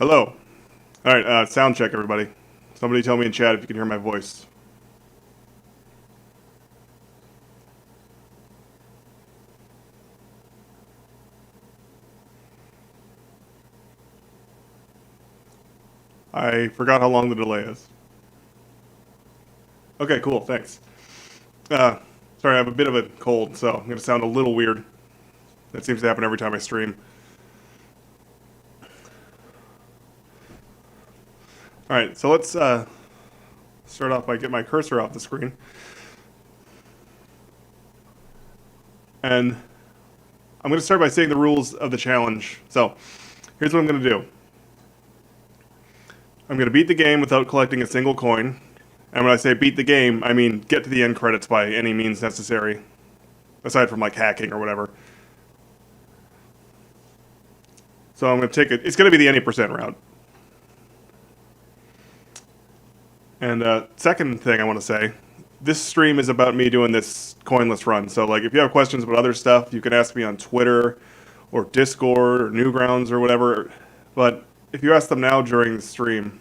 Hello. Alright, sound check, everybody. Somebody tell me in chat if you can hear my voice. I forgot how long the delay is. Okay, cool, thanks. Sorry, I have a bit of a cold, so I'm going to sound a little weird. That seems to happen every time I stream. Alright, so let's start off by getting my cursor off the screen. And I'm going to start by saying the rules of the challenge. So, here's what I'm going to do. I'm going to beat the game without collecting a single coin. And when I say beat the game, I mean get to the end credits by any means necessary. Aside from like hacking or whatever. So I'm going to take it. It's going to be the any percent route. And second thing I want to say, this stream is about me doing this Coinless run. So like if you have questions about other stuff, you can ask me on Twitter or Discord or Newgrounds or whatever. But if you ask them now during the stream...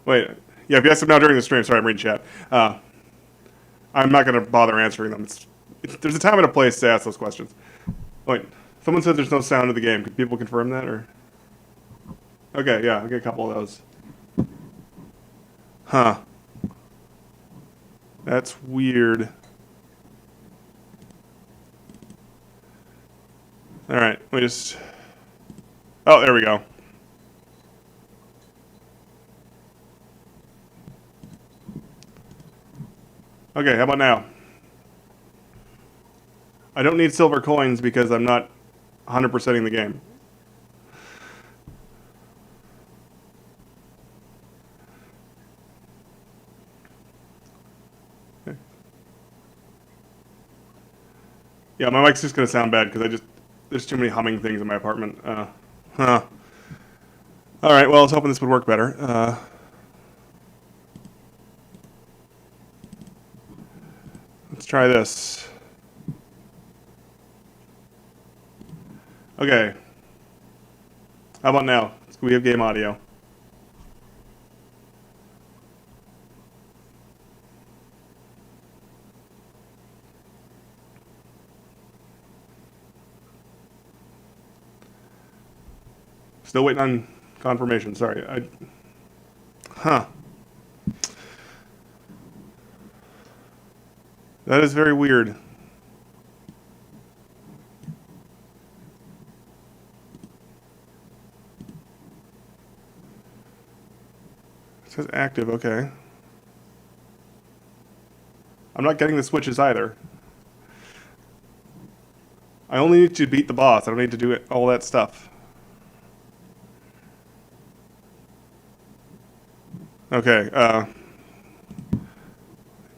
Wait, yeah, if you ask them now during the stream, sorry, I'm reading chat. I'm not going to bother answering them. There's a time and a place to ask those questions. Wait, someone said there's no sound of the game. Could people confirm that, or? Okay, yeah, I'll get a couple of those. Huh. That's weird. Alright, let me just... Oh, there we go. Okay, how about now? I don't need silver coins because I'm not 100%ing the game. Okay. Yeah, my mic's just going to sound bad because there's too many humming things in my apartment. Alright, well, I was hoping this would work better. Let's try this. Okay. How about now? We have game audio. Still waiting on confirmation. Sorry. Huh. That is very weird. It says active, okay. I'm not getting the switches either. I only need to beat the boss. I don't need to do it, all that stuff. Okay,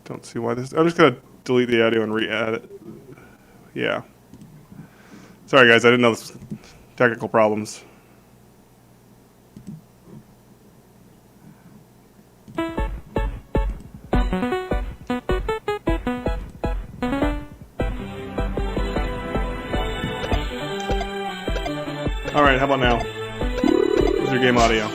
don't see why this... I'm just gonna delete the audio and re-add it. Yeah. Sorry guys, I didn't know this was technical problems. Alright, how about now? Here's your game audio.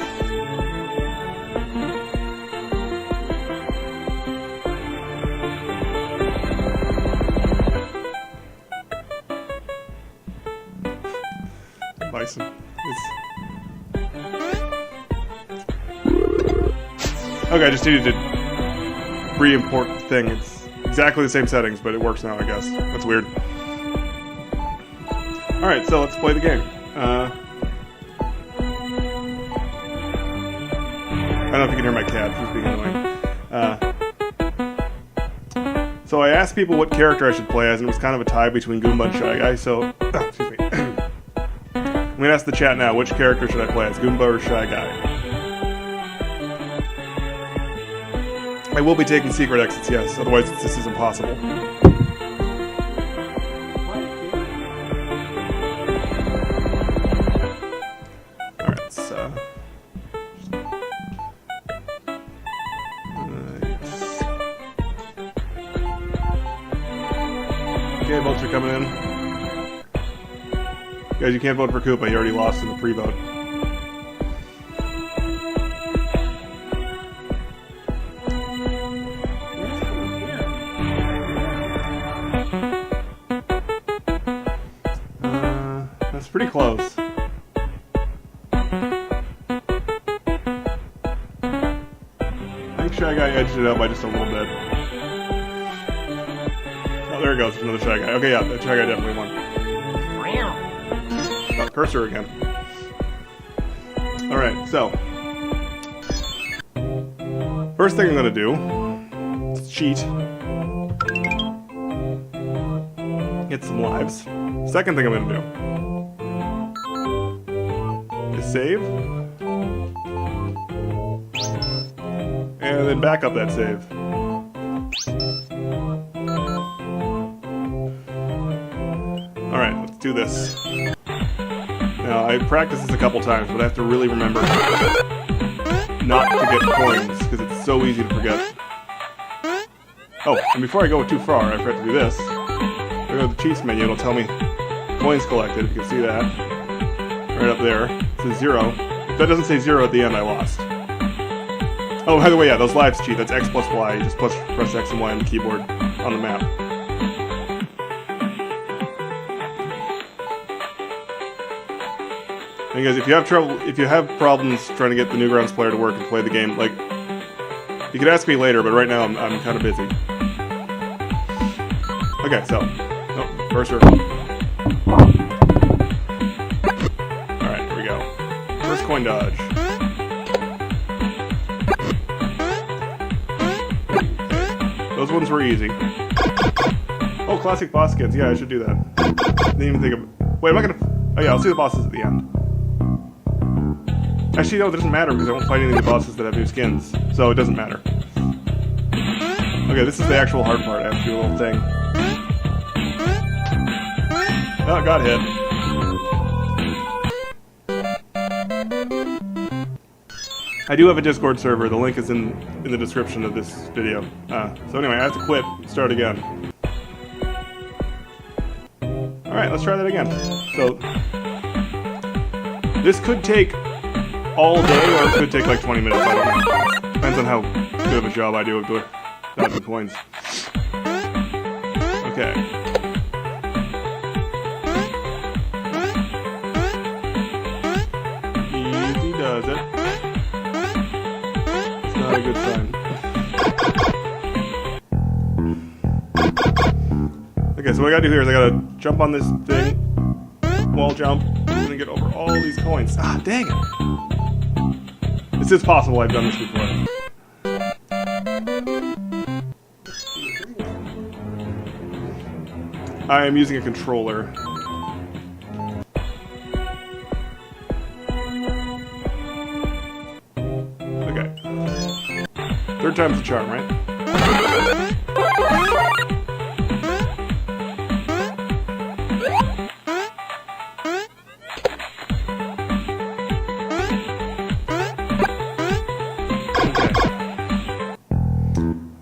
Bison. Okay, I just needed to re-import the thing. It's exactly the same settings, but it works now, I guess. That's weird. Alright, so let's play the game. I don't know if you can hear my cat. She's being annoying. So I asked people what character I should play as, and it was kind of a tie between Goomba and Shy Guy, so... excuse me. I'm going to ask the chat now, which character should I play as, Goomba or Shy Guy? I will be taking secret exits, yes, otherwise this is impossible. Alright, so... yes. Okay, boats are coming in. Guys, you can't vote for Koopa. He already lost in the pre-vote. That's pretty close. I think Shy Guy edged it out by just a little bit. Oh, there it goes. Another Shy Guy. Okay, yeah, that Shy Guy definitely won. Oh, cursor again. Alright, so. First thing I'm going to do is cheat. Get some lives. Second thing I'm going to do is save. And then back up that save. Alright, let's do this. Now, I practiced this a couple times, but I have to really remember not to get coins, because it's so easy to forget. Oh, and before I go too far, I forgot to do this. If I go to the cheats menu, it'll tell me coins collected, if you can see that. Right up there. It says 0. If that doesn't say 0 at the end, I lost. Oh, by the way, yeah, those lives cheat. That's X plus Y. You just press X and Y on the keyboard on the map. And guys, if you have problems trying to get the Newgrounds player to work and play the game, like, you can ask me later, but right now I'm kind of busy. Okay, so, oh, cursor. Alright, here we go. First coin dodge. Those ones were easy. Oh, classic boss skins. Yeah, I should do that. Didn't even think of... Wait, am I gonna... Oh yeah, I'll see the bosses at the end. Actually, no, it doesn't matter because I won't fight any of the bosses that have new skins. So it doesn't matter. Okay, this is the actual hard part. I have to do a little thing. Oh, got hit. I do have a Discord server. The link is in the description of this video. So anyway, I have to quit. Start again. Alright, let's try that again. So, this could take all day, or it could take like 20 minutes. I don't know. Depends on how good of a job I do of dodging coins. Okay. Easy does it. It's not a good sign. Okay, so what I gotta do here is I gotta jump on this thing, wall jump, and then get over all these coins. Ah, dang it! This is possible, I've done this before. I am using a controller. Okay. Third time's the charm, right?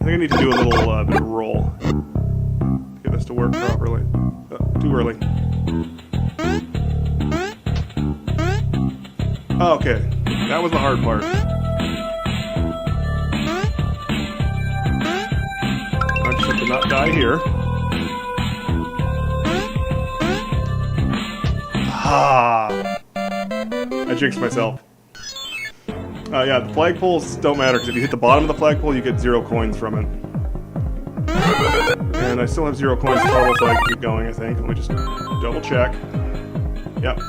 I need to do a little bit of roll to get this to work properly. Too early. Oh, okay, that was the hard part. I just have to not die here. Ah! I jinxed myself. Yeah, the flagpoles don't matter, because if you hit the bottom of the flagpole, you get 0 coins from it. And I still have 0 coins total, so I can keep going, I think. Let me just double check. Yep.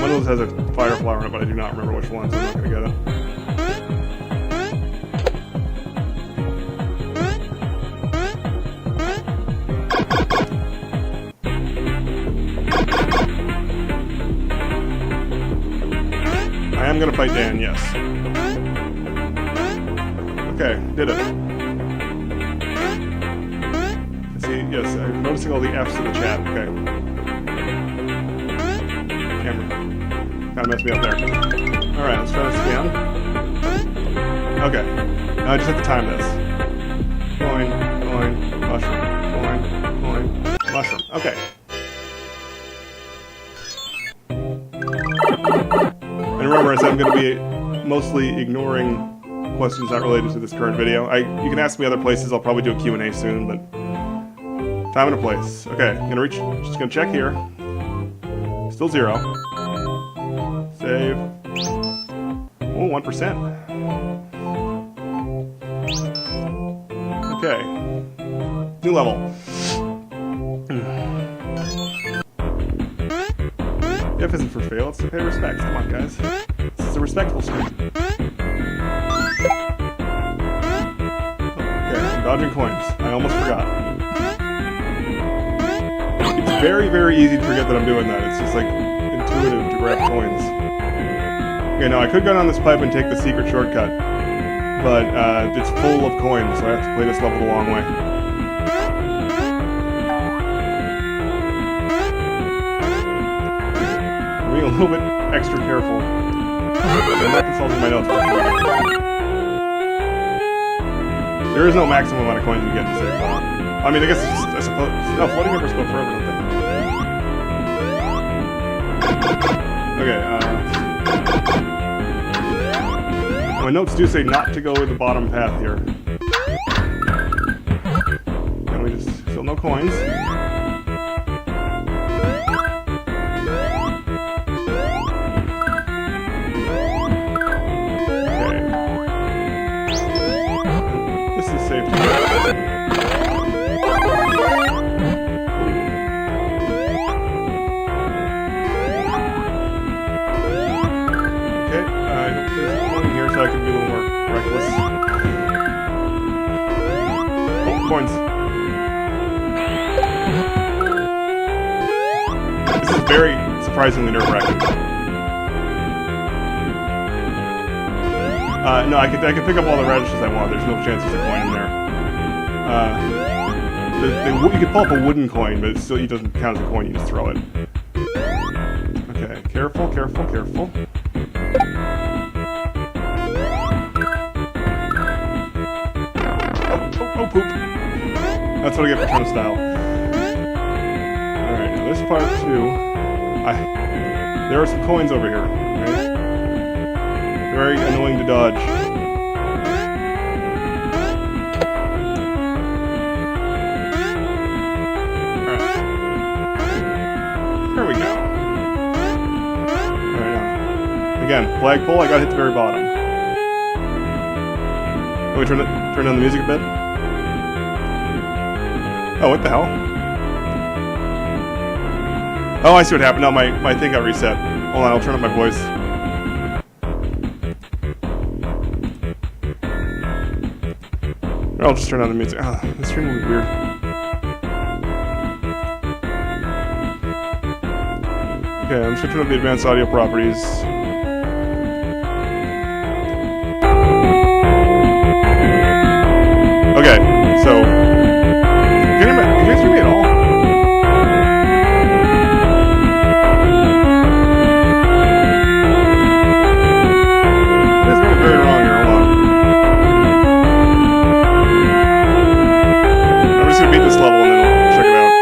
One of those has a fire flower in it, but I do not remember which one, so I'm not going to get it. I am going to fight Dan, yes. Okay, did it. See, yes, I'm noticing all the F's in the chat. Okay. Camera. Kind of messed me up there. Alright, let's try this again. Okay. Now I just have to time this. Coin, coin, mushroom, coin, coin, mushroom. Okay. I'm going to be mostly ignoring questions not related to this current video. You can ask me other places. I'll probably do a Q&A soon, but time and a place. Okay, I'm gonna just gonna check here. Still 0. Save. Oh, 1%. Okay. New level. F isn't for fail, it's to pay respects. Come on, guys. This is a respectful stream. Okay, I'm dodging coins. I almost forgot. It's very, very easy to forget that I'm doing that. It's just like intuitive to grab coins. Okay, now I could go down this pipe and take the secret shortcut, but it's full of coins, so I have to play this level the long way. I'm being a little bit extra careful. I'm not consulting my notes. There is no maximum amount of coins you get to save file. I mean, I guess it's just, I suppose... No, floating numbers go forever, don't they? Okay, my notes do say not to go with the bottom path here. And we just... Still no coins. Okay. This is safe to go. So I can be a little more reckless. Oh, coins. This is very surprisingly nerve-wracking. No, I can pick up all the radishes I want. There's no chance there's a coin in there. You can pull up a wooden coin, but it still doesn't count as a coin. You just throw it. Okay, careful, careful, careful. Oh, poop. That's what I get for trying to style. Alright, now this part too. There are some coins over here, right? Very annoying to dodge. Alright. There we go. Alright, now. Again, flagpole, I gotta hit the very bottom. Can we turn down the music a bit? Oh, what the hell? Oh, I see what happened. No, my thing got reset. Hold on, I'll turn up my voice. Or I'll just turn on the music. Ah, this stream will be weird. Okay, I'm just gonna turn up the advanced audio properties. Okay, so... You guys hear me at all? This is going very wrong here, hold on. I'm just going to beat this level and then we'll check it out.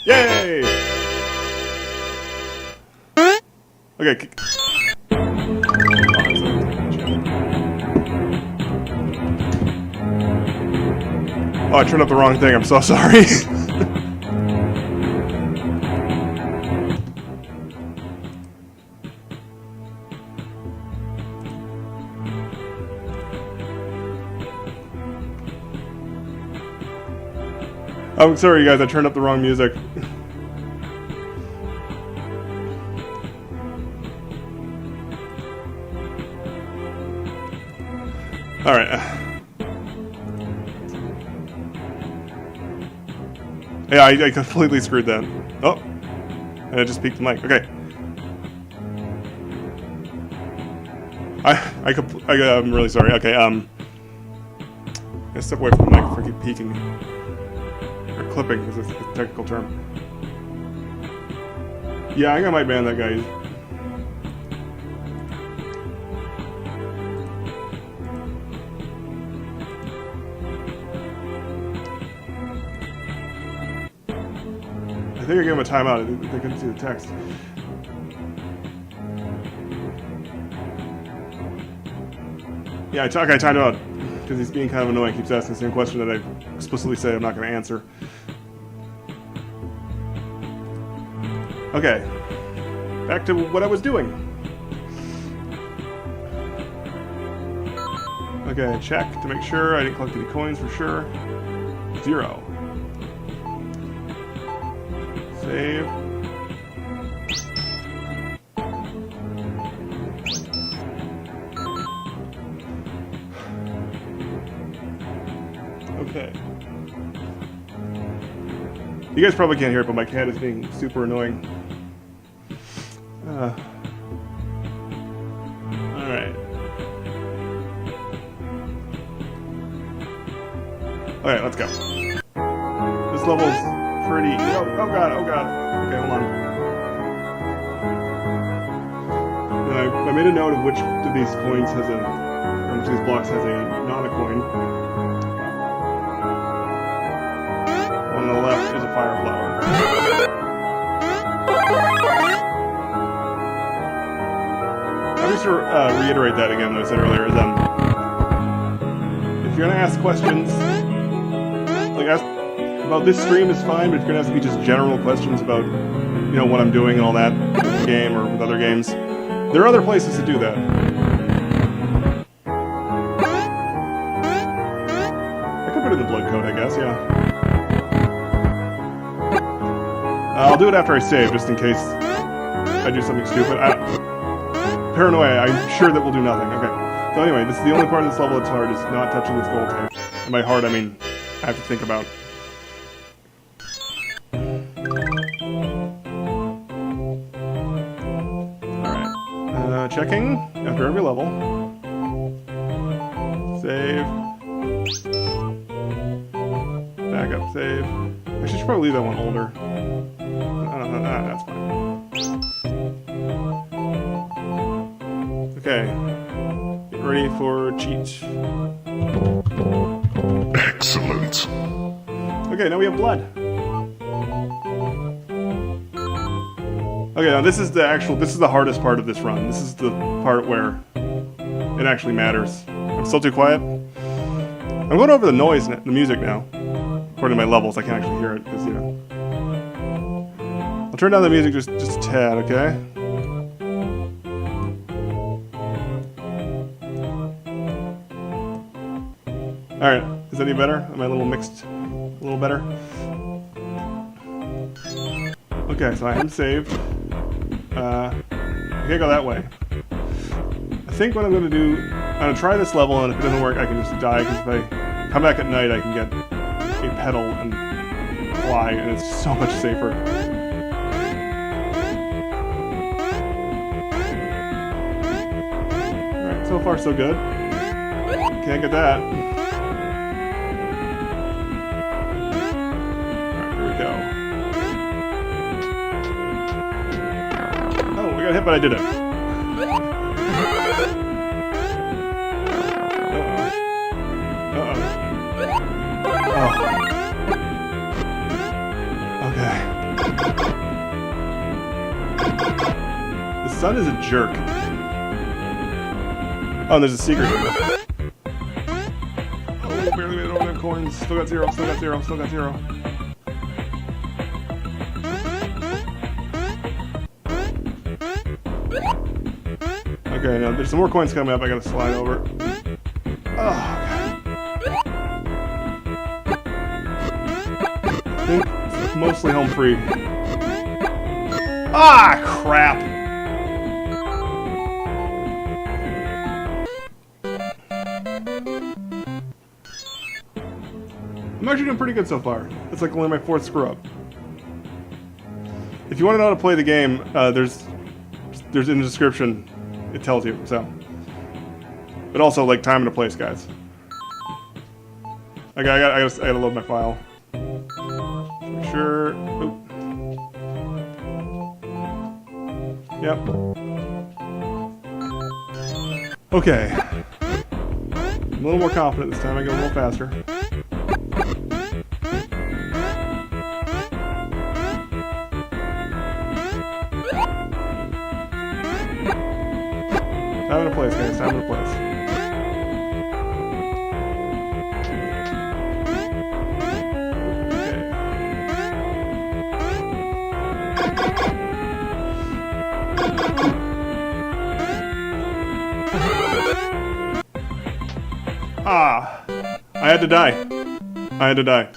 Yay! Okay. Oh, I turned up the wrong thing. I'm so sorry. I'm sorry, you guys. I turned up the wrong music. All right. Yeah, I completely screwed that. Oh, and I just peeked the mic. Okay. I'm really sorry. Okay. I step away from the mic if I keep peeking or clipping, because it's a technical term. Yeah, I think I might ban that guy. think I gave him a timeout. They couldn't see the text. Yeah, I timed him out because he's being kind of annoying. Keeps asking the same question that I explicitly say I'm not going to answer. Okay, back to what I was doing. Okay, check to make sure I didn't collect any coins for sure. 0. Save. Okay. You guys probably can't hear it, but my cat is being super annoying. Alright. Okay, let's go. This level's pretty... Oh god, oh god. Okay, hold on. And I made a note of which of these coins has a... or which of these blocks has a non-a-coin. One on the left is a fire flower. I'm just to reiterate that again that I said earlier, is if you're gonna ask questions, like ask about this stream is fine, but if you're gonna have to be just general questions about, you know, what I'm doing and all that with the game or with other games, there are other places to do that. I could put it in the blood code, I guess, yeah. I'll do it after I save, just in case I do something stupid. Paranoia, I'm sure that will do nothing. Okay. So anyway, this is the only part of this level that's hard, is not touching this gold tape. And by hard, I mean I have to think about. Alright. Checking after every level. Save. Back up, save. I should probably leave that one older. That's fine. Okay. Get ready for cheat. Excellent. Okay, now we have blood. Okay, now this is the hardest part of this run. This is the part where it actually matters. I'm still too quiet. I'm going over the noise, the music now. According to my levels, I can't actually hear it because, you know. I'll turn down the music just a tad, okay? Alright, is that any better? Am I a little mixed? A little better? Okay, so I am saved. I can't go that way. I think what I'm going to do, I'm going to try this level, and if it doesn't work, I can just die, because if I come back at night, I can get a pedal and fly, and it's so much safer. Alright, so far so good. Can't get that. Alright, here we go. Oh, we got hit, but I did it. The sun is a jerk. Oh, and there's a secret here. Oh, barely made it over them coins. Still got 0, still got 0, still got 0. Okay, now there's some more coins coming up. I gotta slide over. Oh, God. I think it's mostly home free. Ah, crap! I'm actually doing pretty good so far. It's like only my 4th screw up. If you want to know how to play the game, there's in the description, it tells you, so. But also, like, time and a place, guys. Okay, I gotta load my file. For sure. Oop. Yep. Okay. I'm a little more confident this time. I go a little faster. Time to place, guys. Time to place. Ah! I had to die. I had to die.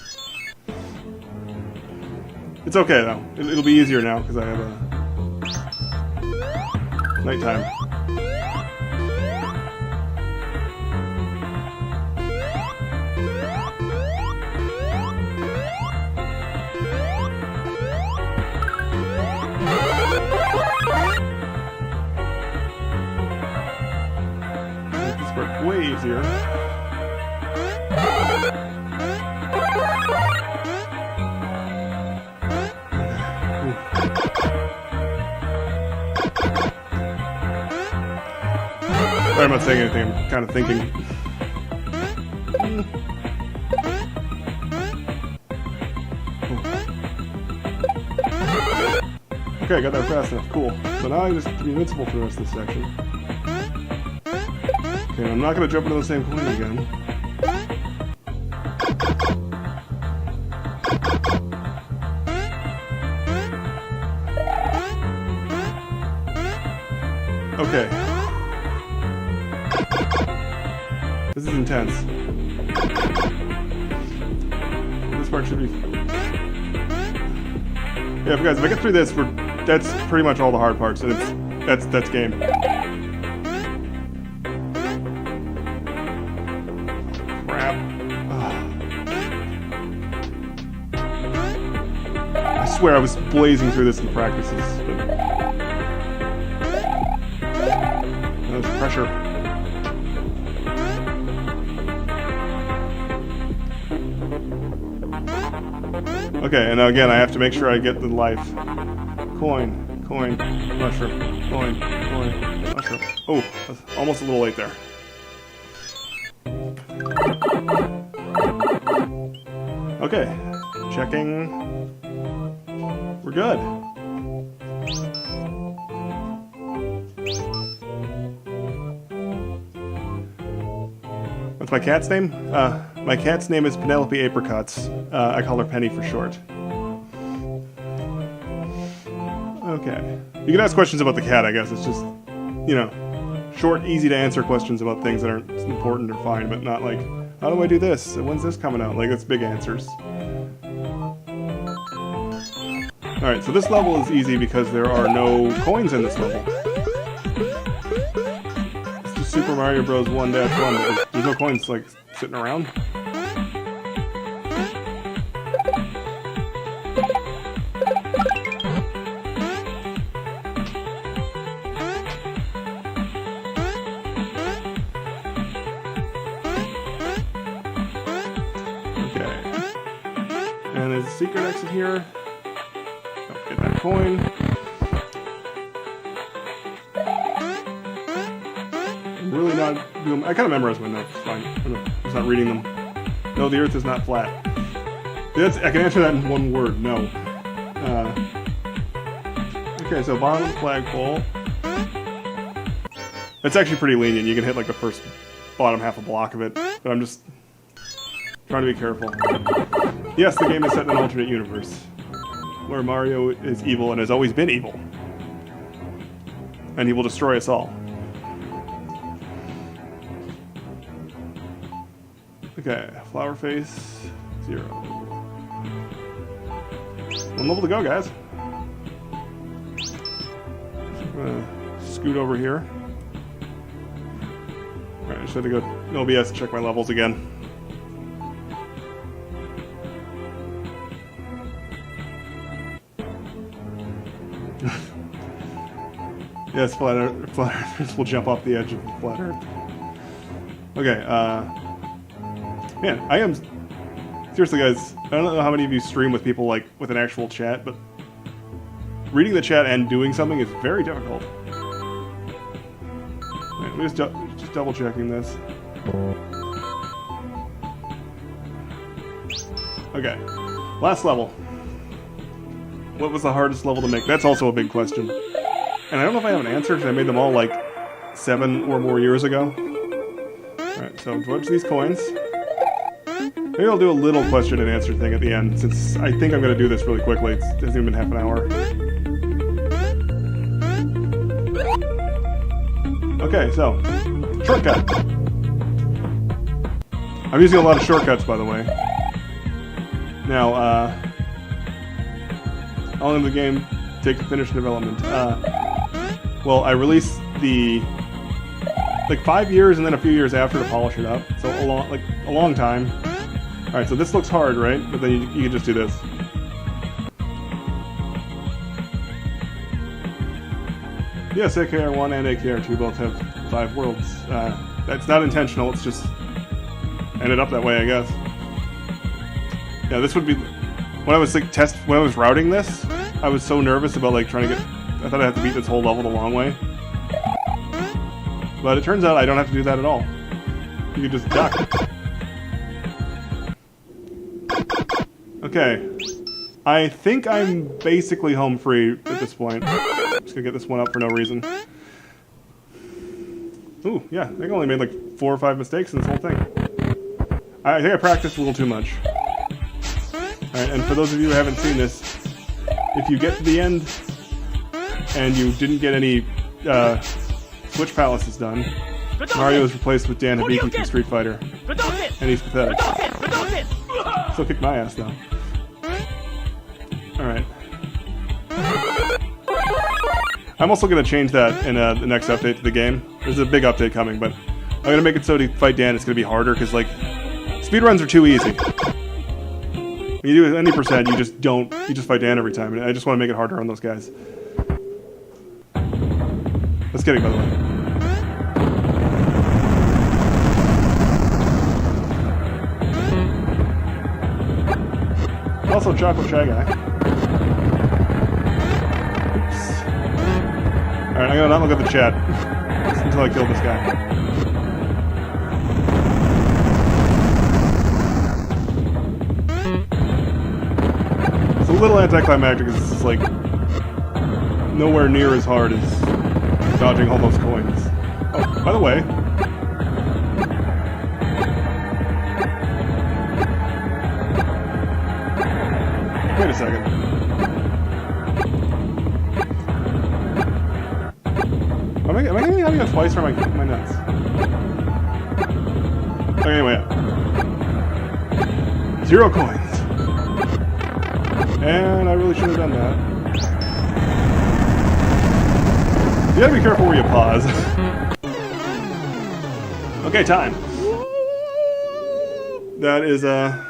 It's okay though. It'll be easier now because I have a nighttime. Make this work way easier. I'm not saying anything, I'm kind of thinking. Okay, I got that fast enough, cool. So now I just have to be invincible for the rest of this section. Okay, I'm not going to jump into the same coin again. Okay. This is intense. This part should be... Yeah, guys, if I get through this, that's pretty much all the hard parts, and that's game. Crap. I swear I was blazing through this in practices, but... There's pressure. Okay, and again, I have to make sure I get the life. Coin, coin, mushroom, coin, mushroom. Oh, that's almost a little late there. Okay, checking. We're good. What's my cat's name? My cat's name is Penelope Apricots. I call her Penny for short. Okay. You can ask questions about the cat, I guess. It's just, you know, short, easy to answer questions about things that aren't important or fine, but not like, how do I do this? When's this coming out? Like, that's big answers. Alright, so this level is easy because there are no coins in this level. It's just Super Mario Bros. 1-1. There's no coins, like, sitting around. And there's a secret exit here. Don't get that coin. I'm really not doing... I kind of memorized my notes. It's fine. I'm just not reading them. No, the Earth is not flat. I can answer that in one word. No. Okay, so bottom of the flagpole. It's actually pretty lenient. You can hit like the first bottom half a block of it. But I'm just trying to be careful. Yes, the game is set in an alternate universe, where Mario is evil and has always been evil. And he will destroy us all. Okay, flower face, 0. One level to go, guys. I'm gonna scoot over here. Alright, I just had to go in OBS to check my levels again. Yes, flat earthers will jump off the edge of the flat earth. Okay, man, I am... Seriously, guys, I don't know how many of you stream with people, like, with an actual chat, but reading the chat and doing something is very difficult. Wait, let me just double-checking this. Okay, last level. What was the hardest level to make? That's also a big question. And I don't know if I have an answer, because I made them all, like, 7 or more years ago. Alright, so dodge these coins. Maybe I'll do a little question and answer thing at the end, since I think I'm going to do this really quickly. It hasn't even been half an hour. Okay, so, shortcut. I'm using a lot of shortcuts, by the way. Now, how long did the game take to finish development? Well, I released the... like 5 years and then a few years after to polish it up. So a long time. Alright, so this looks hard, right? But then you can just do this. Yes, AKR1 and AKR2 both have 5 worlds. That's not intentional, it's just ended up that way, I guess. Yeah, this would be... when I was like when I was routing this, I was so nervous about like trying to get... I thought I had to beat this whole level the long way. But it turns out I don't have to do that at all. You can just duck. Okay. I think I'm basically home free at this point. I'm just gonna get this one up for no reason. Ooh, yeah, I think I only made like 4 or 5 mistakes in this whole thing. I think I practiced a little too much. Alright, and for those of you who haven't seen this, if you get to the end and you didn't get any Switch Palaces done, Mario is replaced with Dan Hibiki from Street Fighter. And he's pathetic. Still kicked my ass though. Alright. I'm also going to change that in the next update to the game. There's a big update coming, but I'm going to make it so to fight Dan it's going to be harder, because like, speedruns are too easy. When you do any percent, you just fight Dan every time, and I just want to make it harder on those guys. Just kidding, by the way. Also, Chocolate Shy Guy. Oops. Alright, I'm gonna not look at the chat until I kill this guy. It's a little anticlimactic because it's like nowhere near as hard as dodging all those coins. Oh, by the way, wait a second. Am I getting having a twice for my nuts? Okay, anyway. 0 coins. And I really should have done that. You gotta be careful where you pause. Okay, time. That is, yeah,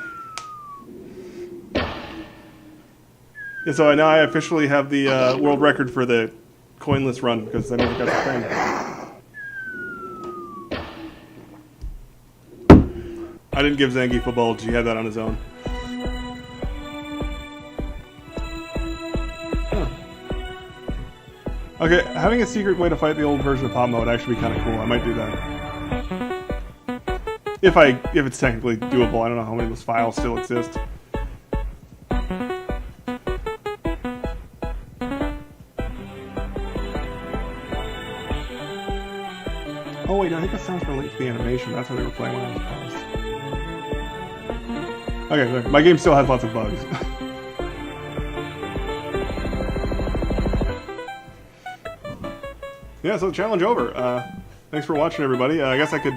so now I officially have the world record for the Coinless run, because I never got the thing. I didn't give Zangief a bulge, he had that on his own. Huh. Okay, having a secret way to fight the old version of Pop Mode would actually be kind of cool. I might do that. If it's technically doable. I don't know how many of those files still exist. Oh wait, I think that sounds related to the animation. That's how they were playing when I was paused. Okay, there. My game still has lots of bugs. Yeah, so challenge over. Thanks for watching, everybody. I guess I could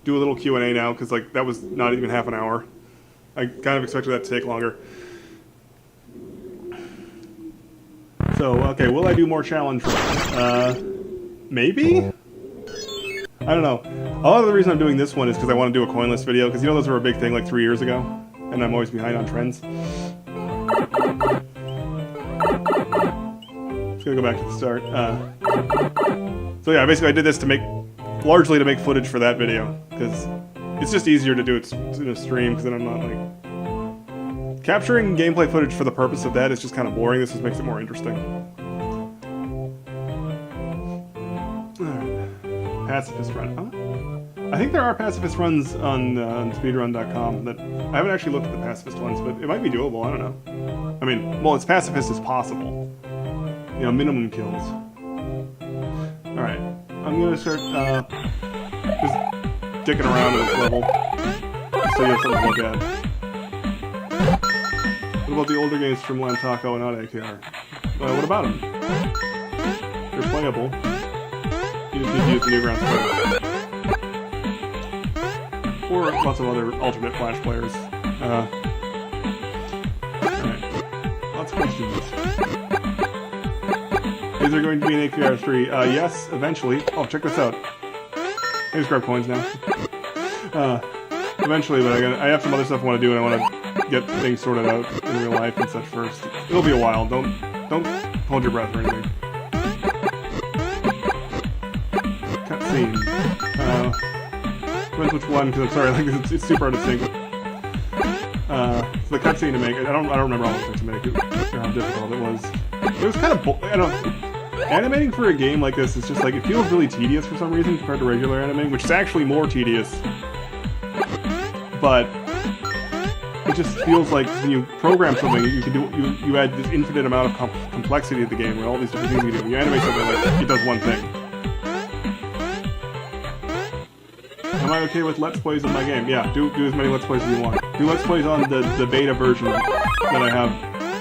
do a little Q&A now, because like that was not even half an hour. I kind of expected that to take longer. So, okay, will I do more challenge runs? Maybe? I don't know. A lot of the reason I'm doing this one is because I want to do a Coinless video, because you know those were a big thing like 3 years ago, and I'm always behind on trends. Just gonna go back to the start. So yeah, basically I did this to largely to make footage for that video, because it's just easier to do it in a stream, because then I'm not like... Capturing gameplay footage for the purpose of that is just kind of boring. This just makes it more interesting. Alright. Pacifist run. Oh. I think there are pacifist runs on speedrun.com that I haven't actually looked at the pacifist ones, but it might be doable. I don't know. I mean, well, it's pacifist as possible. You know, minimum kills. Alright. I'm gonna start just dicking around at this level, just so you have something to look at. What about the older games from Lambtaco and not AKR? What about them? They're playable. You just need to use the Newgrounds player. Or lots of other alternate Flash players. Alright. Lots of questions. Is there going to be an AKR3? Yes, eventually. Oh, check this out. I just grab coins now. Eventually, but I have some other stuff I want to do, and I want to get things sorted out in real life and such first. It'll be a while. Don't hold your breath or anything. Cutscene. Depends which one, because I'm sorry, like it's super hard to sync. So the cutscene to make, I don't remember all the things to make. Or how difficult it was. It was kind of, animating for a game like this is just like, it feels really tedious for some reason compared to regular animating, which is actually more tedious. But it just feels like when you program something, you can do you add this infinite amount of complexity to the game, where all these different things you do. When you animate something, like it does one thing. Am I okay with Let's Plays of my game? Yeah, do as many Let's Plays as you want. Do Let's Plays on the beta version that I have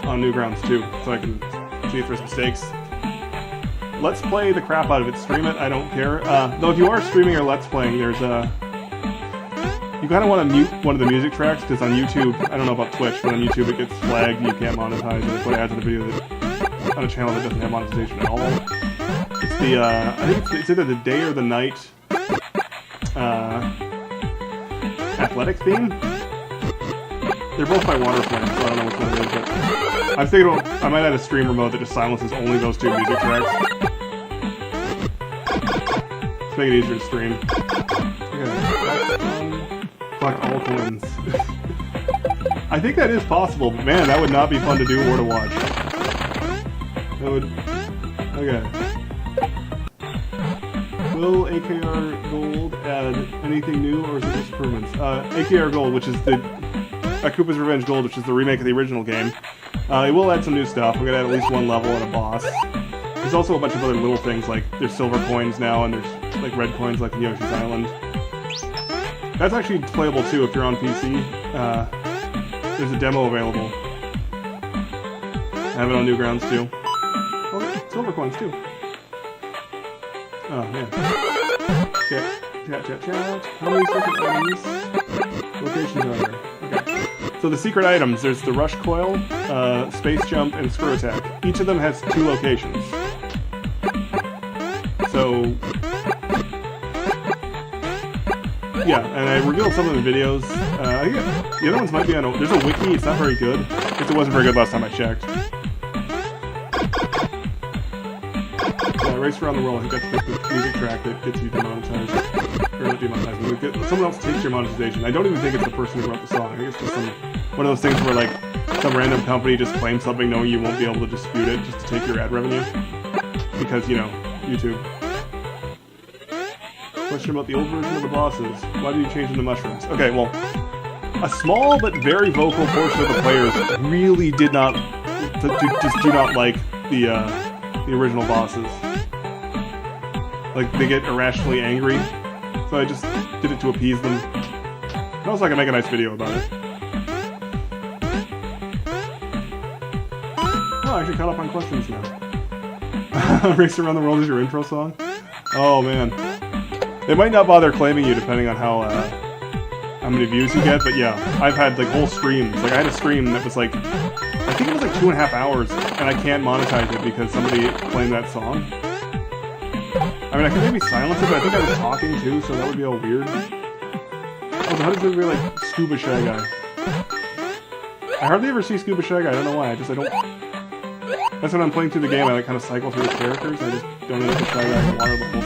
on Newgrounds too, so I can see if there's mistakes. Let's play the crap out of it, stream it, I don't care. Though if you are streaming or Let's Playing, there's you kind of want to mute one of the music tracks, because on YouTube, I don't know about Twitch, but on YouTube it gets flagged and you can't monetize, and they put ads on the video on a channel that doesn't have monetization at all. It's the, I think it's either the day or the night athletic theme. They're both by Waterflame, so I don't know which one it is, but I was thinking I might add a streamer mode that just silences only those two music tracks. Let's make it easier to stream. Collect all coins. I think that is possible, but man, that would not be fun to do or to watch. That would... Okay. Will AKR Gold add anything new, or is it just improvements? AKR Gold, which is the... Koopa's Revenge Gold, which is the remake of the original game. It will add some new stuff. We're gonna add at least one level and a boss. There's also a bunch of other little things, like there's silver coins now, and there's like red coins like in Yoshi's Island. That's actually playable too if you're on PC. There's a demo available. I have it on Newgrounds too. Oh, silver coins too. Oh, man. Okay. Chat. How many secret items? Locations are there? Okay. So the secret items, there's the Rush Coil, Space Jump, and Screw Attack. Each of them has 2 locations. So... yeah, and I revealed some of the videos. I think the other ones might be on there's a wiki, it's not very good. It wasn't very good last time I checked. Race Around the World, I think that's the music track that gets you demonetized. Or not demonetized, someone else takes your monetization. I don't even think it's the person who wrote the song. I think it's just one of those things where like some random company just claims something knowing you won't be able to dispute it just to take your ad revenue. Because, you know, YouTube. Question about the old version of the bosses. Why do you change them to mushrooms? Okay, well, a small but very vocal portion of the players really did not, just do not like the original bosses. Like, they get irrationally angry, so I just did it to appease them. And also I can make a nice video about it. Oh, I actually caught up on questions now. Race Around the World is your intro song? Oh, man. They might not bother claiming you depending on how many views you get, but yeah, I've had like whole streams. Like I had a stream that was like, I think it was like 2.5 hours, and I can't monetize it because somebody claimed that song. I mean, I could maybe silence it, but I think I was talking too, so that would be all weird. Also, how does everybody like Scuba Shy Guy? I hardly ever see Scuba Shy Guy, I don't know why, I don't... That's when I'm playing through the game, I like kind of cycle through the characters, and I just don't end up with Shy Guy and water level.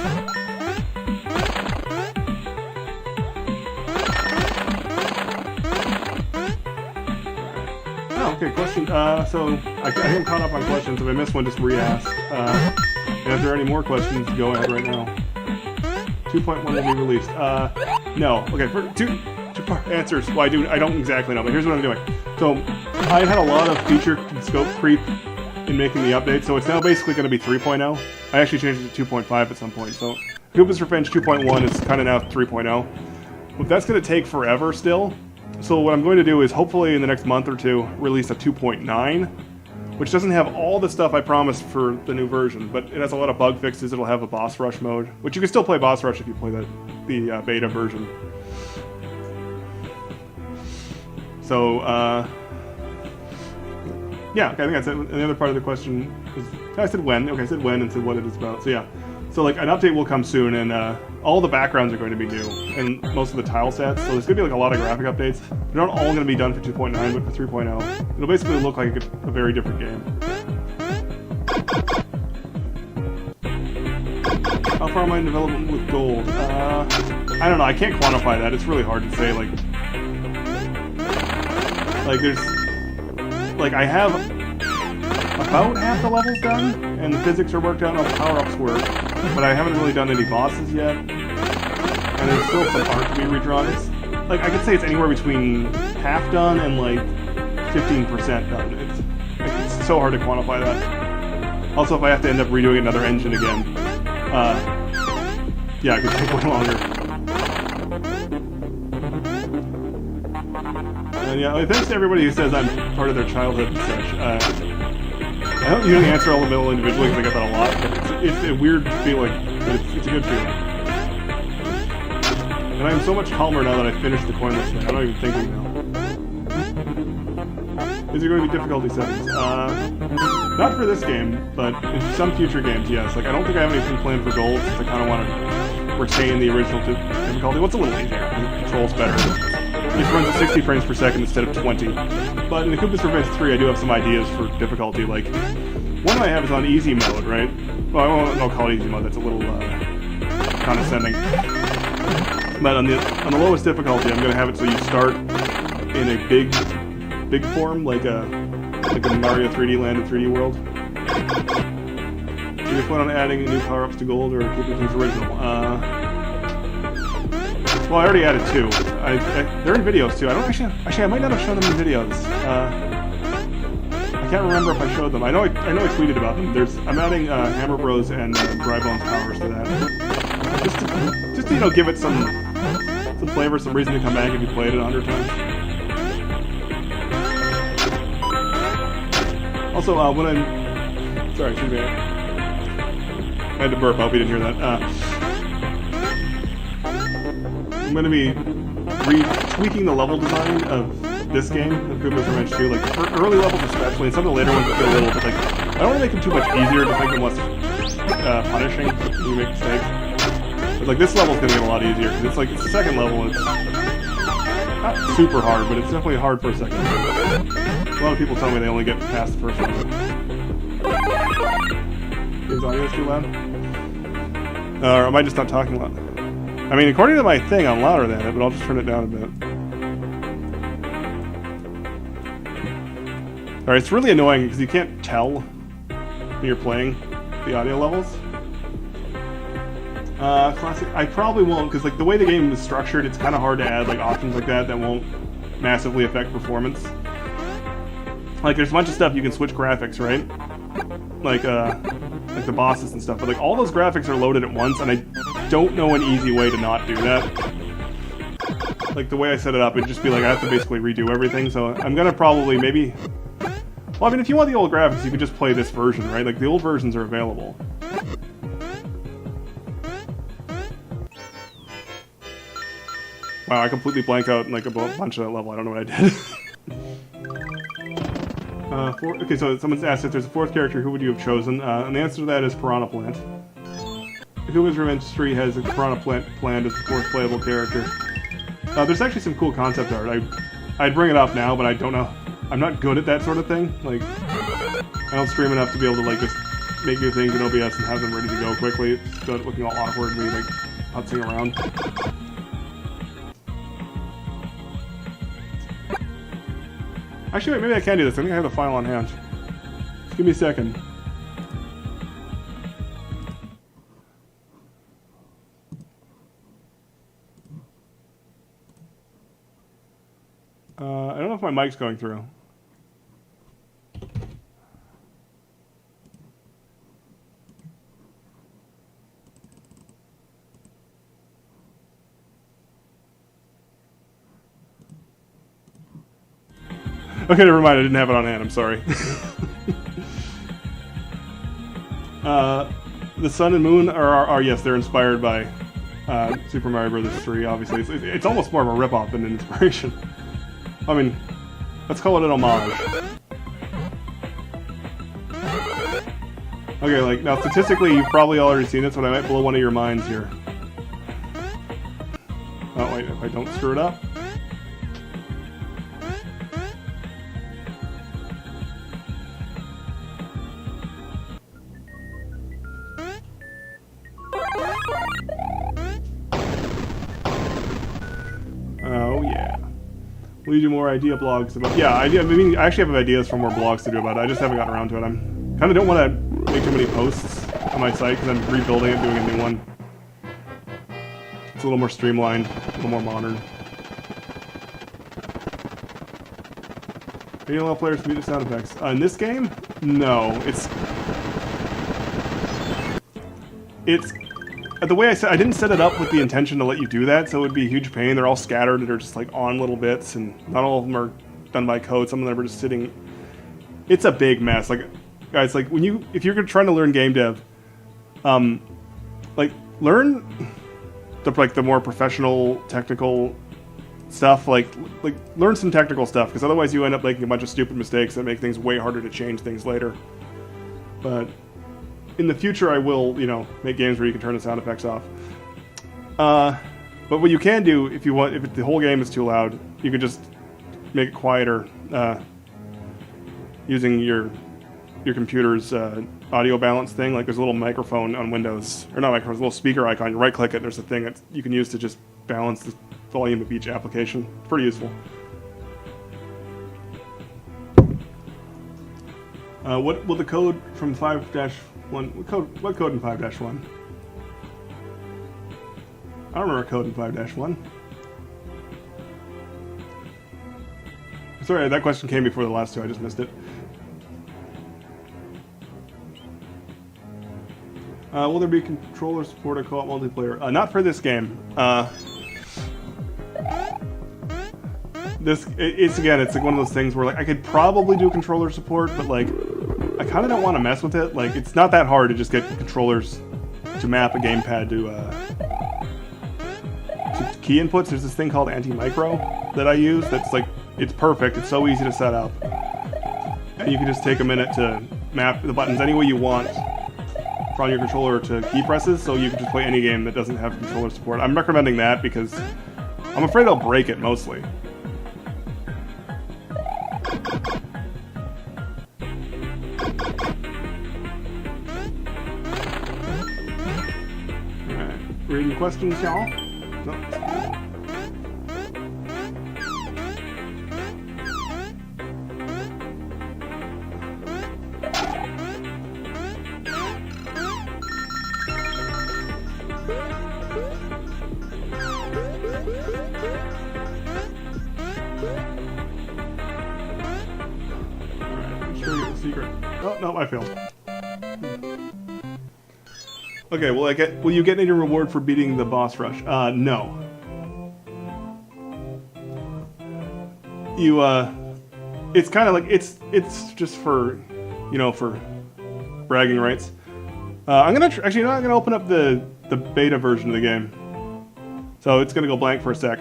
Okay, question. So I think I'm caught up on questions. If I miss one, just re-ask. And if there are any more questions, go ahead right now. 2.1 will be released. No. Okay, for two answers. Well, I don't exactly know, but here's what I'm doing. So I had a lot of feature and scope creep in making the update, so it's now basically going to be 3.0. I actually changed it to 2.5 at some point, so Koopa's Revenge 2.1 is kind of now 3.0. But that's going to take forever still. So what I'm going to do is hopefully in the next month or two release a 2.9, which doesn't have all the stuff I promised for the new version, but it has a lot of bug fixes. It'll have a boss rush mode, which you can still play boss rush if you play the beta version. So, yeah, okay, I think that's it. And the other part of the question was, I said when. Okay, I said when and said what it is about. So yeah, so like an update will come soon, and all the backgrounds are going to be new, and most of the tile sets. So there's going to be like a lot of graphic updates. They're not all going to be done for 2.9, but for 3.0, it'll basically look like a very different game. How far am I in development with gold? I don't know. I can't quantify that. It's really hard to say. Like I have about half the levels done, and the physics are worked out, and all the power-ups work, but I haven't really done any bosses yet, and there's still some art to be redrawn. It's, like, I could say it's anywhere between half done and, like, 15% done. It's so hard to quantify that. Also, if I have to end up redoing another engine again, yeah, it could take way longer. And yeah, thanks to everybody who says I'm part of their childhood and such. I don't usually answer all the middle individually because I get that a lot, but it's a weird feeling, but it's a good feeling. And I'm so much calmer now that I finished the Coinless thing. I'm not even thinking now. Is there going to be difficulty settings? Not for this game, but in some future games, yes. Like, I don't think I have anything planned for gold, since I kind of want to retain the original difficulty. What's a little easier? The control's better. It runs at 60 frames per second instead of 20. But in the Koopa's Revenge 3, I do have some ideas for difficulty. Like, one I have is on easy mode, right? Well, I won't call it easy mode. That's a little condescending. But on the lowest difficulty, I'm going to have it so you start in a big form, like a Mario 3D Land and 3D World. Do you plan on adding new power-ups to gold or keeping things original? Well, I already added 2. They're in videos too. I don't actually. I might not have shown them in videos. I can't remember if I showed them. I know I tweeted about them. I'm adding Hammer Bros and Dry Bones powers to that. Just to give it some flavor, some reason to come back if you played it 100 times. Also, when I'm sorry, should be. I had to burp. I hope you didn't hear that. I'm going to be tweaking the level design of this game, of Koopa's Revenge 2. Like, for early levels especially, and some of the later ones feel a little bit like... I don't want to make them too much easier, to make them less punishing when you make mistakes. But, like, this level's going to get a lot easier, because it's the second level. It's not super hard, but it's definitely hard for a second. A lot of people tell me they only get past the first one. Is audio too loud? Or am I just not talking loud? I mean, according to my thing, I'm louder than it, but I'll just turn it down a bit. Alright, it's really annoying because you can't tell when you're playing the audio levels. Classic. I probably won't, because like the way the game is structured, it's kind of hard to add like options like that won't massively affect performance. Like there's a bunch of stuff you can switch graphics, right? Like the bosses and stuff, but like all those graphics are loaded at once, and I don't know an easy way to not do that. Like the way I set it up, it'd just be like I have to basically redo everything, so I'm gonna probably maybe... Well, I mean, if you want the old graphics, you could just play this version, right? Like the old versions are available. Wow, I completely blanked out in like a bunch of that level. I don't know what I did. Okay, so someone's asked if there's a 4th character, who would you have chosen? And the answer to that is Piranha Plant. Koopa's Revenge 3 has a Piranha Plant planned as the 4th playable character. There's actually some cool concept art. I'd bring it up now, but I don't know. I'm not good at that sort of thing. Like, I don't stream enough to be able to like just make new things in OBS and have them ready to go quickly. It's good looking all awkward and me like putzing around. Actually, wait, maybe I can do this. I think I have the file on hand. Just give me a second. I don't know if my mic's going through. Okay, never mind. I didn't have it on hand. I'm sorry. The sun and moon are yes, they're inspired by Super Mario Bros. 3. Obviously, it's almost more of a ripoff than an inspiration. I mean, let's call it an homage. Okay, like now statistically, you've probably already seen this, but I might blow one of your minds here. Oh wait, if I don't screw it up. Oh yeah. We do more idea blogs about. Yeah, I mean, I actually have ideas for more blogs to do about it. I just haven't gotten around to it. I'm kind of don't want to make too many posts on my site because I'm rebuilding it, doing a new one. It's a little more streamlined, a little more modern. Any allow players to mute the sound effects? In this game, no. It's the way I said. I didn't set it up with the intention to let you do that, so it would be a huge pain. They're all scattered. They're just like on little bits, and not all of them are done by code. Some of them are just sitting. It's a big mess. Like, guys, like if you're trying to learn game dev, like learn the more professional technical stuff. Like learn some technical stuff, because otherwise you end up making a bunch of stupid mistakes that make things way harder to change things later. But in the future, I will, make games where you can turn the sound effects off. But what you can do, if you want, if the whole game is too loud, you can just make it quieter using your computer's audio balance thing. Like there's a little microphone on Windows, or not microphone, a little speaker icon. You right-click it, and there's a thing that you can use to just balance the volume of each application. It's pretty useful. What will the code from 5-1? What code in 5-1? I don't remember code in 5-1. Sorry, that question came before the last two. I just missed it. Will there be controller support or co-op multiplayer? Not for this game. It's like one of those things where like I could probably do controller support, but like I kind of don't want to mess with it. Like it's not that hard to just get controllers to map a gamepad to key inputs. There's this thing called Anti-Micro that I use. That's like it's perfect. It's so easy to set up, and you can just take a minute to map the buttons any way you want from your controller to key presses. So you can just play any game that doesn't have controller support. I'm recommending that because I'm afraid I'll break it mostly. Reading questions, y'all? No. Alright, show you the secret. Oh, no, I failed. Okay, will you get any reward for beating the boss rush? No. It's kind of like, it's just for, for bragging rights. I'm gonna open up the beta version of the game. So it's gonna go blank for a sec.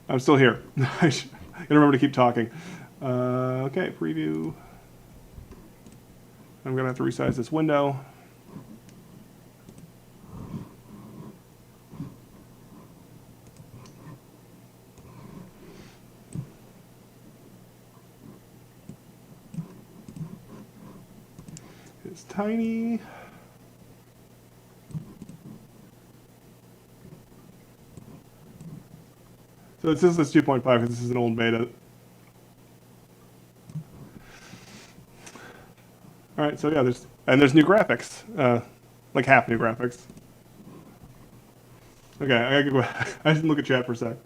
I'm still here. I gotta remember to keep talking. Okay, preview. I'm gonna have to resize this window. It's tiny. So this is 2.5 because this is an old beta. All right, so yeah, there's new graphics, like half new graphics. Okay, I gotta go. I didn't look at chat for a sec.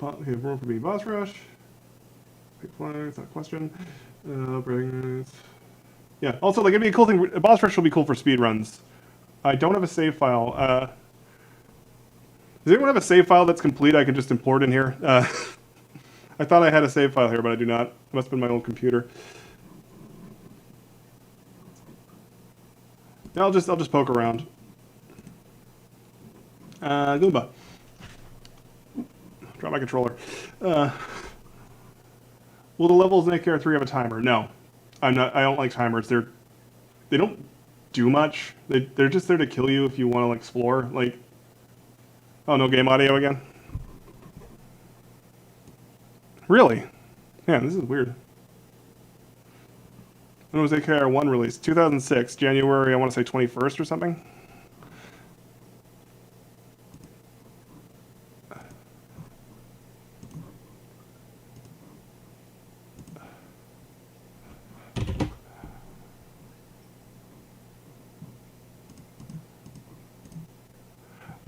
Okay, room for being boss rush. Pick flags, not a question. Yeah. Also, like it'd be a cool thing. Boss rush will be cool for speed runs. I don't have a save file. Does anyone have a save file that's complete I can just import in here? I thought I had a save file here, but I do not. It must have been my old computer. Yeah, I'll just poke around. Goomba. Drop my controller. Will the levels in AKR2 have a timer? No, I don't like timers. They don't do much. They're just there to kill you if you want to like, explore. Like, oh, no game audio again. Really? Man, this is weird. When was AKR1 released? 2006, January, I want to say 21st or something.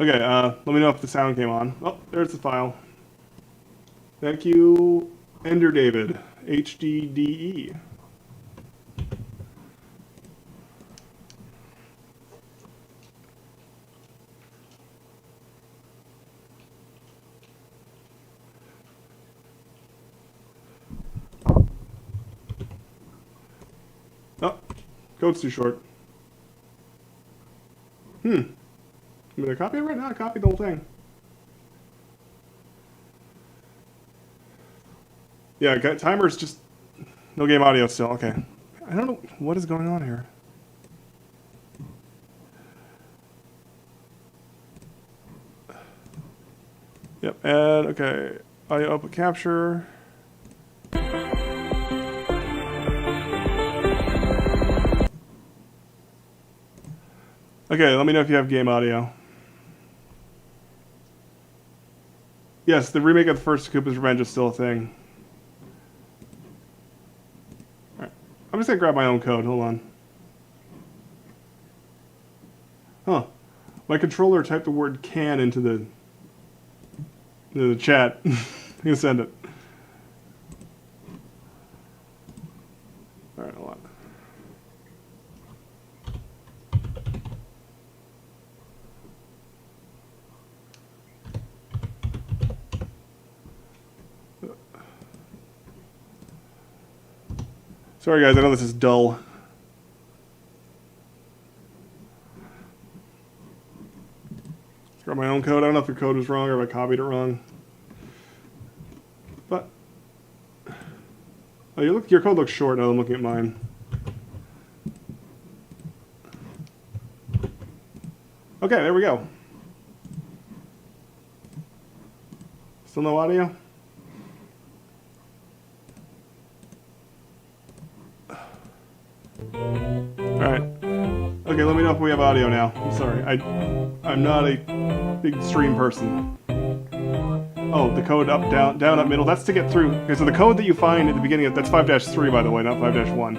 Okay, let me know if the sound came on. Oh, there's the file. Thank you, Ender David, HDDE. Oh, code's too short. Did I copy it right now? I copied the whole thing. Yeah, timer's just no game audio still. Okay. I don't know what is going on here. Yep, and okay. Audio output capture. Okay, let me know if you have game audio. Yes, the remake of the first Koopa's Revenge is still a thing. Alright. I'm just gonna grab my own code, hold on. Huh. My controller typed the word can into the chat. I'm gonna send it. Alright, hold on. Sorry guys, I know this is dull. Got my own code. I don't know if your code was wrong or if I copied it wrong. But oh, your code looks short now. I'm looking at mine. Okay, there we go. Still no audio? Alright. Okay, let me know if we have audio now. I'm sorry. I'm not a big stream person. Oh, the code up, down, down, up, middle. That's to get through. Okay, so the code that you find at the beginning, that's 5-3, by the way, not 5-1.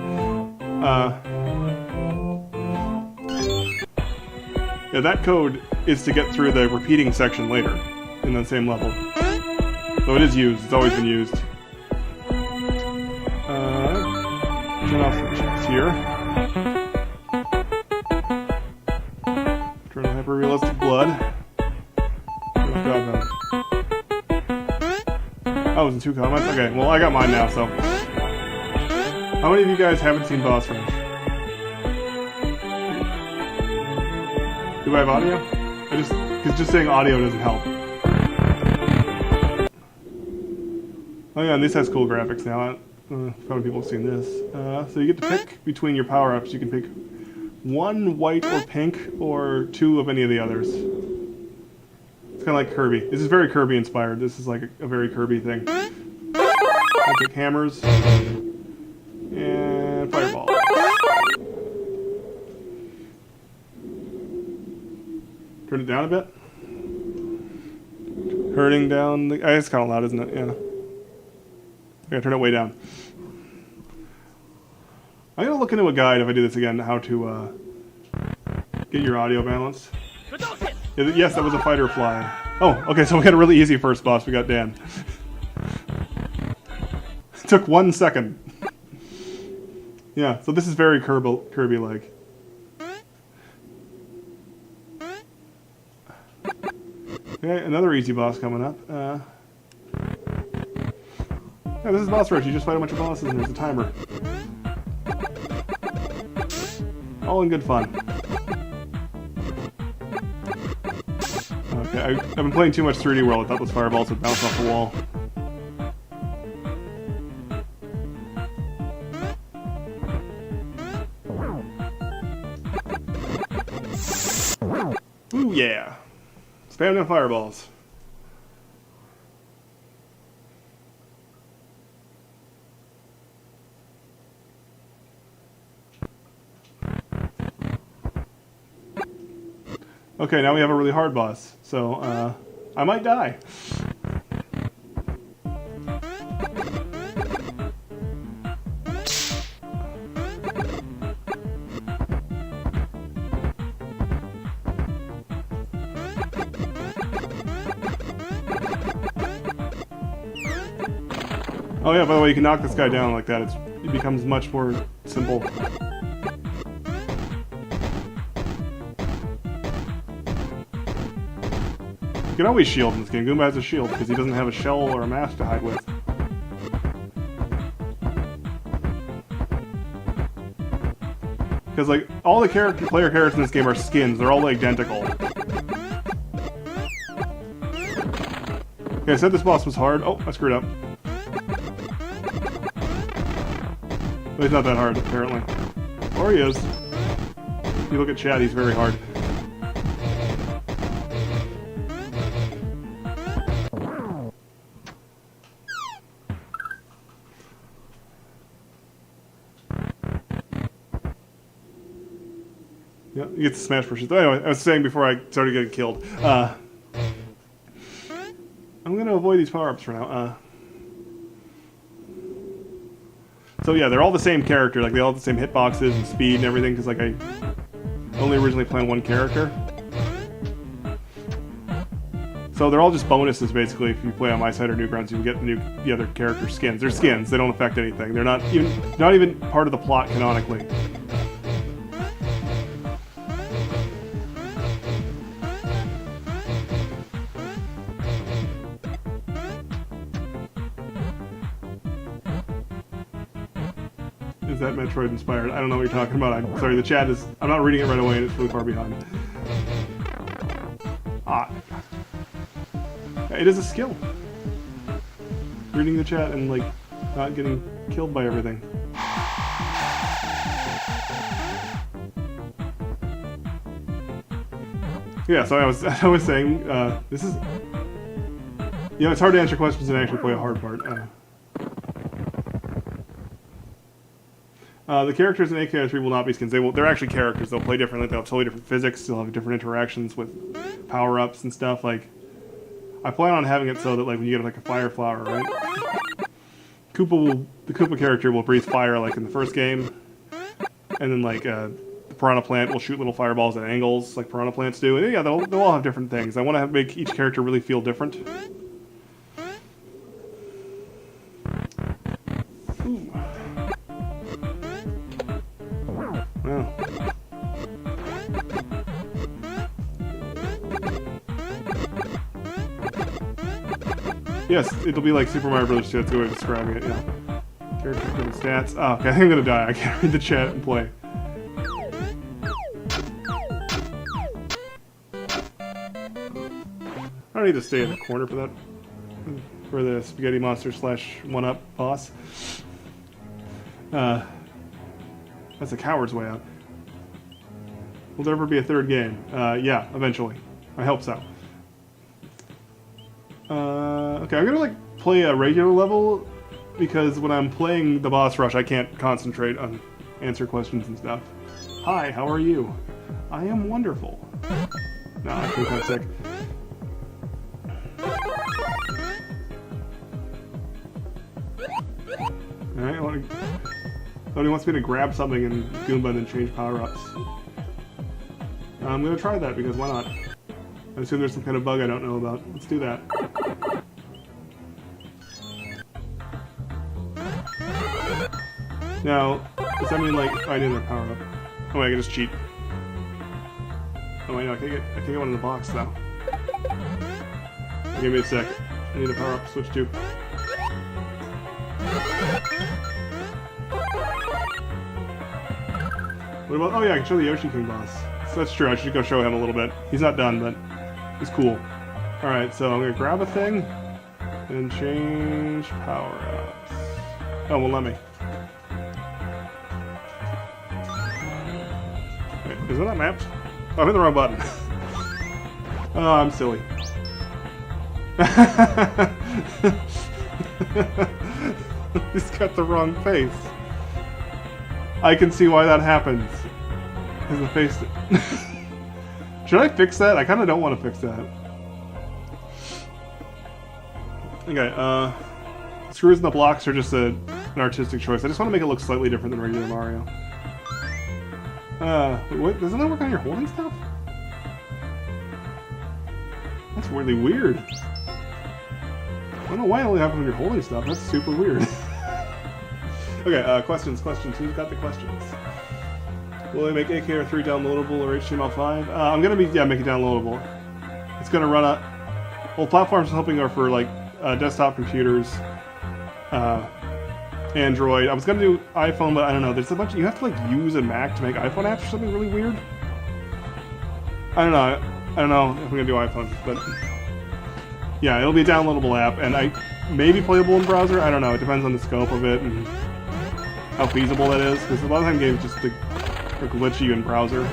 Yeah, that code is to get through the repeating section later in that same level. So it is used. It's always been used. Turn off the checks here. Turn on hyper-realistic blood. Oh, God, no. Oh, it was in 2 comments? Okay, well, I got mine now, so. How many of you guys haven't seen Boss Rush? Do I have audio? Because just saying audio doesn't help. Oh yeah, and this has cool graphics now. Probably people have seen this. So you get to pick between your power-ups. You can pick 1 white or pink, or 2 of any of the others. It's kind of like Kirby. This is very Kirby inspired. This is like a very Kirby thing. I'll pick hammers. And fireball. Turn it down a bit. Hurting down the... It's kind of loud, isn't it? Yeah. Okay, turn it way down. I'm going to look into a guide if I do this again, how to get your audio balanced. Yes, that was a fighter fly. Oh, okay, so we got a really easy first boss. We got Dan. It took 1 second. Yeah, so this is very Kirby-like. Okay, another easy boss coming up. Yeah, this is boss rush. You just fight a bunch of bosses and there's a timer. All in good fun. Okay, I've been playing too much 3D World. I thought those fireballs would bounce off the wall. Ooh, yeah. Spam them fireballs. Okay, now we have a really hard boss, so I might die. Oh yeah, by the way, you can knock this guy down like that. It becomes much more simple. You can always shield in this game. Goomba has a shield because he doesn't have a shell or a mask to hide with. Because like all the player characters in this game are skins. They're all identical. Okay, I said this boss was hard. Oh, I screwed up. But he's not that hard, apparently. Or he is. If you look at chat, he's very hard. Yeah, you get the smash pushes. Anyway, I was saying before I started getting killed. I'm gonna avoid these power-ups for now. So yeah, they're all the same character. Like they all have the same hitboxes and speed and everything. Because like I only originally planned one character. So they're all just bonuses basically. If you play on my side or Newgrounds, you can get the other character skins. They're skins. They don't affect anything. They're not even part of the plot canonically. Is that Metroid inspired? I don't know what you're talking about. I'm sorry, the chat is... I'm not reading it right away and it's really far behind. Ah. It is a skill. Reading the chat and, like, not getting killed by everything. Yeah, so I was saying, this is... You know, it's hard to answer questions and actually play a hard part. The characters in AKR2 will not be skins. They're actually characters. They'll play differently. They'll have totally different physics. They'll have different interactions with power-ups and stuff. Like, I plan on having it so that like when you get like a fire flower, right? The Koopa character will breathe fire like in the first game, and then like the piranha plant will shoot little fireballs at angles like piranha plants do. And yeah, they'll all have different things. I want to make each character really feel different. Ooh. Wow. Yes, it'll be like Super Mario Bros. 2. That's a good way of describing it, yeah. Character for the stats. Oh, okay, I think I'm gonna die. I can't read the chat and play. I don't need to stay in the corner for that. For the spaghetti monster / 1-up boss. That's a coward's way out. Will there ever be a third game? Yeah, eventually. I hope so. Okay, I'm gonna like play a regular level because when I'm playing the boss rush, I can't concentrate on answer questions and stuff. Hi, how are you? I am wonderful. No, I feel kind of sick. Alright, Tony wants me to grab something in Goomba and then change power-ups. I'm gonna try that because why not? I assume there's some kind of bug I don't know about. Let's do that. Now, does that mean like I didn't have power-up? Oh wait, I can just cheat. Oh wait, no, I can't get one in the box though. Give me a sec. I need to power up switch 2. What about... Oh yeah, I can show the Yoshi King boss. So that's true, I should go show him a little bit. He's not done, but he's cool. Alright, so I'm gonna grab a thing and change power-ups. Oh, well, let me. Wait, is that not mapped? Oh, I hit the wrong button. Oh, I'm silly. He's got the wrong face. I can see why that happens. Because the face... Should I fix that? I kind of don't want to fix that. Okay, screws in the blocks are just an artistic choice. I just want to make it look slightly different than regular Mario. What? Doesn't that work on your holding stuff? That's really weird. I don't know why it only happens when you're holding stuff. That's super weird. Okay, questions. Who's got the questions? Will they make AKR2 downloadable or HTML5? I'm gonna be, make it downloadable. It's gonna run a... Well, platforms helping are for, like, desktop computers, Android. I was gonna do iPhone, but I don't know. There's a bunch... You have to, like, use a Mac to make iPhone apps or something really weird? I don't know. I don't know if we're gonna do iPhone, but... Yeah, it'll be a downloadable app, and maybe playable in browser. I don't know. It depends on the scope of it and how feasible that is. Because a lot of time games just are glitchy in browser.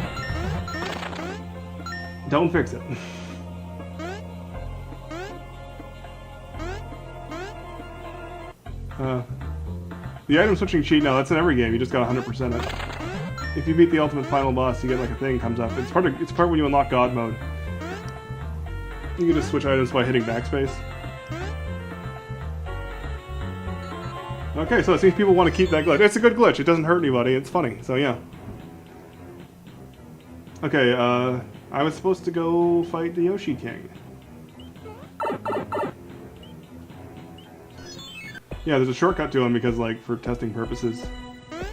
Don't fix it. The item switching cheat, no, that's in every game. You just got 100% it. If you beat the ultimate final boss, you get like a thing comes up. It's part when you unlock God mode. You can just switch items by hitting backspace. Okay, so it seems people want to keep that glitch. It's a good glitch. It doesn't hurt anybody. It's funny. So yeah. Okay, I was supposed to go fight the Yoshi King. Yeah, there's a shortcut to him because, like, for testing purposes.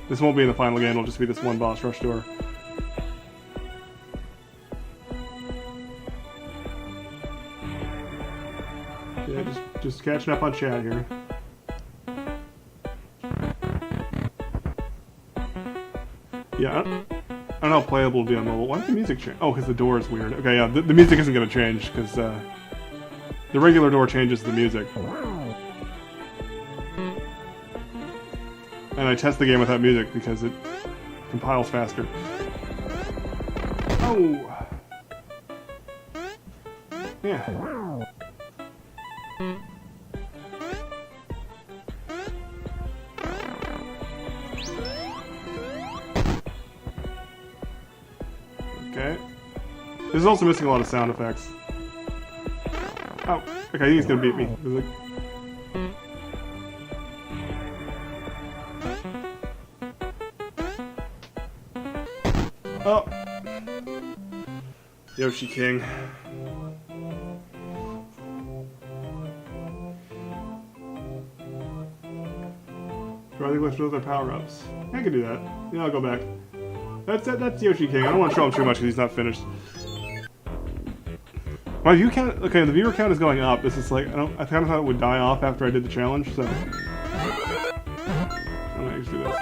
This won't be in the final game. It'll just be this one boss rush door. Yeah, just catching up on chat here. Yeah, I don't know how playable will be on mobile. Why did the music change? Oh, because the door is weird. Okay, yeah, the music isn't going to change, because the regular door changes the music. And I test the game without music, because it compiles faster. Oh! Yeah. Okay. This is also missing a lot of sound effects. Oh, okay, I think he's gonna beat me. Oh! Yoshi King. Try the glitch with other power-ups. I can do that. Yeah, I'll go back. That's Yoshi King. I don't want to show him too much because he's not finished. My view count, okay, the viewer count is going up. This is like, I kind of thought it would die off after I did the challenge, so. I'm gonna just do this.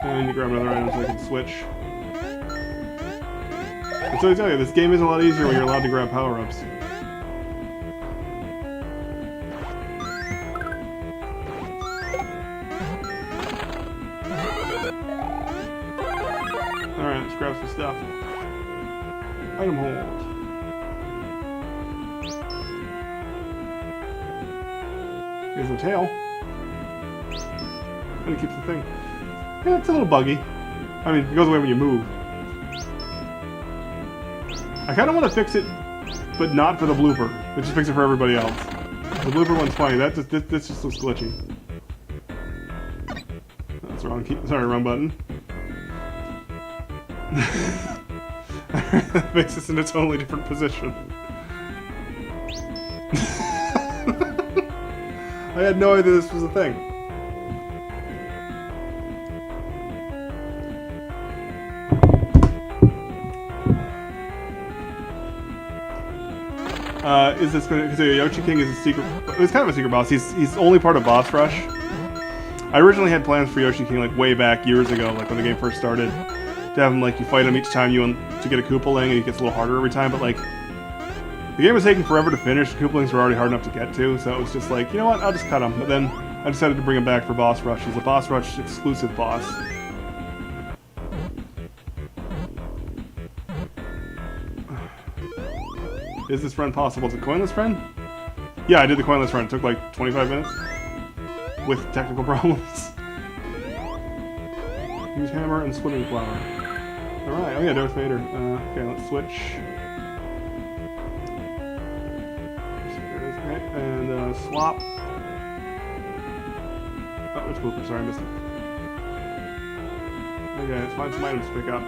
And you grab another item so I can switch. And so I tell you, this game is a lot easier when you're allowed to grab power-ups. Alright, let's grab some stuff. Item hold. Here's the tail. And it keeps the thing. Yeah, it's a little buggy. I mean, it goes away when you move. I kind of want to fix it, but not for the blooper. Let's just fix it for everybody else. The blooper one's funny. This just looks glitchy. That's wrong key. Sorry, wrong button. That makes us in a totally different position. I had no idea this was a thing. is this going to... Yoshi King is a secret... It's kind of a secret boss. He's only part of Boss Rush. I originally had plans for Yoshi King, like, way back years ago, like, when the game first started. To have him, like, you fight him each time you want to get a Koopaling, and he gets a little harder every time, but, like... The game was taking forever to finish. Koopalings were already hard enough to get to, so it was just like, you know what, I'll just cut him. But then I decided to bring him back for Boss Rush. He's a Boss Rush exclusive boss. Is this run possible? Is it Coinless run? Yeah, I did the Coinless run. It took like 25 minutes. With technical problems. Use hammer and swimming flower. Alright, oh yeah, Darth Vader. Okay, let's switch. And swap. Oh, it's Koopa. Sorry, I missed it. Okay, let's find some items to pick up.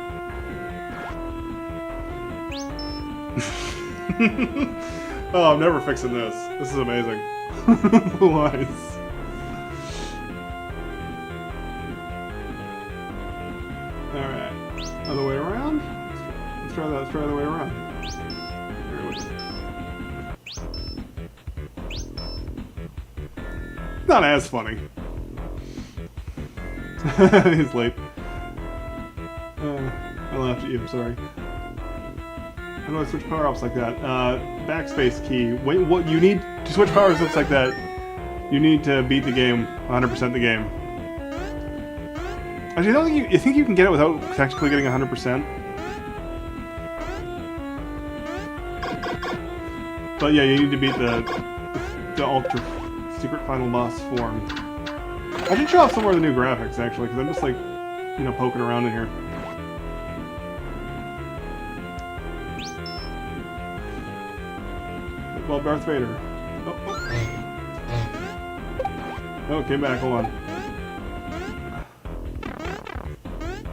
Oh, I'm never fixing this. This is amazing. Blue eyes. Alright. Other way around? Let's try that. Let's try the other way around. Not as funny. He's late. I laughed at you, I'm sorry. How do I switch power-ups like that? Backspace key. Wait, what you need to switch power-ups like that, you need to beat the game, 100% the game. Actually, I don't think you think you can get it without technically getting 100%. But yeah, you need to beat the ultra secret final boss form. I should show off some more of the new graphics, actually, because I'm just, like, you know, poking around in here. Well, Darth Vader. Oh, oh. Oh, came back, hold on.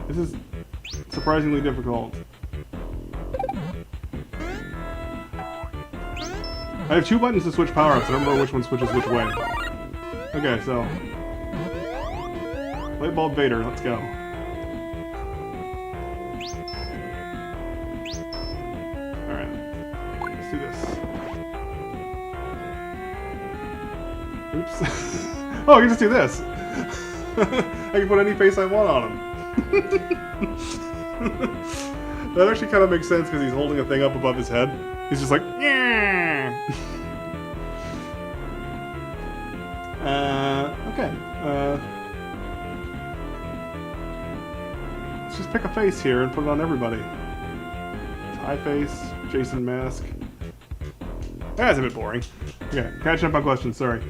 This is surprisingly difficult. I have 2 buttons to switch power-ups. I don't remember which one switches which way. Okay, so... Light bulb Vader, let's go. Alright. Let's do this. Oops. Oh, I can just do this! I can put any face I want on him. That actually kind of makes sense because he's holding a thing up above his head. He's just like, yeah. Okay. Let's just pick a face here and put it on everybody. High face, Jason mask. That's a bit boring. Okay, catching up on questions, sorry.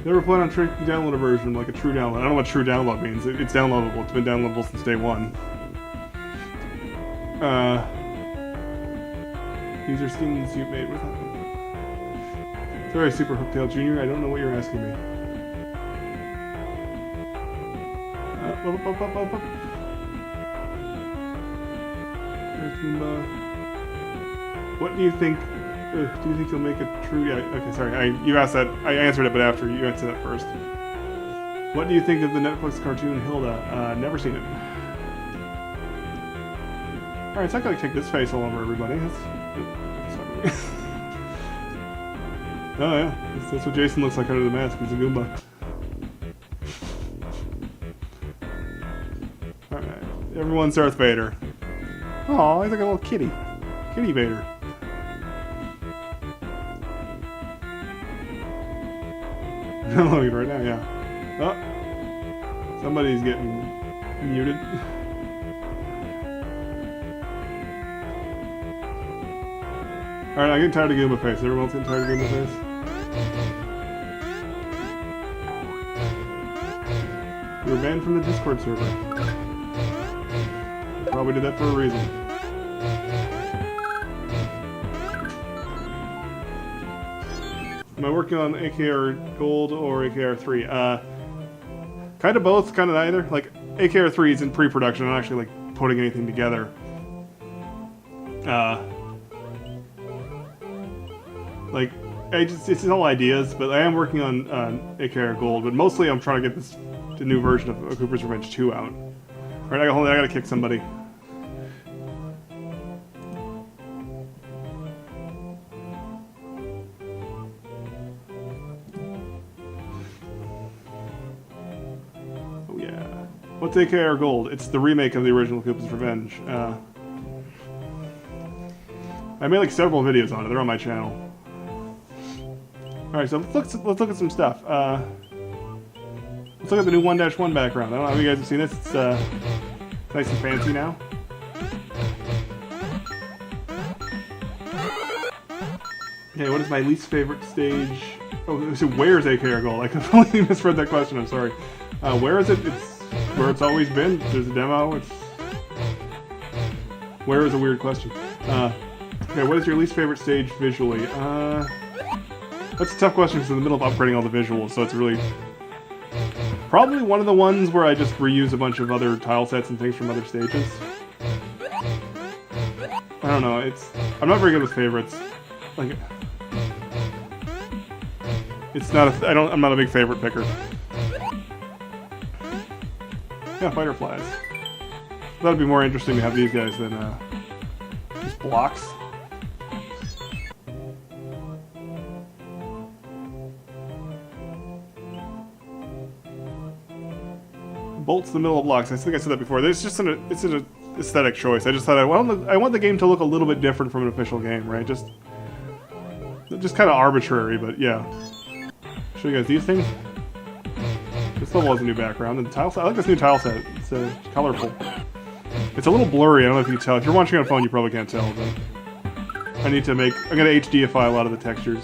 Never plan on trying to download a version, like a true download. I don't know what true download means. It's downloadable. It's been downloadable since day one. User skins you made with that. Sorry, Super Hooktail Jr. I don't know what you're asking me. What do you think? Do you think you'll make a true? Yeah. Okay, sorry. You asked that. I answered it, but after you answered that first. What do you think of the Netflix cartoon Hilda? Never seen it. All right, so I gotta take this face all over everybody. Oh yeah, that's what Jason looks like under the mask. He's a Goomba. All right, everyone's Darth Vader. Oh, he's like a little kitty, kitty Vader. I'm looking right now, yeah. Oh, somebody's getting muted. Alright, I'm getting tired of Goomba face. Everyone's getting tired of Goomba face? You were banned from the Discord server. Probably did that for a reason. Am I working on AKR Gold or AKR3? Kind of both, kind of neither. Like, AKR3 is in pre-production. I'm not actually, like, putting anything together. Like, it's all ideas, but I am working on AKR Gold. But mostly, I'm trying to get the new version of Koopa's Revenge 2 out. All right, hold on, I gotta kick somebody. What's AKR Gold? It's the remake of the original Koopa's Revenge. I made like several videos on it. They're on my channel. All right, so let's look at some stuff. Let's look at the new 1-1 background. I don't know if you guys have seen this. It's nice and fancy now. Okay, what is my least favorite stage? Oh, so where's AKR Gold? I completely misread that question. I'm sorry. Where is it? It's where it's always been. There's a demo. It's where is a weird question. Okay, what is your least favorite stage visually? That's a tough question because I'm in the middle of upgrading all the visuals, so it's really probably one of the ones where I just reuse a bunch of other tile sets and things from other stages. I don't know. I'm not very good with favorites. Like, it's not I'm not a big favorite picker. Yeah, fighter flies. That'd be more interesting to have these guys than just blocks. Bolts the middle of blocks. I think I said that before. It's an aesthetic choice. I just thought I want the game to look a little bit different from an official game, right? Just kind of arbitrary, but yeah. Show you guys these things. This level has a new background and tile set. I like this new tile set. It's colorful. It's a little blurry. I don't know if you can tell. If you're watching on a phone, you probably can't tell. But I'm gonna HDify a lot of the textures.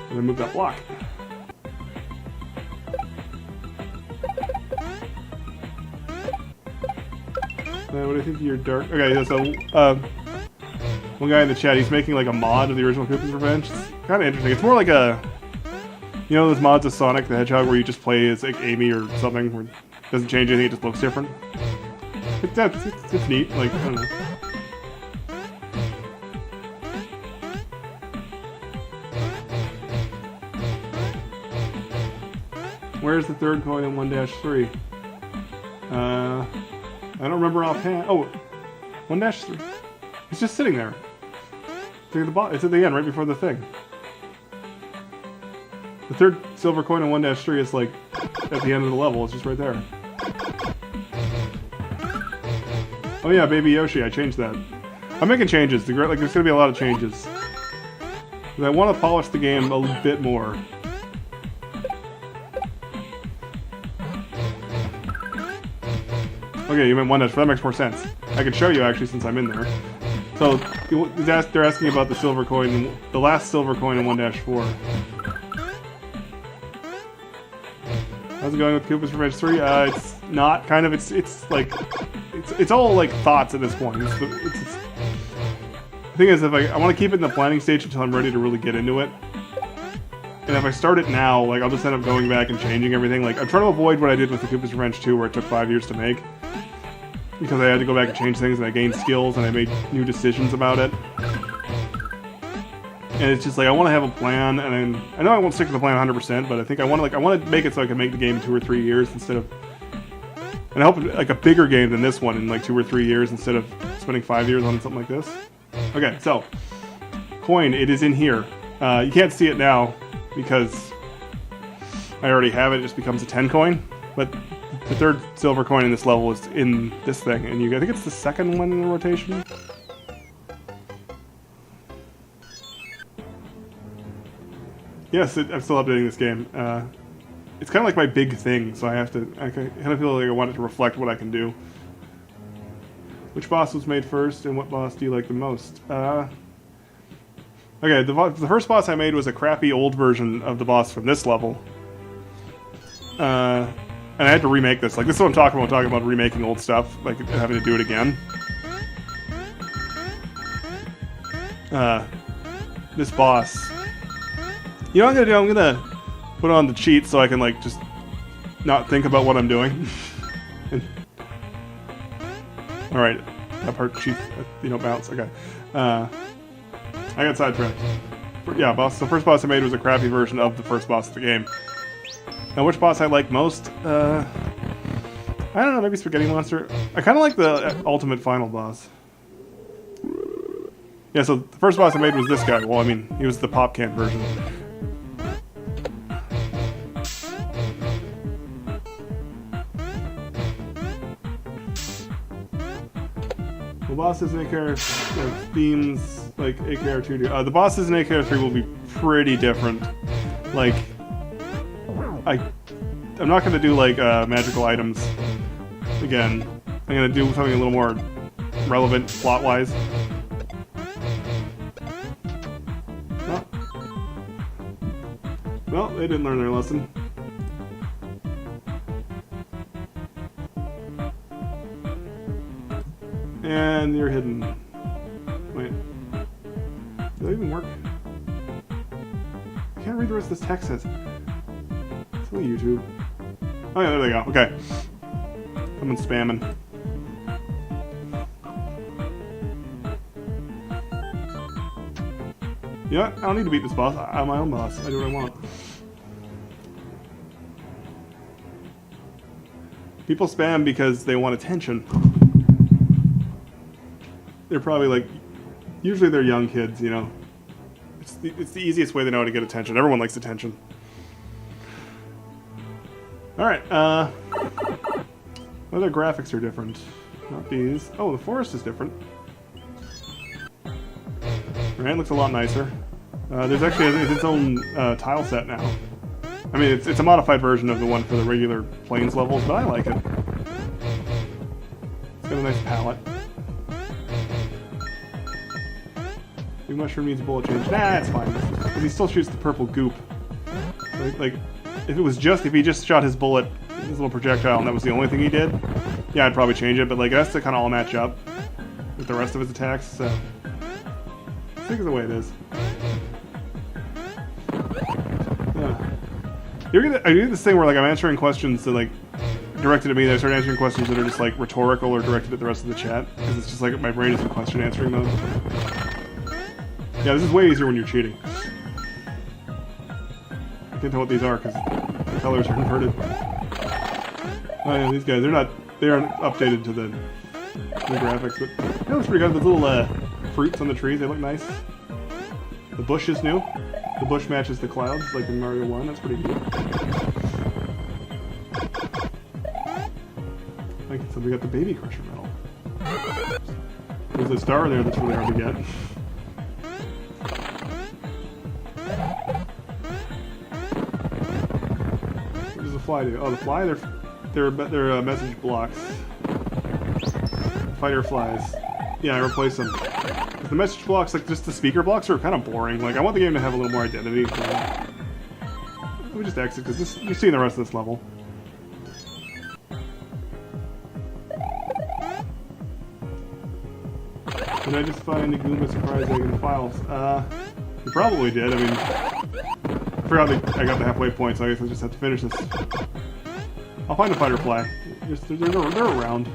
And then move that block. What do you think of your dark? Okay, so one guy in the chat, he's making like a mod of the original Koopa's Revenge. It's kind of interesting. It's more like a, you know, those mods of Sonic the Hedgehog where you just play as like Amy or something, where it doesn't change anything, it just looks different. It's neat. Like, I don't know. Where's the third coin in 1-3? I don't remember offhand. Oh, 1-3. It's just sitting there. It's at the end, right before the thing. The third silver coin in 1-3 is like at the end of the level. It's just right there. Oh yeah, Baby Yoshi. I changed that. I'm making changes. There's going to be a lot of changes. I want to polish the game a bit more. Okay, you meant 1-4. That makes more sense. I can show you actually since I'm in there. So they're asking about the silver coin, the last silver coin in 1-4. How's it going with Koopa's Revenge 3? It's not kind of. It's like it's all like thoughts at this point. The thing is, if I want to keep it in the planning stage until I'm ready to really get into it. And if I start it now, like I'll just end up going back and changing everything. Like I'm trying to avoid what I did with the Koopa's Revenge 2, where it took 5 years to make. Because I had to go back and change things, and I gained skills, and I made new decisions about it. And it's just like I want to have a plan, and I know I won't stick to the plan 100%, but I think I want to make it so I can make the game in 2 or 3 years instead of, and I hope like a bigger game than this one in like 2 or 3 years instead of spending 5 years on something like this. Okay, so coin, it is in here. You can't see it now because I already have it. It just becomes a 10 coin, but the third silver coin in this level is in this thing, and I think it's the second one in the rotation. Yes, I'm still updating this game. It's kind of like my big thing, so I kind of feel like I want it to reflect what I can do. Which boss was made first, and what boss do you like the most? Okay, the first boss I made was a crappy old version of the boss from this level. And I had to remake this. Like, this is what I'm talking about. I'm talking about remaking old stuff, like having to do it again. This boss. You know what I'm gonna do? I'm gonna put on the cheat so I can like just not think about what I'm doing. All right, that part cheat, bounce. Okay. I got sidetracked. Yeah, boss. The first boss I made was a crappy version of the first boss of the game. Now, which boss I like most? I don't know, maybe Spaghetti Monster. I kind of like the ultimate final boss. Yeah, so the first boss I made was this guy. Well, I mean, he was the pop can version. The bosses in AKR themes like AKR2 do. The bosses in AKR3 will be pretty different. Like, I'm not gonna do like magical items again. I'm gonna do something a little more relevant plot-wise. Oh. Well, they didn't learn their lesson. And you're hidden. Wait. Does that even work? I can't read the rest of this text. Says. Silly YouTube. Oh yeah, there they go. Okay. Someone's spamming. You know what? I don't need to beat this boss. I'm my own boss. I do what I want. People spam because they want attention. They're probably like, usually they're young kids, you know. It's the easiest way they know how to get attention. Everyone likes attention. Alright, other graphics are different. Not these. Oh, the forest is different. Right, looks a lot nicer. There's actually its own tile set now. I mean, it's a modified version of the one for the regular plains levels, but I like it. It's got a nice palette. Big mushroom needs a bullet change. Nah, it's fine. But he still shoots the purple goop. Like, if he just shot his bullet, his little projectile, and that was the only thing he did, yeah, I'd probably change it. But like, it has to kind of all match up with the rest of his attacks. So, I think it's the way it is. Yeah. I do this thing where like I'm answering questions that like directed at me. Then I start answering questions that are just like rhetorical or directed at the rest of the chat because it's just like my brain is in question answering mode. Yeah, this is way easier when you're cheating. I can't tell what these are because the colors are inverted. Oh yeah, these guys, they aren't updated to the new graphics, but that looks pretty good. Those little fruits on the trees, they look nice. The bush is new. The bush matches the clouds, like in Mario 1, that's pretty neat. So we got the Baby Crusher medal. There's a star there that's really hard to get. What does the fly do? Oh, the fly, they're message blocks. Fighter flies. Yeah, I replaced them. The message blocks, like just the speaker blocks, are kind of boring. Like, I want the game to have a little more identity. So let me just exit, because you see the rest of this level. Did I just find the Goomba surprise egg in the files? You probably did. I mean, I forgot that I got the halfway point, so I guess I just have to finish this. I'll find a fighter fly. They're around.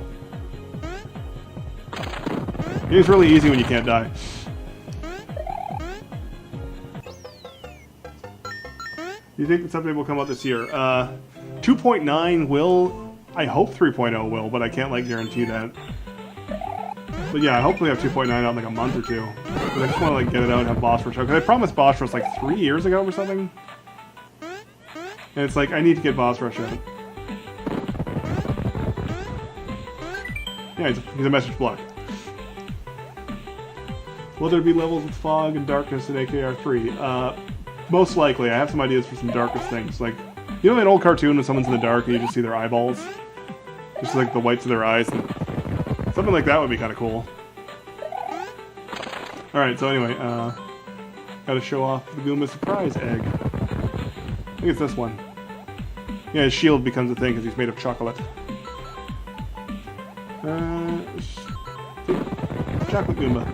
It's really easy when you can't die. You think this update will come out this year? 2.9 will. I hope 3.0 will, but I can't like guarantee that. But yeah, I hopefully have 2.9 out in like a month or two. But I just want to like get it out and have boss rush out. Because I promised boss rush like 3 years ago or something. And it's like, I need to get boss rush out. Yeah, he's a message block. Will there be levels with fog and darkness in AKR3? Most likely. I have some ideas for some darkest things. Like, you know that old cartoon when someone's in the dark and you just see their eyeballs? Just like the whites of their eyes. And something like that would be kind of cool. Alright, so anyway, gotta show off the Goomba surprise egg. I think it's this one. Yeah, his shield becomes a thing because he's made of chocolate. Chocolate Goomba.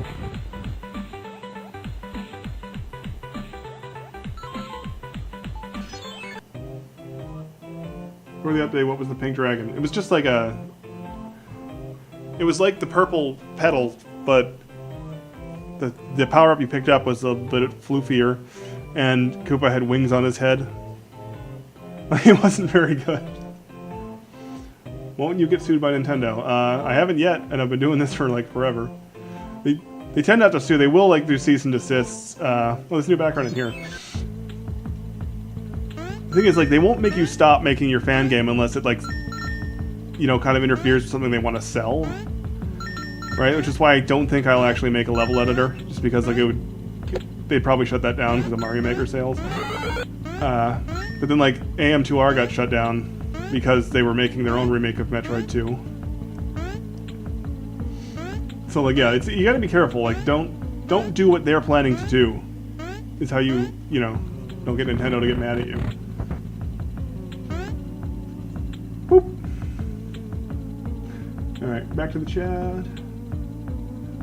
For the update, what was the pink dragon? It was just like a... It was like the purple petal, but the power-up you picked up was a bit floofier, and Koopa had wings on his head. It wasn't very good. Won't you get sued by Nintendo? I haven't yet, and I've been doing this for like forever. They tend not to sue. They will like do cease and desists. Oh, there's new background in here. The thing is, like, they won't make you stop making your fan game unless it, like, you know, kind of interferes with something they want to sell. right? Which is why I don't think I'll actually make a level editor, just because like they'd probably shut that down because of Mario Maker sales. But then like AM2R got shut down because they were making their own remake of Metroid 2. So like yeah, you gotta be careful. Like don't do what they're planning to do. Is how you know, don't get Nintendo to get mad at you. Boop. All right, back to the chat.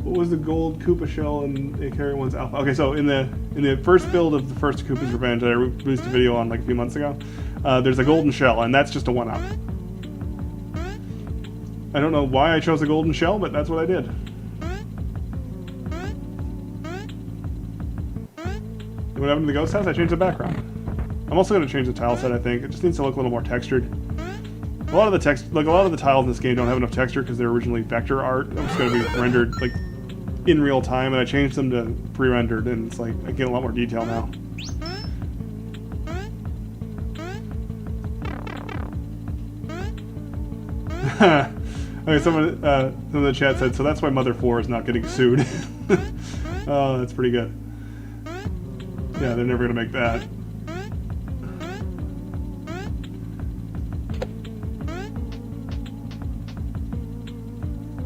What was the gold Koopa shell in AKR1's alpha? Okay, so in the first build of the first Koopa's Revenge that I released a video on like a few months ago, there's a golden shell, and that's just a one-up. I don't know why I chose a golden shell, but that's what I did. And what happened to the ghost house? I changed the background. I'm also going to change the tile set, I think. It just needs to look a little more textured. A lot of the tiles in this game don't have enough texture because they're originally vector art. It was going to be rendered like in real time, and I changed them to pre-rendered, and it's like I get a lot more detail now. Okay, someone in the chat said, so that's why Mother 4 is not getting sued. Oh, that's pretty good. Yeah, they're never going to make that.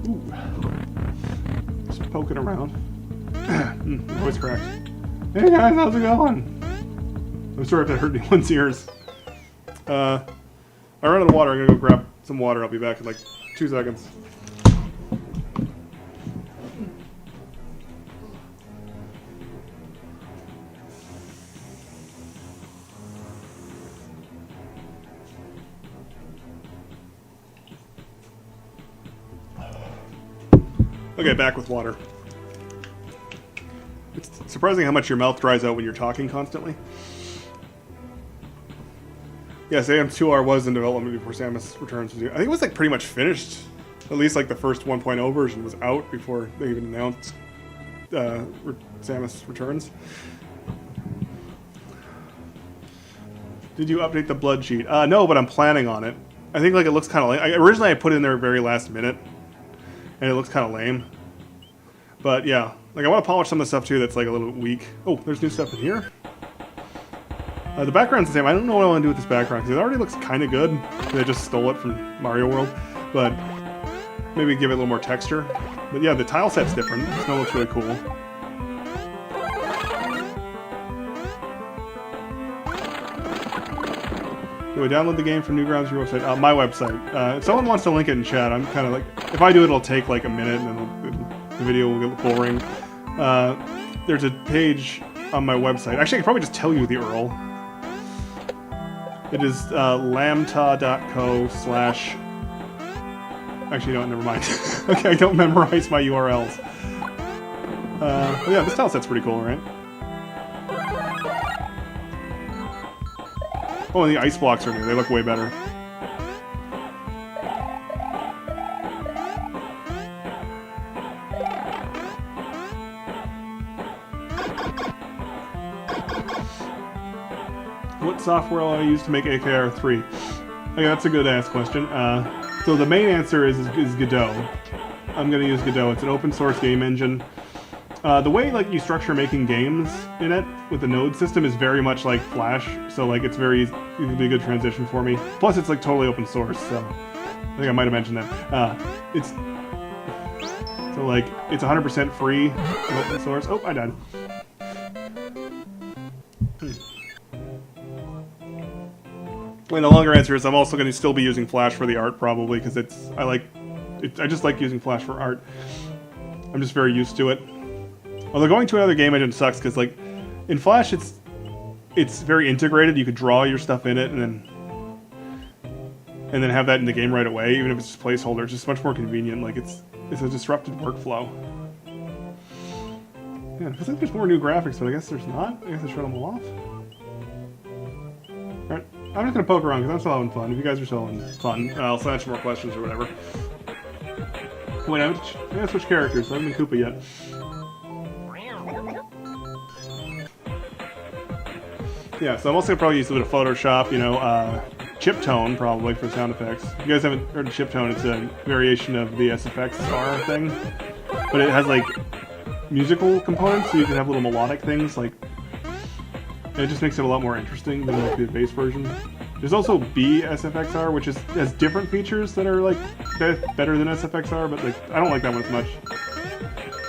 Ooh. Just poking around. Voice cracked. Hey guys, how's it going? I'm sorry if that hurt anyone's ears. I ran out of water. I'm going to go grab some water. I'll be back in like 2 seconds. Okay, back with water. It's surprising how much your mouth dries out when you're talking constantly. Yes, AM2R was in development before Samus Returns was. I think it was like pretty much finished. At least like the first 1.0 version was out before they even announced Samus Returns. Did you update the blood sheet? No, but I'm planning on it. I think like it looks kind of lame. Originally I put it in there very last minute, and it looks kind of lame. But yeah, like I want to polish some of the stuff too that's like a little weak. Oh, there's new stuff in here. The background's the same. I don't know what I want to do with this background because it already looks kind of good. They just stole it from Mario World, but maybe give it a little more texture. But yeah, the tile set's different. The snow looks really cool. Do I download the game from Newgrounds, your website? My website. If someone wants to link it in chat, I'm kind of like, if I do it, it'll take like a minute and the video will get boring. There's a page on my website. Actually, I could probably just tell you the URL. It is lambtaco/. Actually, no, never mind. Okay, I don't memorize my URLs. But yeah, this tile set's pretty cool, right? Oh, and the ice blocks are new. They look way better. What software will I use to make AKR2? Okay, that's a good ass question. So the main answer is Godot. I'm going to use Godot. It's an open source game engine. The way like you structure making games in it with the node system is very much like Flash, so like it would be a good transition for me. Plus it's like totally open source, so I think I might have mentioned that. It's 100% free and open source. Oh, I died. And the longer answer is I'm also going to still be using Flash for the art probably because I just like using Flash for art. I'm just very used to it. Although going to another game engine sucks because like in Flash it's very integrated. You could draw your stuff in it and then have that in the game right away, even if it's just placeholder. It's just much more convenient. Like it's a disrupted workflow. Yeah, I think there's more new graphics, but I guess there's not. I guess I shut them all off. Alright, I'm just gonna poke around because I'm still having fun. If you guys are still having fun, I'll answer more questions or whatever. Wait, I haven't switched characters. I haven't been Koopa yet. Yeah, so I'm also gonna probably use a bit of Photoshop, you know, chip tone probably for sound effects. If you guys haven't heard of chip tone, it's a variation of the SFX R thing. but it has like musical components, so you can have little melodic things, like, and it just makes it a lot more interesting than like the base version. There's also SFXR, which has different features that are like better than SFXR, but like I don't like that one as much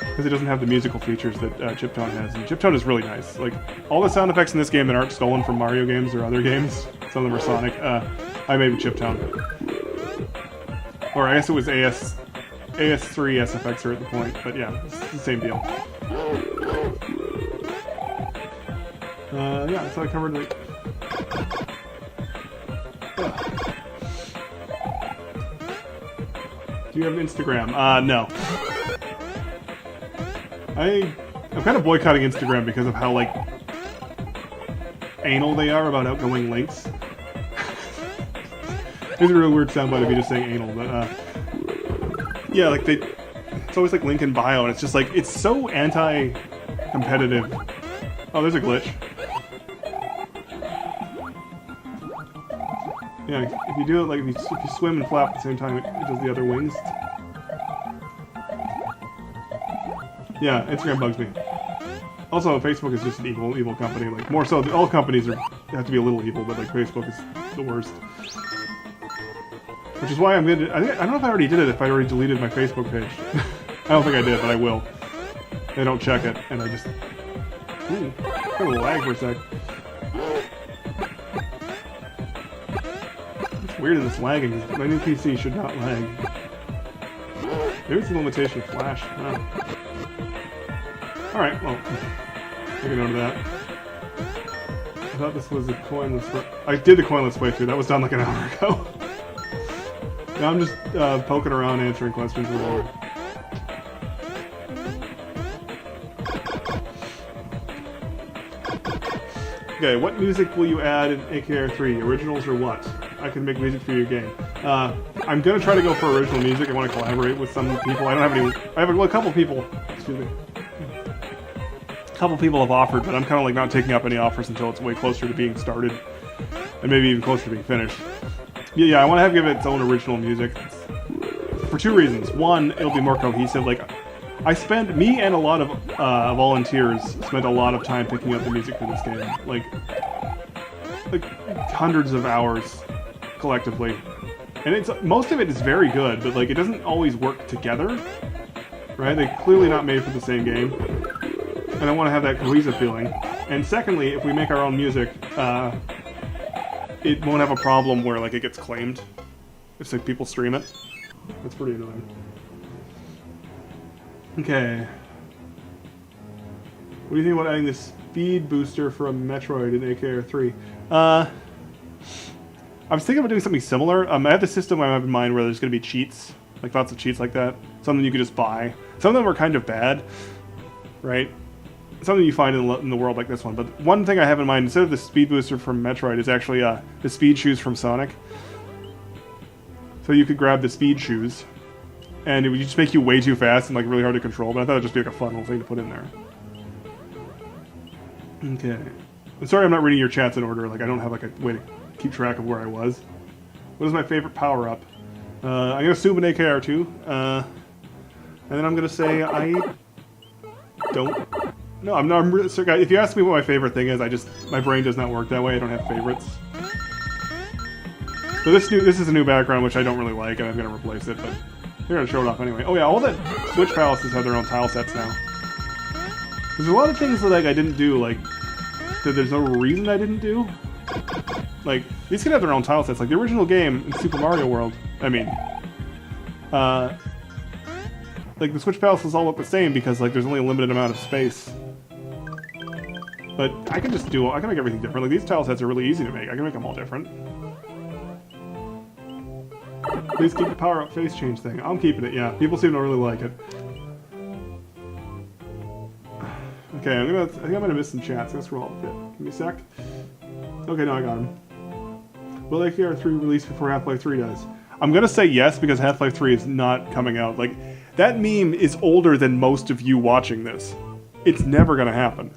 because it doesn't have the musical features that Chiptone has. And Chiptone is really nice. Like all the sound effects in this game that aren't stolen from Mario games or other games, some of them are Sonic. I made with Chiptone, or I guess it was AS3 SFXR at the point, but yeah, it's the same deal. Yeah, so I covered like. Do you have Instagram? No. I'm kind of boycotting Instagram because of how like anal they are about outgoing links. It's a real weird soundbite of you just saying anal, but yeah, like it's always like link in bio, and it's just like it's so anti-competitive. Oh, there's a glitch. Yeah, if you do it like if you swim and flap at the same time, it does the other wings. Yeah, Instagram bugs me. Also, Facebook is just an evil company. Like more so, all companies have to be a little evil, but like Facebook is the worst. Which is why I'm gonna. I don't know if I already did it. If I already deleted my Facebook page, I don't think I did, but I will. I don't check it, and I just. Kind of lag for a sec. Weird in this lagging. My new PC should not lag. Maybe it's a limitation of Flash. Oh. Alright, well, take a note of that. I thought this was a Coinless. I did the Coinless playthrough. That was done like an hour ago. Now I'm just poking around answering questions with them. Okay, what music will you add in AKR2? Originals or what? I can make music for your game. I'm gonna try to go for original music. I want to collaborate with some people. I don't have any. I have a couple people. Excuse me. A couple people have offered, but I'm kind of like not taking up any offers until it's way closer to being started, and maybe even closer to being finished. Yeah, I want to give it its own original music for two reasons. One, it'll be more cohesive. Like, me and a lot of volunteers spent a lot of time picking up the music for this game. Like hundreds of hours collectively, and most of it is very good, but like it doesn't always work together, right? They're clearly not made for the same game, and I want to have that cohesive feeling. And secondly, if we make our own music, it won't have a problem where like it gets claimed if like people stream it. That's pretty annoying. Okay, what do you think about adding this speed booster from Metroid in AKR2? I was thinking about doing something similar. I have the system I have in mind where there's going to be cheats, like lots of cheats like that. Something you could just buy. Some of them are kind of bad, right? Something you find in the world like this one. But one thing I have in mind, instead of the speed booster from Metroid, is actually the speed shoes from Sonic. So you could grab the speed shoes, and it would just make you way too fast and like really hard to control. But I thought it'd just be like a fun little thing to put in there. Okay. I'm sorry I'm not reading your chats in order. Like I don't have like a way to keep track of where I was. What is my favorite power-up? I'm going to assume an AKR2. And then I'm going to say I don't... No, I'm not... So guys, if you ask me what my favorite thing is, my brain does not work that way. I don't have favorites. So this is a new background, which I don't really like, and I'm going to replace it, but they're going to show it off anyway. Oh yeah, all the Switch Palaces have their own tile sets now. There's a lot of things that like I didn't do, like, that there's no reason I didn't do. Like, these can have their own tile sets. Like, the original game in Super Mario World, I mean, like, the Switch Palaces all look the same because, like, there's only a limited amount of space. But I can make everything different. Like, these tile sets are really easy to make. I can make them all different. Please keep the power-up face change thing. I'm keeping it, yeah. People seem to really like it. Okay, I think I'm gonna miss some chats. Let's scroll up a bit. Give me a sec. Okay, no, I got him. Will AKR2 release before Half-Life 3 does? I'm gonna say yes because Half-Life 3 is not coming out. Like, that meme is older than most of you watching this. It's never gonna happen.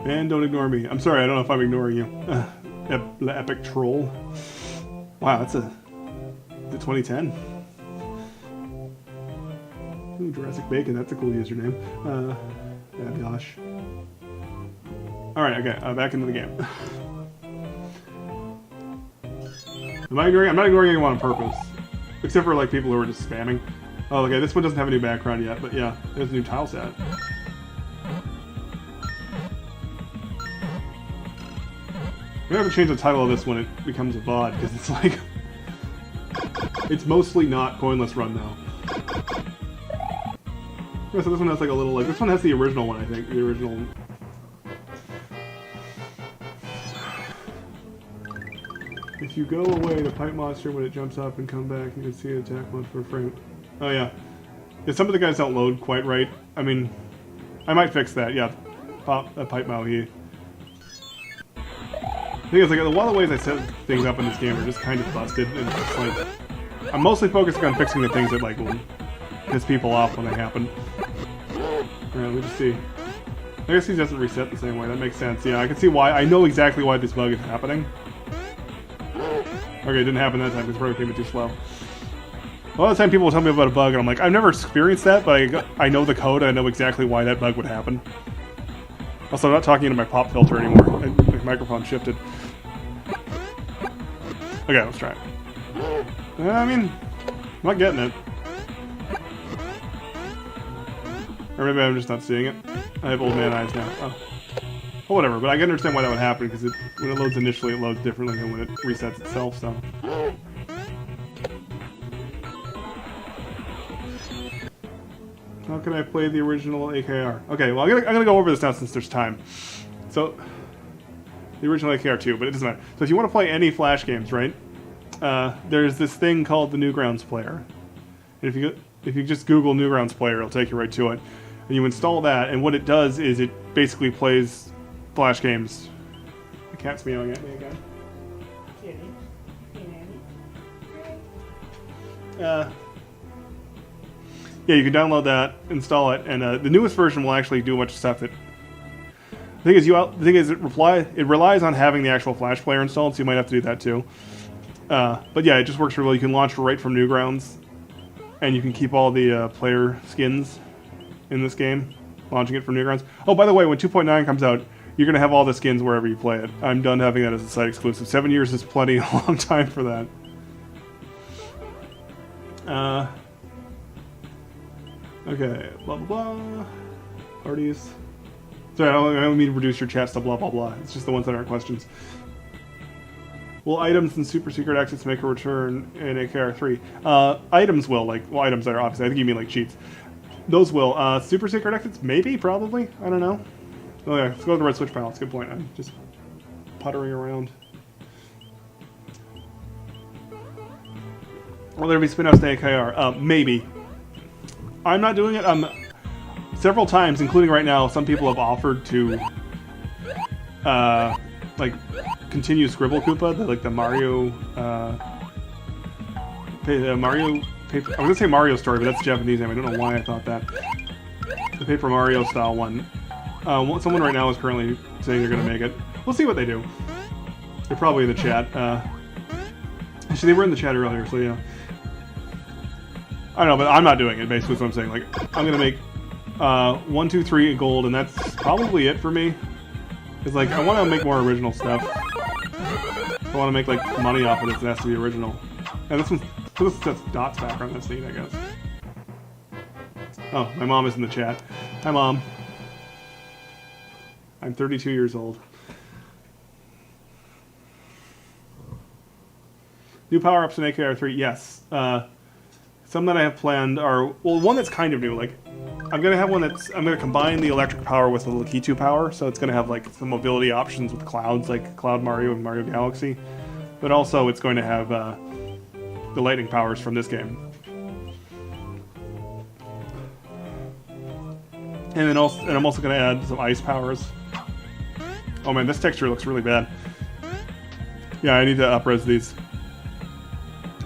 Man, don't ignore me. I'm sorry, I don't know if I'm ignoring you. Epic troll. Wow, that's a 2010. Ooh, Jurassic Bacon, that's a cool username. Yeah, gosh. Alright, okay, back into the game. Am I ignoring? I'm not ignoring anyone on purpose. Except for, like, people who are just spamming. Oh, okay, this one doesn't have a new background yet, but yeah, there's a new tile set. I'm gonna have to change the title of this when it becomes a VOD, because it's like... it's mostly not Coinless Run now. Yeah, so this one has like a little, like, this one has the original one, I think, the original... If you go away, the pipe monster, when it jumps up and come back, you can see it attack once per frame. Oh yeah. Yeah, some of the guys don't load quite right. I mean, I might fix that, yeah. Pop a pipe Maui. The thing is, like, a lot of the ways I set things up in this game are just kind of busted, and it's just like... I'm mostly focusing on fixing the things that, like, will piss people off when they happen. Alright, let me just see. I guess he doesn't reset the same way, that makes sense. Yeah, I can see why. I know exactly why this bug is happening. Okay, it didn't happen that time because probably came in too slow. A lot of the time people will tell me about a bug and I'm like, I've never experienced that, but I know the code and I know exactly why that bug would happen. Also, I'm not talking into my pop filter anymore. My microphone shifted. Okay, let's try it. I mean, I'm not getting it. Or maybe I'm just not seeing it. I have old man eyes now. Oh. Well, whatever, but I can understand why that would happen, because when it loads initially, it loads differently than when it resets itself, so... How can I play the original AKR? Okay, well, I'm gonna go over this now since there's time. So, the original AKR2, but it doesn't matter. So if you want to play any Flash games, right, there's this thing called the Newgrounds player. And if you just Google Newgrounds player, it'll take you right to it. And you install that, and what it does is it basically plays Flash games. The cat's meowing at me again. Yeah, you can download that, install it, and the newest version will actually do a bunch of stuff that... The thing is, it relies on having the actual Flash player installed, so you might have to do that too. But yeah, it just works really well. You can launch right from Newgrounds, and you can keep all the player skins in this game, launching it from Newgrounds. Oh, by the way, when 2.9 comes out, you're going to have all the skins wherever you play it. I'm done having that as a site exclusive. 7 years is plenty a long time for that. Okay, blah blah blah. Parties. Sorry, I don't mean to reduce your chats to blah blah blah. It's just the ones that aren't questions. Will items and super secret exits make a return in AKR3? Items will, like, well, items are obviously, I think you mean like cheats. Those will. Super secret exits? Maybe, probably. I don't know. Oh yeah, let's go to the red switch panel. That's a good point. I'm just puttering around. Will there be spin-outs to AKR? Maybe. I'm not doing it. Several times, including right now, some people have offered to, like, continue Scribble Koopa, the Mario, Mario paper. I was gonna say Mario Story, but that's a Japanese name. I don't know why I thought that. The Paper Mario style one. Someone right now is currently saying they're gonna make it. We'll see what they do. They're probably in the chat. Actually, they were in the chat earlier, so yeah. I don't know, but I'm not doing it, basically, is what I'm saying. Like, I'm gonna make 1, 2, 3 gold, and that's probably it for me. It's like, I want to make more original stuff. I want to make, like, money off of this, it has to be original. And this that's Dot's background, that's neat, I guess. Oh, my mom is in the chat. Hi, Mom. I'm 32 years old. New power-ups in AKR3, yes. Some that I have planned are, well, one that's kind of new, like, I'm going to have one I'm going to combine the electric power with the Lakitu power, so it's going to have, like, some mobility options with clouds, like Cloud Mario and Mario Galaxy, but also it's going to have the lightning powers from this game. And then I'm also going to add some ice powers. Oh man, this texture looks really bad. Yeah, I need to up-res these.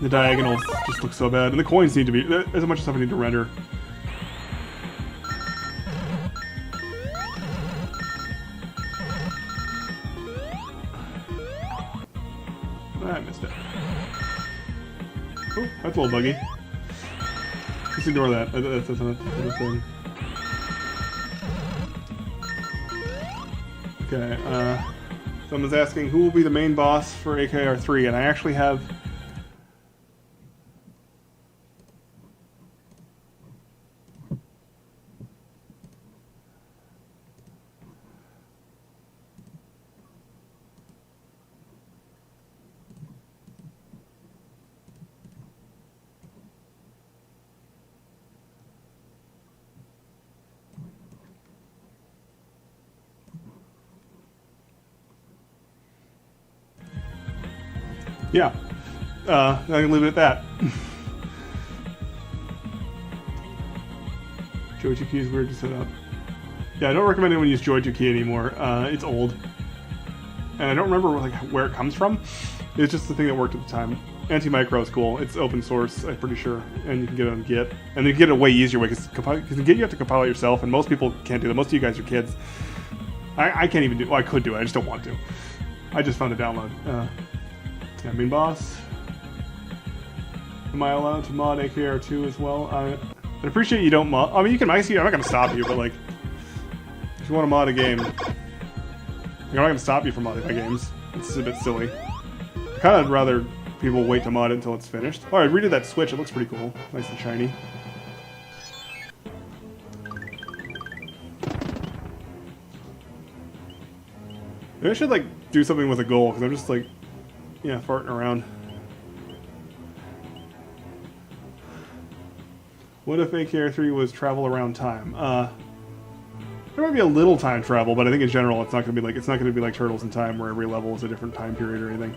The diagonals just look so bad, and the coins need to be... There's a bunch of stuff I need to render. I missed it. Oh, that's a little buggy. Just ignore that. That's another thing. Okay, someone's asking who will be the main boss for AKR3, and I actually have... Yeah, I can leave it at that. Joy2 key is weird to set up. Yeah, I don't recommend anyone use Joy2 key anymore. It's old, and I don't remember like where it comes from. It's just the thing that worked at the time. Anti-micro is cool. It's open source, I'm pretty sure, and you can get it on Git. And you can get it a way easier way because in Git you have to compile it yourself, and most people can't do that. Most of you guys are kids. I can't even do. Well, I could do it. I just don't want to. I just found a download. Yeah, main boss. Am I allowed to mod AKR2 as well? I appreciate you don't mod. I mean, you can. I'm not gonna stop you, but like, if you want to mod a game, I'm not gonna stop you from modding my games. It's a bit silly. I kind of rather people wait to mod it until it's finished. Oh, I redid that switch. It looks pretty cool. Nice and shiny. Maybe I should like do something with a goal because I'm just like. Yeah, farting around. What if AKR3 was travel around time? There might be a little time travel, but I think in general it's not going to be like Turtles in Time where every level is a different time period or anything.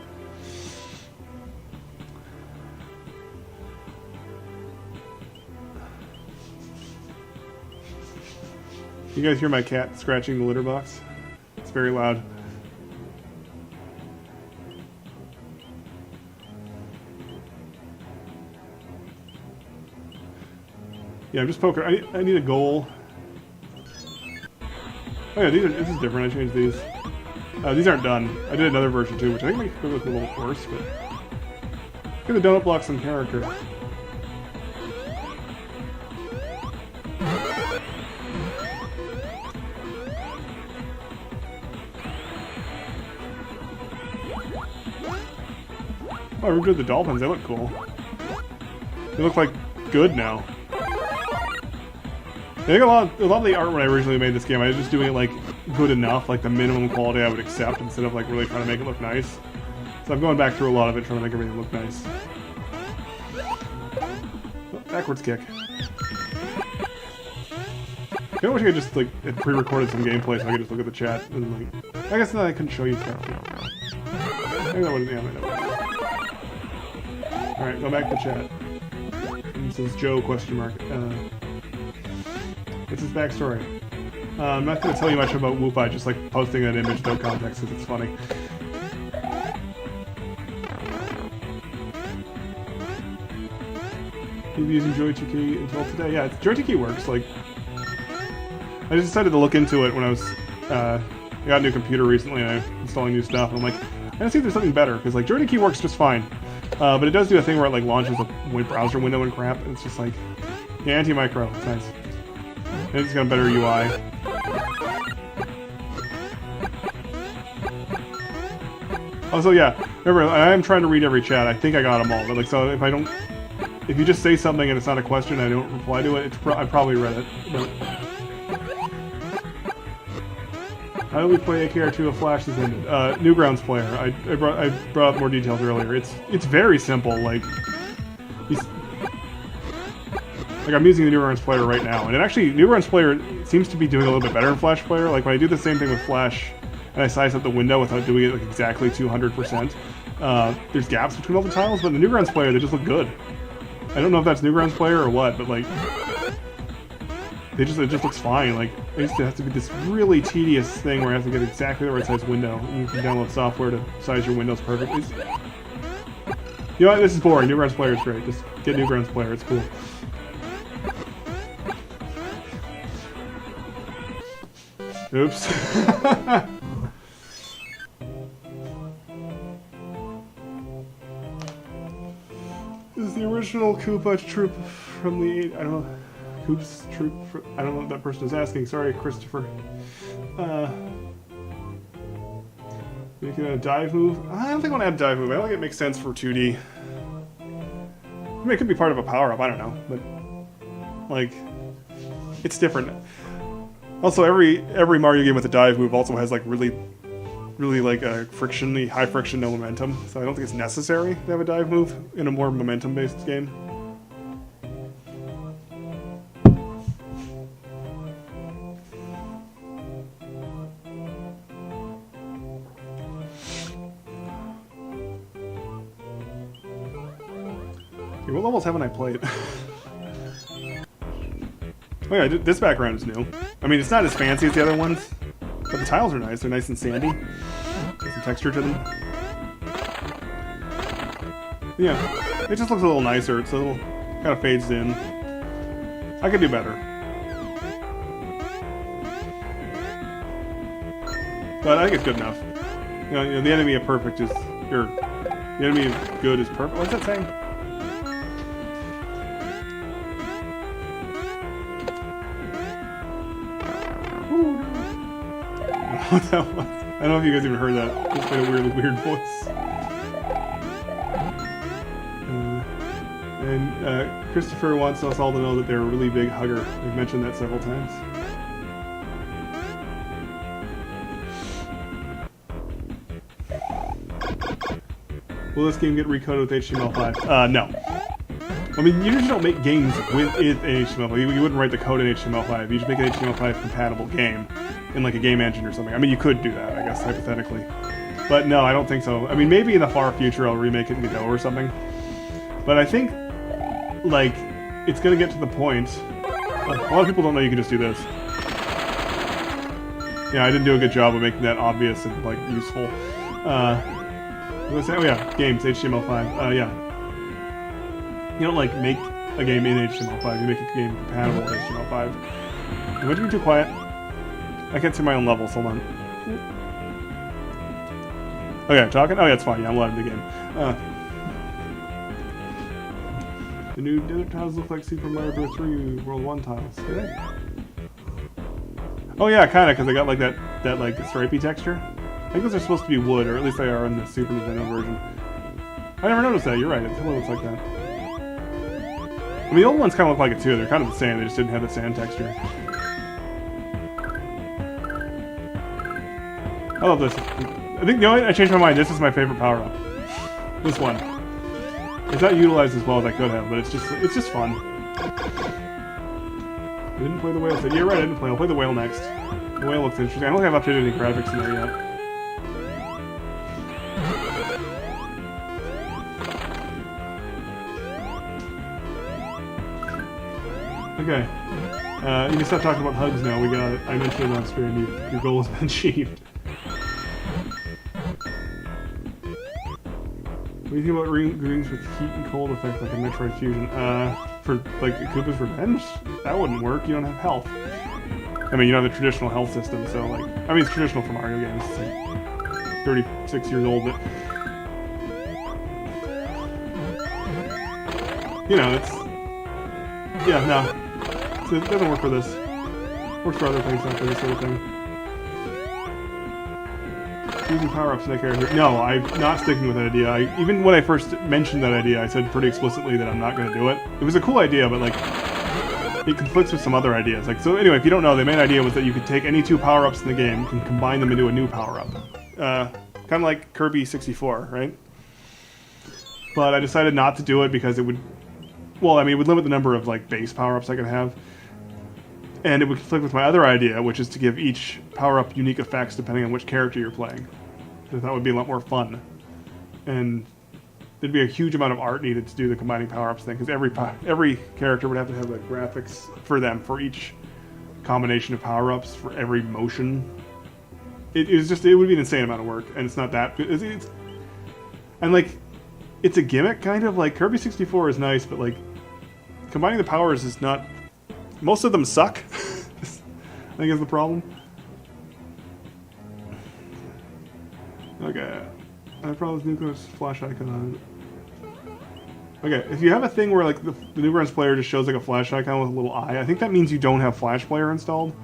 You guys hear my cat scratching the litter box? It's very loud. Yeah, I'm just poking. I need a goal. Oh yeah, this is different. I changed these. These aren't done. I did another version too, which I think makes it look a little worse, but... Look at the donut blocks and character. Oh, I redid the dolphins. They look cool. They look like good now. I think a lot of the art when I originally made this game, I was just doing it like good enough, like the minimum quality I would accept, instead of like really trying to make it look nice. So I'm going back through a lot of it, trying to make everything look nice. Oh, backwards kick. I kind of wish I could just like had pre-recorded some gameplay so I could just look at the chat and like. I guess then I couldn't show you stuff. I think that would. Yeah, I know. All right, go back to the chat. And this is Joe ? What's his backstory? I'm not going to tell you much about Whoopa, just like posting an image without context because it's funny. You've been using Joy2 key until today? Yeah, Joy2 key works. Like, I just decided to look into it when I was, I got a new computer recently and I'm installing new stuff. And I'm like, I gotta see if there's something better because like Joy2 key works just fine, but it does do a thing where it like launches a browser window and crap. And it's just like, yeah, anti-micro. It's nice. And it's got a better UI. Also, yeah, remember, I am trying to read every chat. I think I got them all, but like, so if you just say something and it's not a question, I don't reply to it. I probably read it. But... How do we play AKR2 if Flash is ended? Newgrounds player. I brought up more details earlier. It's very simple. Like I'm using the Newgrounds player right now, and it actually Newgrounds player seems to be doing a little bit better in Flash player. Like when I do the same thing with Flash, and I size up the window without doing it like exactly 200%. There's gaps between all the tiles, but in the Newgrounds player they just look good. I don't know if that's Newgrounds player or what, but like it just looks fine. Like it used to have to be this really tedious thing where I have to get exactly the right size window. And you can download software to size your windows perfectly. You know what? This is boring. Newgrounds player is great. Just get Newgrounds player. It's cool. Oops. This is the traditional Koopa troop from the... I don't know. Koopa's troop... I don't know what that person is asking. Sorry, Christopher. Making a dive move? I don't think I want to add a dive move. I don't think it makes sense for 2D. I mean, it could be part of a power-up. I don't know. But, like, it's different. Also, every Mario game with a dive move also has, like, really like a high friction, no momentum. So I don't think it's necessary to have a dive move in a more momentum-based game. Okay, what levels haven't I played? Oh yeah, this background is new. I mean, it's not as fancy as the other ones, but the tiles are nice. They're nice and sandy. There's some texture to them. Yeah, it just looks a little nicer. It's a little, kind of fades in. I could do better. But I think it's good enough. You know, the enemy of perfect is, or the enemy of good is perfect. What's that saying? What that was. I don't know if you guys even heard that. Just made a really weird voice. Christopher wants us all to know that they're a really big hugger. We've mentioned that several times. Will this game get recoded with HTML5? No. I mean, you usually don't make games with HTML5. You wouldn't write the code in HTML5. You just make an HTML5 compatible game in like a game engine or something. I mean, you could do that, I guess, hypothetically. But no, I don't think so. I mean, maybe in the far future I'll remake it in Godot or something. But I think, like, it's going to get to the point... a lot of people don't know you can just do this. Yeah, I didn't do a good job of making that obvious and, like, useful. What was I saying? Oh yeah, games, HTML5. Yeah. You don't, like, make a game in HTML5. You make a game compatible with HTML5. Am I being too quiet? I can't see my own levels. Hold on. Okay, talking? Oh yeah, it's fine. Yeah, I'm live in the game. The new desert tiles look like Super Mario Bros. 3 World 1 tiles. Do they? Oh yeah, kinda, because they got like that like stripey texture. I think those are supposed to be wood, or at least they are in the Super Nintendo version. I never noticed that. You're right. It totally looks like that. I mean, the old ones kind of look like it too. They're kind of the same. They just didn't have the sand texture. I love this. I think I changed my mind. This is my favorite power-up. This one. It's not utilized as well as I could have, but it's just fun. I didn't play the whale. So you're right. I didn't play. I'll play the whale next. The whale looks interesting. I don't think I've updated any graphics in there yet. Okay. You can stop talking about hugs now. We got it. I mentioned it on stream. Your goal has been achieved. What do you think about rings with heat and cold effects like a Metroid Fusion? For like Koopa's Revenge? That wouldn't work. You don't have health. I mean, you don't have the traditional health system, so like... I mean, it's traditional for Mario games. It's like 36 years old, but... You know, it's... Yeah, no. It doesn't work for this. Works for other things, not for this sort of thing. Using power-ups in that character. No, I'm not sticking with that idea. Even when I first mentioned that idea, I said pretty explicitly that I'm not going to do it. It was a cool idea, but like, it conflicts with some other ideas. Like, so anyway, if you don't know, the main idea was that you could take any two power-ups in the game and combine them into a new power-up. Kind of like Kirby 64, right? But I decided not to do it because it would... Well, I mean, it would limit the number of like base power-ups I could have. And it would conflict with my other idea, which is to give each power-up unique effects depending on which character you're playing. I thought would be a lot more fun. And there'd be a huge amount of art needed to do the combining power-ups thing, because every character would have to have like graphics for them, for each combination of power-ups, for every motion. It would be an insane amount of work, and it's not that... and like, it's a gimmick, kind of. Like, Kirby 64 is nice, but like, combining the powers is not... Most of them suck, I think is the problem. Okay. I probably nuclear flash icon on Okay, if you have a thing where like the Newgrounds player just shows like a flash icon with a little eye, I think that means you don't have Flash Player installed.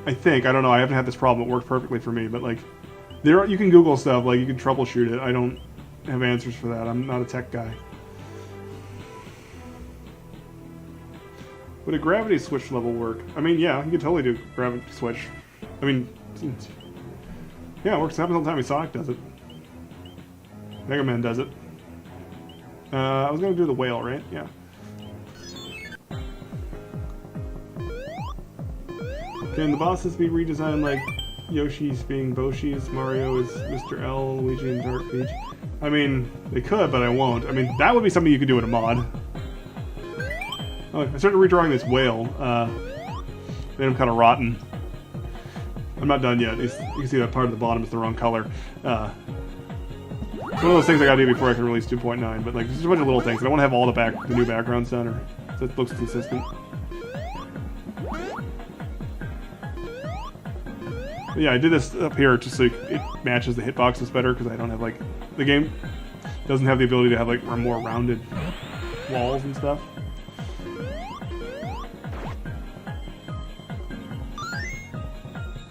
I think, I don't know, I haven't had this problem, it worked perfectly for me, but like, you can Google stuff, like you can troubleshoot it. I don't have answers for that, I'm not a tech guy. Would a gravity switch level work? I mean, yeah, you could totally do gravity switch. I mean, yeah, it works, it happens all the time, Sonic does it. Mega Man does it. I was gonna do the whale, right? Yeah. Can the bosses be redesigned like Yoshi's being Boshi's, Mario is Mr. L, Luigi and Dark Peach? I mean, they could, but I won't. I mean, that would be something you could do in a mod. Oh, I started redrawing this whale. Made him kind of rotten. I'm not done yet. You can see that part of the bottom is the wrong color. It's one of those things I gotta do before I can release 2.9, but like, there's a bunch of little things. I don't want to have all the new backgrounds done, or so it looks consistent. But yeah, I did this up here just so it matches the hitboxes better, because I don't have like, the game doesn't have the ability to have like more rounded walls and stuff.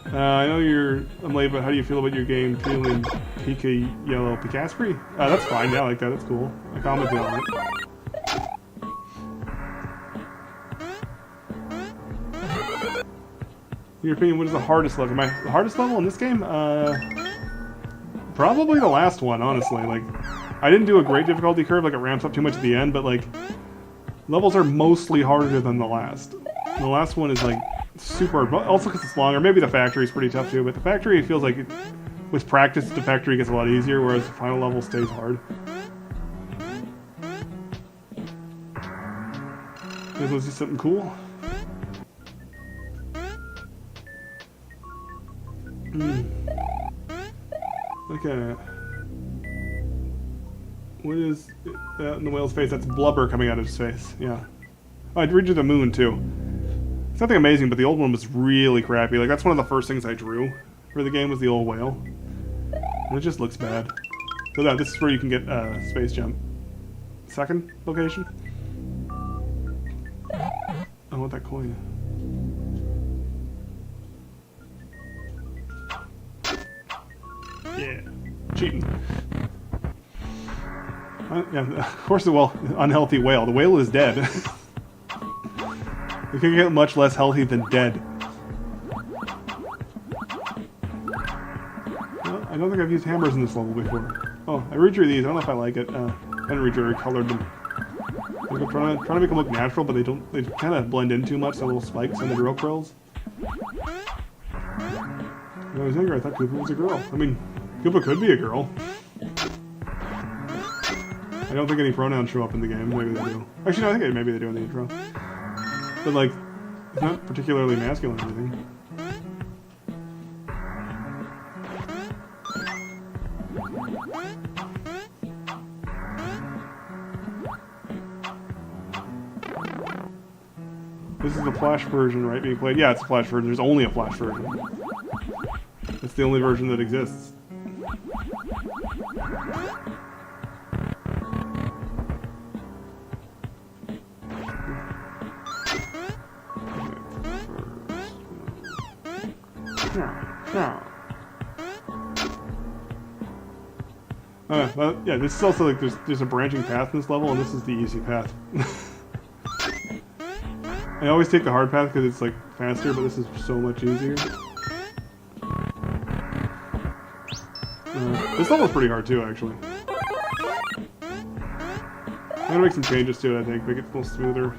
I know I'm late, but how do you feel about your game feeling Pika Yellow Picaspri? That's fine, yeah, I like that, that's cool. I commented on it. In your opinion, what is the hardest level? The hardest level in this game? Probably the last one, honestly. Like, I didn't do a great difficulty curve, like it ramps up too much at the end, but like, levels are mostly harder than the last. And the last one is like, super hard, also because it's longer. Maybe the factory is pretty tough too, but the factory feels like with practice the factory gets a lot easier, whereas the final level stays hard. Maybe let's do something cool. Okay. What is that in the whale's face? That's blubber coming out of his face. Yeah. Oh, I'd redrew the moon too. It's nothing amazing, but the old one was really crappy. Like, that's one of the first things I drew for the game was the old whale. And it just looks bad. So yeah, this is where you can get Space Jump. Second location? I want that coin. Yeah. Cheating. Yeah, of course the unhealthy whale. The whale is dead. It can get much less healthy than dead. Well, I don't think I've used hammers in this level before. Oh, I redrew these. I don't know if I like it. I didn't redrew, I colored them. I'm trying to make them look natural, but they kind of blend in too much, the little spikes and the drill quills. When I was younger, I thought Koopa was a girl. I mean, Koopa could be a girl. I don't think any pronouns show up in the game. Maybe they do. Actually, no, I think maybe they do in the intro. But, like, it's not particularly masculine or anything. This is the Flash version, right, being played? Yeah, it's a Flash version. There's only a Flash version. It's the only version that exists. Yeah, this is also like there's a branching path in this level, and this is the easy path. I always take the hard path because it's like faster, but this is so much easier. This level's pretty hard too, actually. I'm gonna make some changes to it, I think, make it a little smoother.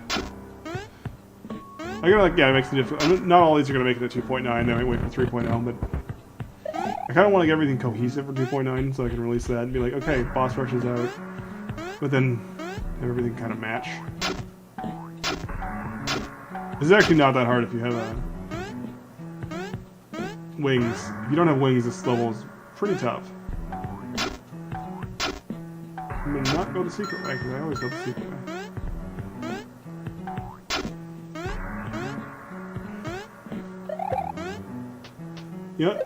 I'm gonna, like, yeah, make some different. Not all these are gonna make it to 2.9. I might wait for 3.0, but I kind of want to get everything cohesive for 2.9, so I can release that and be like, okay, boss rush is out, but then have everything kind of match. This is actually not that hard if you have wings. If you don't have wings, this level is pretty tough. I'm gonna not go the secret way, because I always go the secret way. Yeah,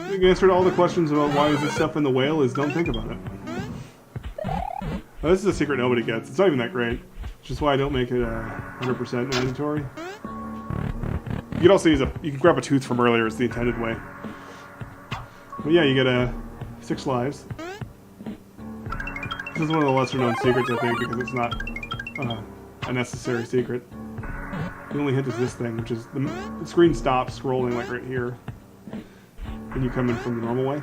the answer to all the questions about why is this stuff in the whale is don't think about it. Oh, this is a secret nobody gets. It's not even that great, which is why I don't make it 100% mandatory. You can also use you can grab a tooth from earlier. It's the intended way. But yeah, you get 6 lives. This is one of the lesser known secrets, I think, because it's not a necessary secret. The only hint is this thing, which is the screen stops scrolling like right here, and you come in from the normal way.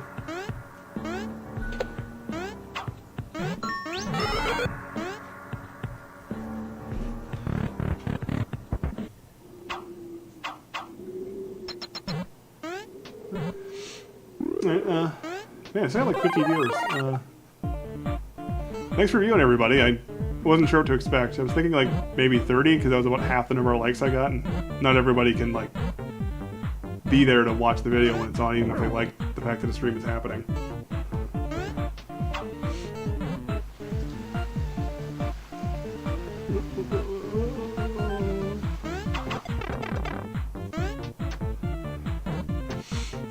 Alright, man, it's got like 50 viewers. Thanks for viewing, everybody. I wasn't sure what to expect. I was thinking like maybe 30, because that was about half the number of likes I got, and not everybody can like be there to watch the video when it's on, even if they like the fact that the stream is happening.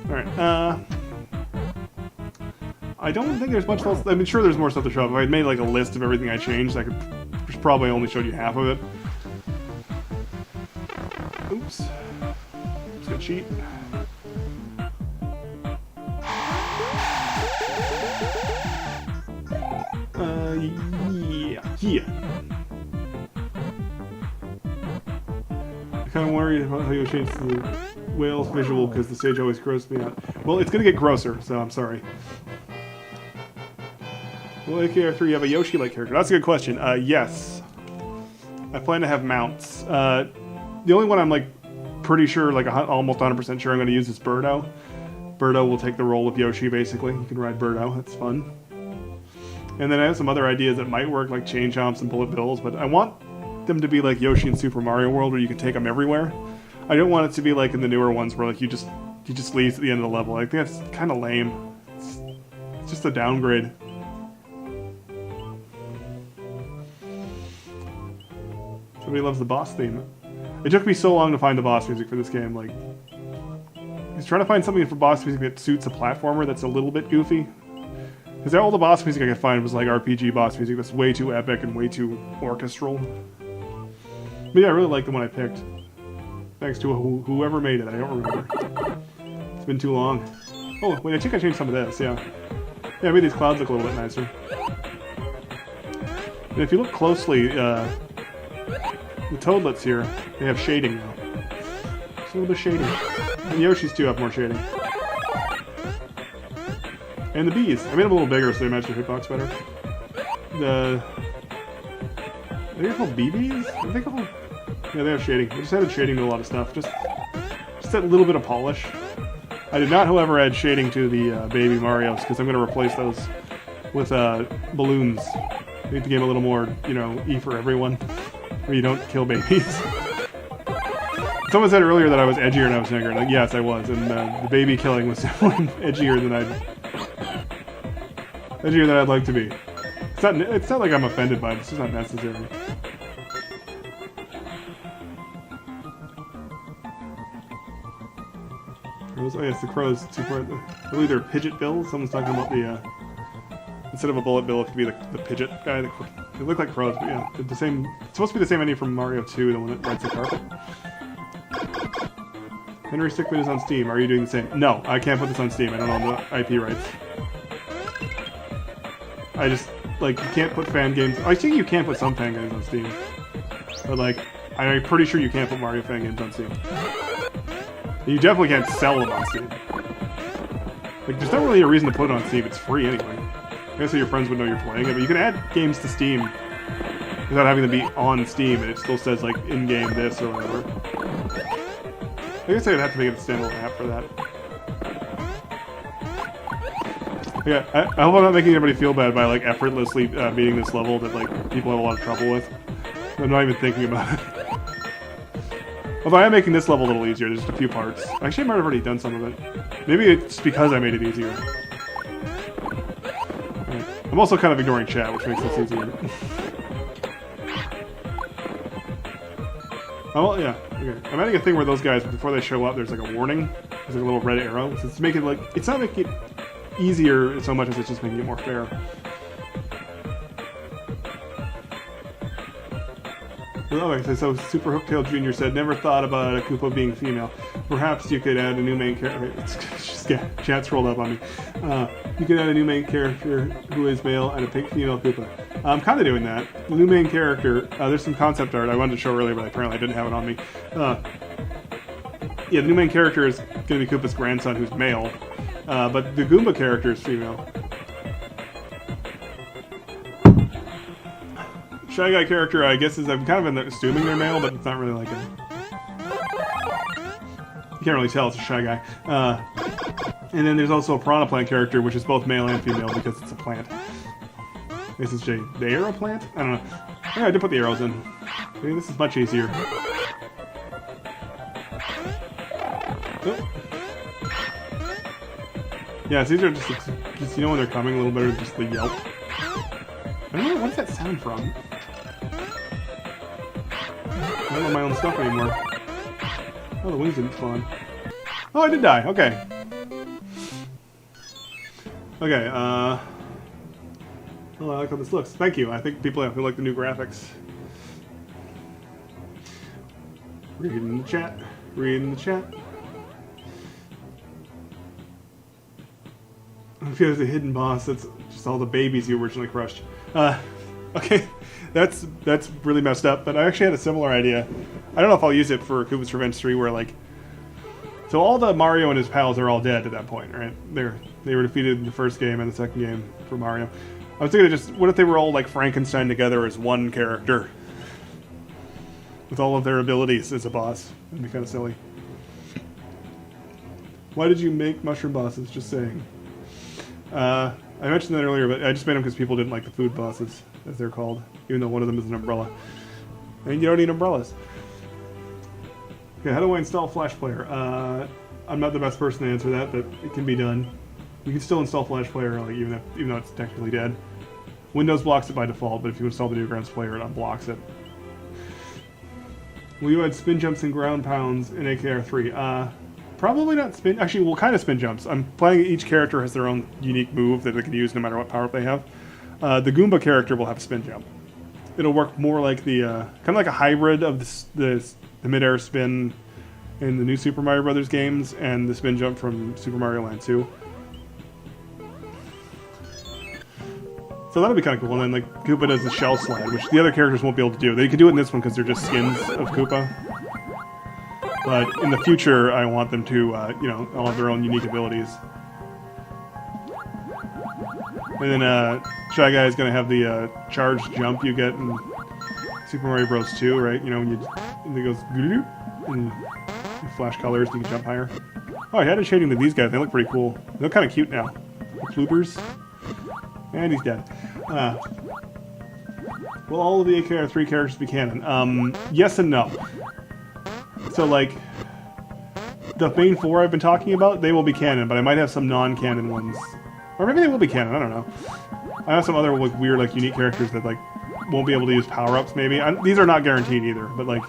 Alright, I don't think there's much else. I mean, sure, there's more stuff to show up. If I had made like a list of everything I changed, I could probably only showed you half of it. Oops. Just gonna cheat. Yeah. I kind of worried about how you change the whale's visual because the stage always grossed me out. Well, it's gonna get grosser, so I'm sorry. Will AKR2 have a Yoshi-like character? That's a good question. Yes. I plan to have mounts. The only one I'm like pretty sure, like almost 100% sure I'm going to use is Birdo. Birdo will take the role of Yoshi, basically. You can ride Birdo. That's fun. And then I have some other ideas that might work, like chain chomps and bullet bills, but I want them to be like Yoshi in Super Mario World, where you can take them everywhere. I don't want it to be like in the newer ones, where like you just leave at the end of the level. I think that's kind of lame. It's just a downgrade. Somebody loves the boss theme. It took me so long to find the boss music for this game. Like, I was trying to find something for boss music that suits a platformer that's a little bit goofy. Because all the boss music I could find was like RPG boss music that's way too epic and way too orchestral. But yeah, I really like the one I picked. Thanks to whoever made it. I don't remember. It's been too long. Oh, wait, I think I changed some of this, yeah. Yeah, I made these clouds look a little bit nicer. And if you look closely, the toadlets here, they have shading now. Just a little bit of shading. And the Yoshis too have more shading. And the bees. I made them a little bigger so they match the hitbox better. Are they called BBs? Are they called? Yeah, they have shading. I just added shading to a lot of stuff. Just that little bit of polish. I did not, however, add shading to the baby Marios, because I'm going to replace those with balloons. Make the game a little more, you know, E for everyone. Where you don't kill babies. Someone said earlier that I was edgier when I was younger. Like, yes, I was, and the baby killing was definitely edgier than I'd like to be. It's not like I'm offended by it. It's just not necessary. Oh yes, the crows. I believe they're pidget bills. Someone's talking about the instead of a bullet bill, it could be the pidget guy. They look like crows, but yeah, the same. It's supposed to be the same ending from Mario 2, the one that rides the carpet. Henry Stickman is on Steam. Are you doing the same? No, I can't put this on Steam. I don't own the IP rights. I just, like, you can't put fan games. I think you can put some fan games on Steam. But, like, I'm pretty sure you can't put Mario fan games on Steam. You definitely can't sell them on Steam. Like, there's not really a reason to put it on Steam. It's free anyway. I guess so your friends would know you're playing it, but you can add games to Steam without having them be on Steam, and it still says, like, in-game this or whatever. I guess I'd have to make a standalone app for that. Yeah, I hope I'm not making anybody feel bad by, like, effortlessly beating this level that, like, people have a lot of trouble with. I'm not even thinking about it. Although I am making this level a little easier, there's just a few parts. Actually, I might have already done some of it. Maybe it's because I made it easier. Right. I'm also kind of ignoring chat, which makes this easier. Oh, yeah, okay. I'm adding a thing where those guys, before they show up, there's like a warning. There's like a little red arrow. So it's making like, it's not making it easier so much as it's just making it more fair. Oh, okay, so Super Hooktail Jr. said, never thought about a Koopa being female. Perhaps you could add a new main character. Chat scrolled up on me. You could add a new main character who is male and a pink female Koopa. I'm kind of doing that. The new main character, there's some concept art I wanted to show earlier, but apparently I didn't have it on me. Yeah, the new main character is going to be Koopa's grandson, who's male. But the Goomba character is female. Shy Guy character, I guess, I'm kind of assuming they're male, but it's not really like a... You can't really tell it's a Shy Guy. And then there's also a Piranha Plant character, which is both male and female because it's a plant. This is the arrow plant? I don't know. Yeah, I did put the arrows in. Okay, this is much easier. Oh. Yeah, it's easier just you know when they're coming a little better, just the yelp. I don't know, what does that sound from? I don't know my own stuff anymore. Oh, the wings didn't spawn. Oh, I did die. Okay. Okay, oh, I like how this looks. Thank you. I think people who like the new graphics. Reading the chat. Reading the chat. If he was a hidden boss, that's just all the babies you originally crushed. Okay, that's really messed up, but I actually had a similar idea. I don't know if I'll use it for Koopa's Revenge 3, where, like... So all the Mario and his pals are all dead at that point, right? They were defeated in the first game and the second game for Mario. I was thinking what if they were all, like, Frankenstein together as one character? With all of their abilities as a boss. That'd be kind of silly. Why did you make mushroom bosses? Just saying. I mentioned that earlier, but I just made them because people didn't like the food bosses, as they're called, even though one of them is an umbrella. And you don't need umbrellas. Okay, how do I install Flash Player? I'm not the best person to answer that, but it can be done. You can still install Flash Player, like, even though it's technically dead. Windows blocks it by default, but if you install the Newgrounds player, it unblocks it. Will you add spin jumps and ground pounds in AKR3? Probably not spin... Actually, well, kind of spin jumps. I'm planning each character has their own unique move that they can use no matter what power up they have. The Goomba character will have a spin jump. It'll work more like the... kind of like a hybrid of the mid-air spin in the new Super Mario Brothers games and the spin jump from Super Mario Land 2. So that'll be kind of cool. And then, like, Koopa does the shell slide, which the other characters won't be able to do. They can do it in this one because they're just skins of Koopa. But in the future, I want them to, you know, all have their own unique abilities. And then Shy Guy is going to have the charged jump you get in Super Mario Bros. 2, right? You know, when it goes and you flash colors, you can jump higher. Oh, I added shading to these guys. They look pretty cool. They look kind of cute now. The Floopers. And he's dead. Will all of the AKR3 characters be canon? Yes and no. So, like, the main four I've been talking about, they will be canon, but I might have some non-canon ones. Or maybe they will be canon, I don't know. I have some other, like, weird, like, unique characters that, like, won't be able to use power-ups, maybe. These are not guaranteed either, but, like,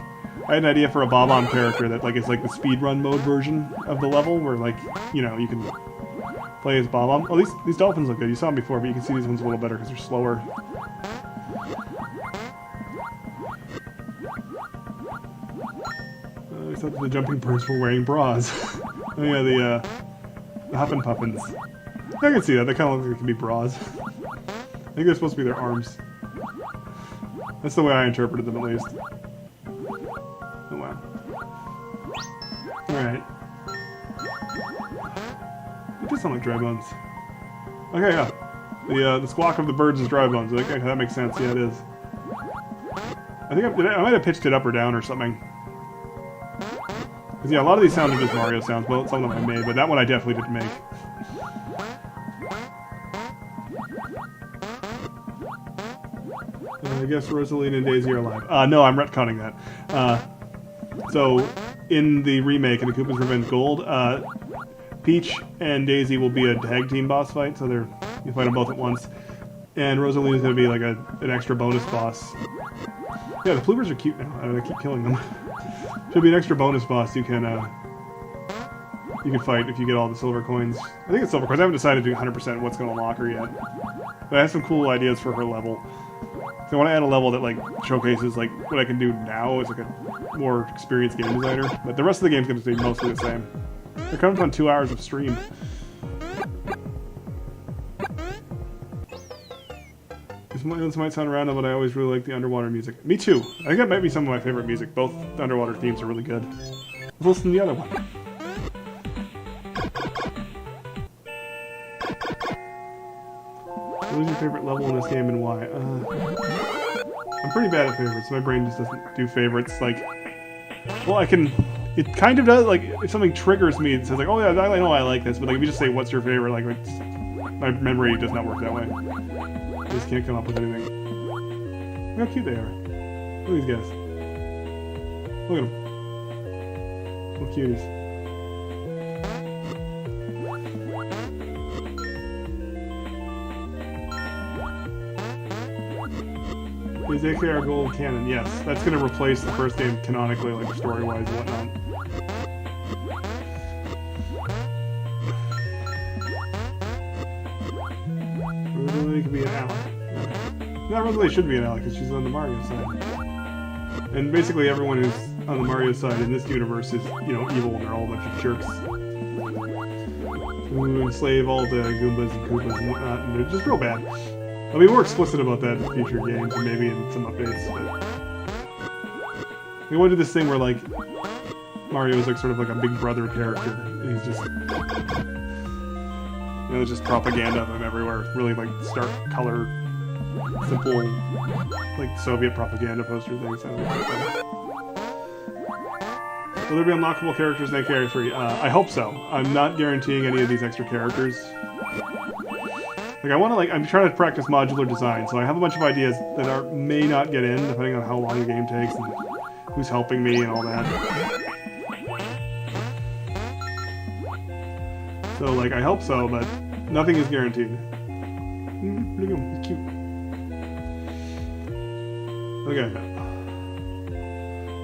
I had an idea for a Bob-omb character that, like, is, like, the speedrun mode version of the level, where, like, you know, you can play as Bob-omb. Oh, these dolphins look good. You saw them before, but you can see these ones a little better because they're slower. I thought the jumping birds were wearing bras. Oh yeah, the Huffin' Puffins. I can see that. They kind of look like they can be bras. I think they're supposed to be their arms. That's the way I interpreted them, at least. Oh wow. Alright. It does sound like dry bones. Okay, yeah. The squawk of the birds is dry bones. Okay, that makes sense. Yeah, it is. I think I might have pitched it up or down or something. Because, yeah, a lot of these sounded just Mario sounds. Well, some of them I made, but that one I definitely didn't make. I guess Rosalina and Daisy are alive. No, I'm retconning that. So, in the remake, in the Koopa's Revenge Gold, Peach and Daisy will be a tag team boss fight, so you fight them both at once. And Rosalina's going to be like an extra bonus boss. Yeah, the Floopers are cute now. I keep killing them. Should be an extra bonus boss you can fight if you get all the silver coins. I think it's silver coins. I haven't decided to 100% what's going to unlock her yet. But I have some cool ideas for her level. So I want to add a level that like showcases like what I can do now as like a more experienced game designer. But the rest of the game's going to stay mostly the same. They're coming on 2 hours of stream. This might sound random, but I always really like the underwater music. Me too. I think that might be some of my favorite music. Both the underwater themes are really good. Let's listen to the other one. What is your favorite level in this game and why? I'm pretty bad at favorites. My brain just doesn't do favorites. Like, well, I can... It kind of does, like, if something triggers me, it says like, oh yeah, I know I like this, but like, if you just say, what's your favorite, like, it's, my memory does not work that way. I just can't come up with anything. Look how cute they are. Look at these guys. Look at them. Little cuties. Is AKR Gold canon? Yes. That's going to replace the first game canonically, like story-wise and whatnot. Rosalie could be an ally. No, Rosalie should be an ally because she's on the Mario side. And basically everyone who's on the Mario side in this universe is, you know, evil and they're all a bunch of jerks. Who enslave all the Goombas and Koopas and whatnot, and they're just real bad. I'll be more explicit about that in future games and maybe in some updates, but... We want to do this thing where, like, Mario is like sort of like a big brother character, and he's just... You know, there's just propaganda of him everywhere. Really, like, stark color, simple, like, Soviet propaganda poster things. Will there be unlockable characters in AKR3? I hope so. I'm not guaranteeing any of these extra characters. Like, I want to, like, I'm trying to practice modular design, so I have a bunch of ideas that may not get in, depending on how long the game takes and who's helping me and all that. So, like, I hope so, but nothing is guaranteed. Look at him, he's cute. Okay.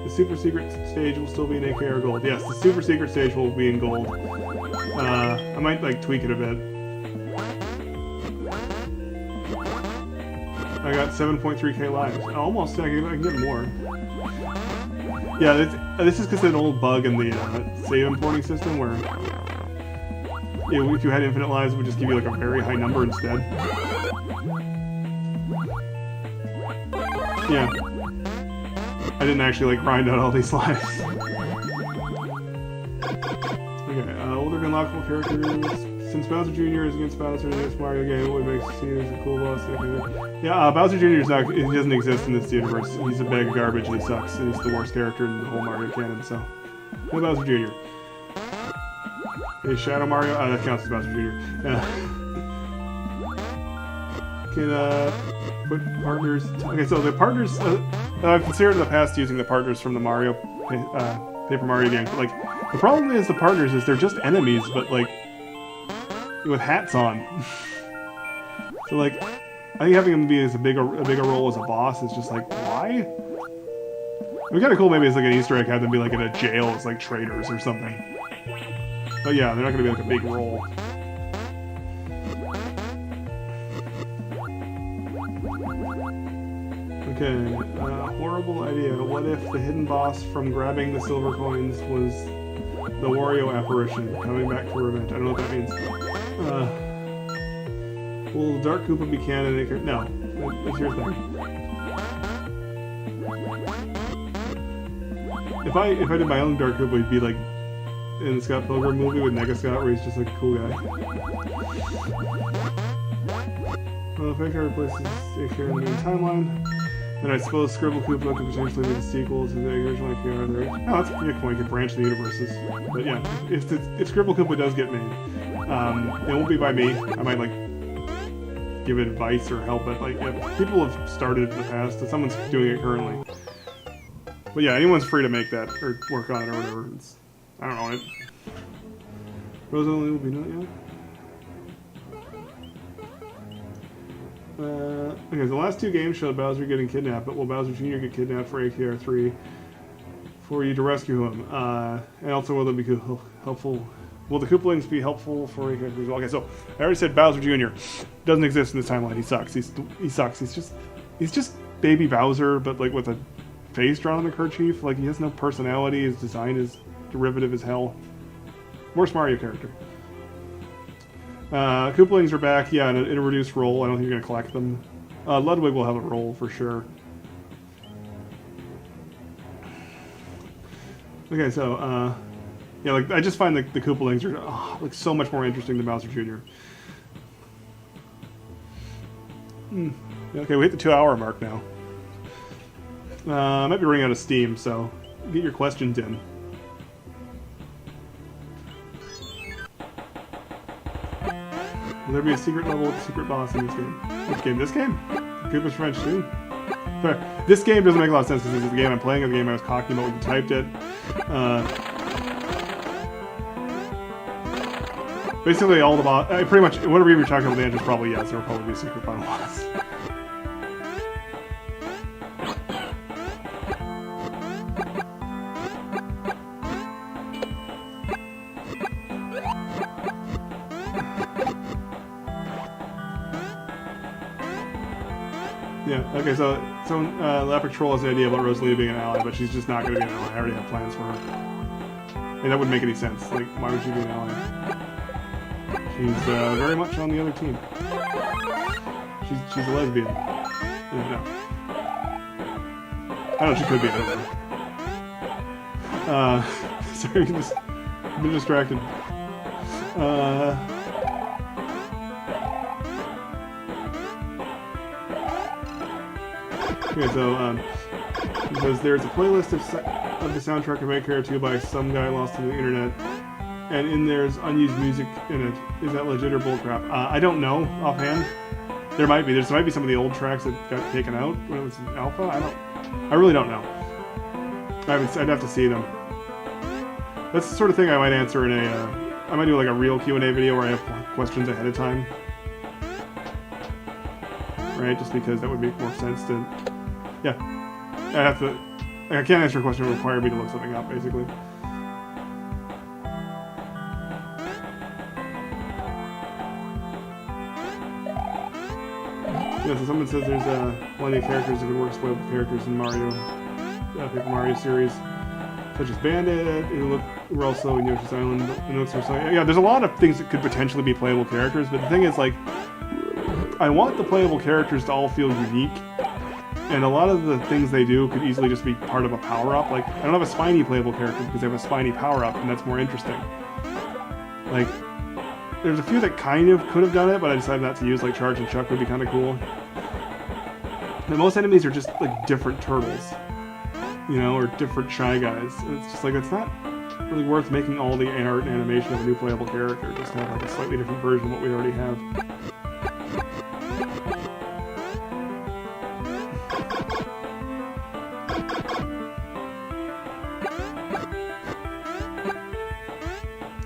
The super secret stage will still be in AKR Gold. Yes, the super secret stage will be in Gold. I might, like, tweak it a bit. I got 7.3k lives. Almost, I can get more. Yeah, this is because of an old bug in the save importing system where if you had infinite lives, it would just give you like a very high number instead. Yeah. I didn't actually like grind out all these lives. Okay, older unlockable characters. Since Bowser Jr. is against Bowser in this Mario game, what makes he is a cool boss? Yeah, Bowser Jr. He doesn't exist in this universe. He's a bag of garbage and he sucks. And he's the worst character in the whole Mario canon, so... No Bowser Jr. Hey, Shadow Mario? That counts as Bowser Jr. Can, put partners... Okay, so the partners... I've considered in the past using the partners from the Mario... Paper Mario game. But, like, the problem is the partners is they're just enemies, but, like... with hats on. So like, I think having him be as a bigger role as a boss is just like, why? It'd be kind of cool maybe it's like an Easter egg, have them be like in a jail as like traitors or something. But yeah, they're not gonna be like a big role. Okay, horrible idea. What if the hidden boss from grabbing the silver coins was the Wario apparition coming back for revenge? I don't know what that means. Will Dark Koopa be canon? No. That's your thing. If I did my own Dark Koopa, he'd be like in the Scott Pilgrim movie with Nega Scott, where he's just like a cool guy. Well, if AKR replaces AKR in the main timeline, then I suppose Scribble Koopa could potentially be the sequel to the original AKR. Oh, that's a good point. You could branch the universes. But yeah, if Scribble Koopa does get made, it won't be by me. I might like give it advice or help it. Like people have started it in the past, and someone's doing it currently. But yeah, anyone's free to make that or work on it or whatever. I don't know it. Rosalie will be not yet. Okay, the last two games showed Bowser getting kidnapped, but will Bowser Jr. get kidnapped for AKR3 for you to rescue him? And also, will they be helpful? Will the Koopalings be helpful for AKR3 as well? Okay, so I already said Bowser Jr. doesn't exist in this timeline. He sucks. He sucks. He's just Baby Bowser, but like with a face drawn on the kerchief. Like he has no personality. His design is derivative as hell. Worst Mario character. Koopalings are back, yeah, in a reduced role. I don't think you're gonna collect them. Ludwig will have a role for sure. Okay, so yeah, like I just find the Koopalings are like so much more interesting than Bowser Jr. Okay, we hit the 2-hour mark now. I might be running out of steam, so get your questions in. Will there be a secret level with a secret boss in this game? Which game? This game? Koopa's French too? Fair. This game doesn't make a lot of sense because this is the game I'm playing, the game I was talking about when you typed it. Basically all the boss, pretty much whatever you were talking about the answer is probably yes, there will probably be a secret final boss. Yeah, okay, so Lappric Troll has the idea about Rosalia being an ally, but she's just not going to be an ally. I already have plans for her. And that wouldn't make any sense. Like, why would she be an ally? She's very much on the other team. She's a lesbian. No. I don't know, she could be, I don't know. Sorry, I've been distracted. Okay, so, because there's a playlist of the soundtrack of AKR2 by some guy lost to the internet, and in there's unused music in it. Is that legit or bullcrap? I don't know offhand. There might be. There might be some of the old tracks that got taken out when it was in alpha. I really don't know. I'd have to see them. That's the sort of thing I might answer in a. I might do like a real Q&A video where I have questions ahead of time. Right, just because that would make more sense to. Yeah, I can't answer a question that would require me to look something up, basically. Yeah, so someone says there's plenty of characters that would work with characters in Mario, Paper Mario series, such as Bandit, who were also in Yoshi's Island. Yeah, there's a lot of things that could potentially be playable characters, but the thing is, like, I want the playable characters to all feel unique. And a lot of the things they do could easily just be part of a power-up. Like, I don't have a Spiny playable character because they have a Spiny power-up, and that's more interesting. Like, there's a few that kind of could have done it, but I decided not to use, like Charge and Chuck would be kind of cool. And most enemies are just, like, different turtles. You know, or different Shy Guys. And it's just like, it's not really worth making all the art and animation of a new playable character. Just to have, like, a slightly different version of what we already have.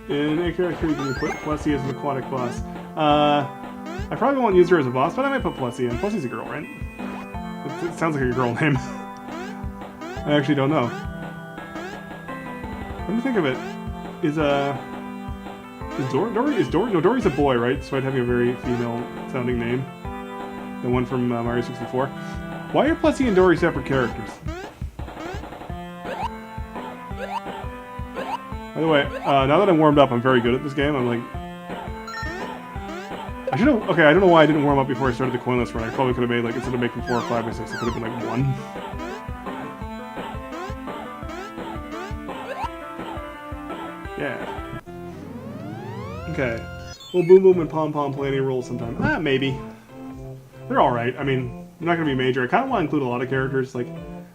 In AKR2, you can put Plessie as an aquatic boss. I probably won't use her as a boss, but I might put Plessie in. Plessie's a girl, right? It sounds like a girl name. I actually don't know. Let me think of it. No, Dory's a boy, right? Despite having a very female-sounding name. The one from Mario 64. Why are Plessie and Dory separate characters? By the way, now that I'm warmed up, I'm very good at this game. I'm like... I should have... Okay, I don't know why I didn't warm up before I started the Coinless run. I probably could have made, like, instead of making 4 or 5 or 6, it could have been, like, 1. Yeah. Okay. Will Boom Boom and Pom Pom play any roles sometime? Maybe. They're alright. I mean, they're not going to be major. I kind of want to include a lot of characters. Like,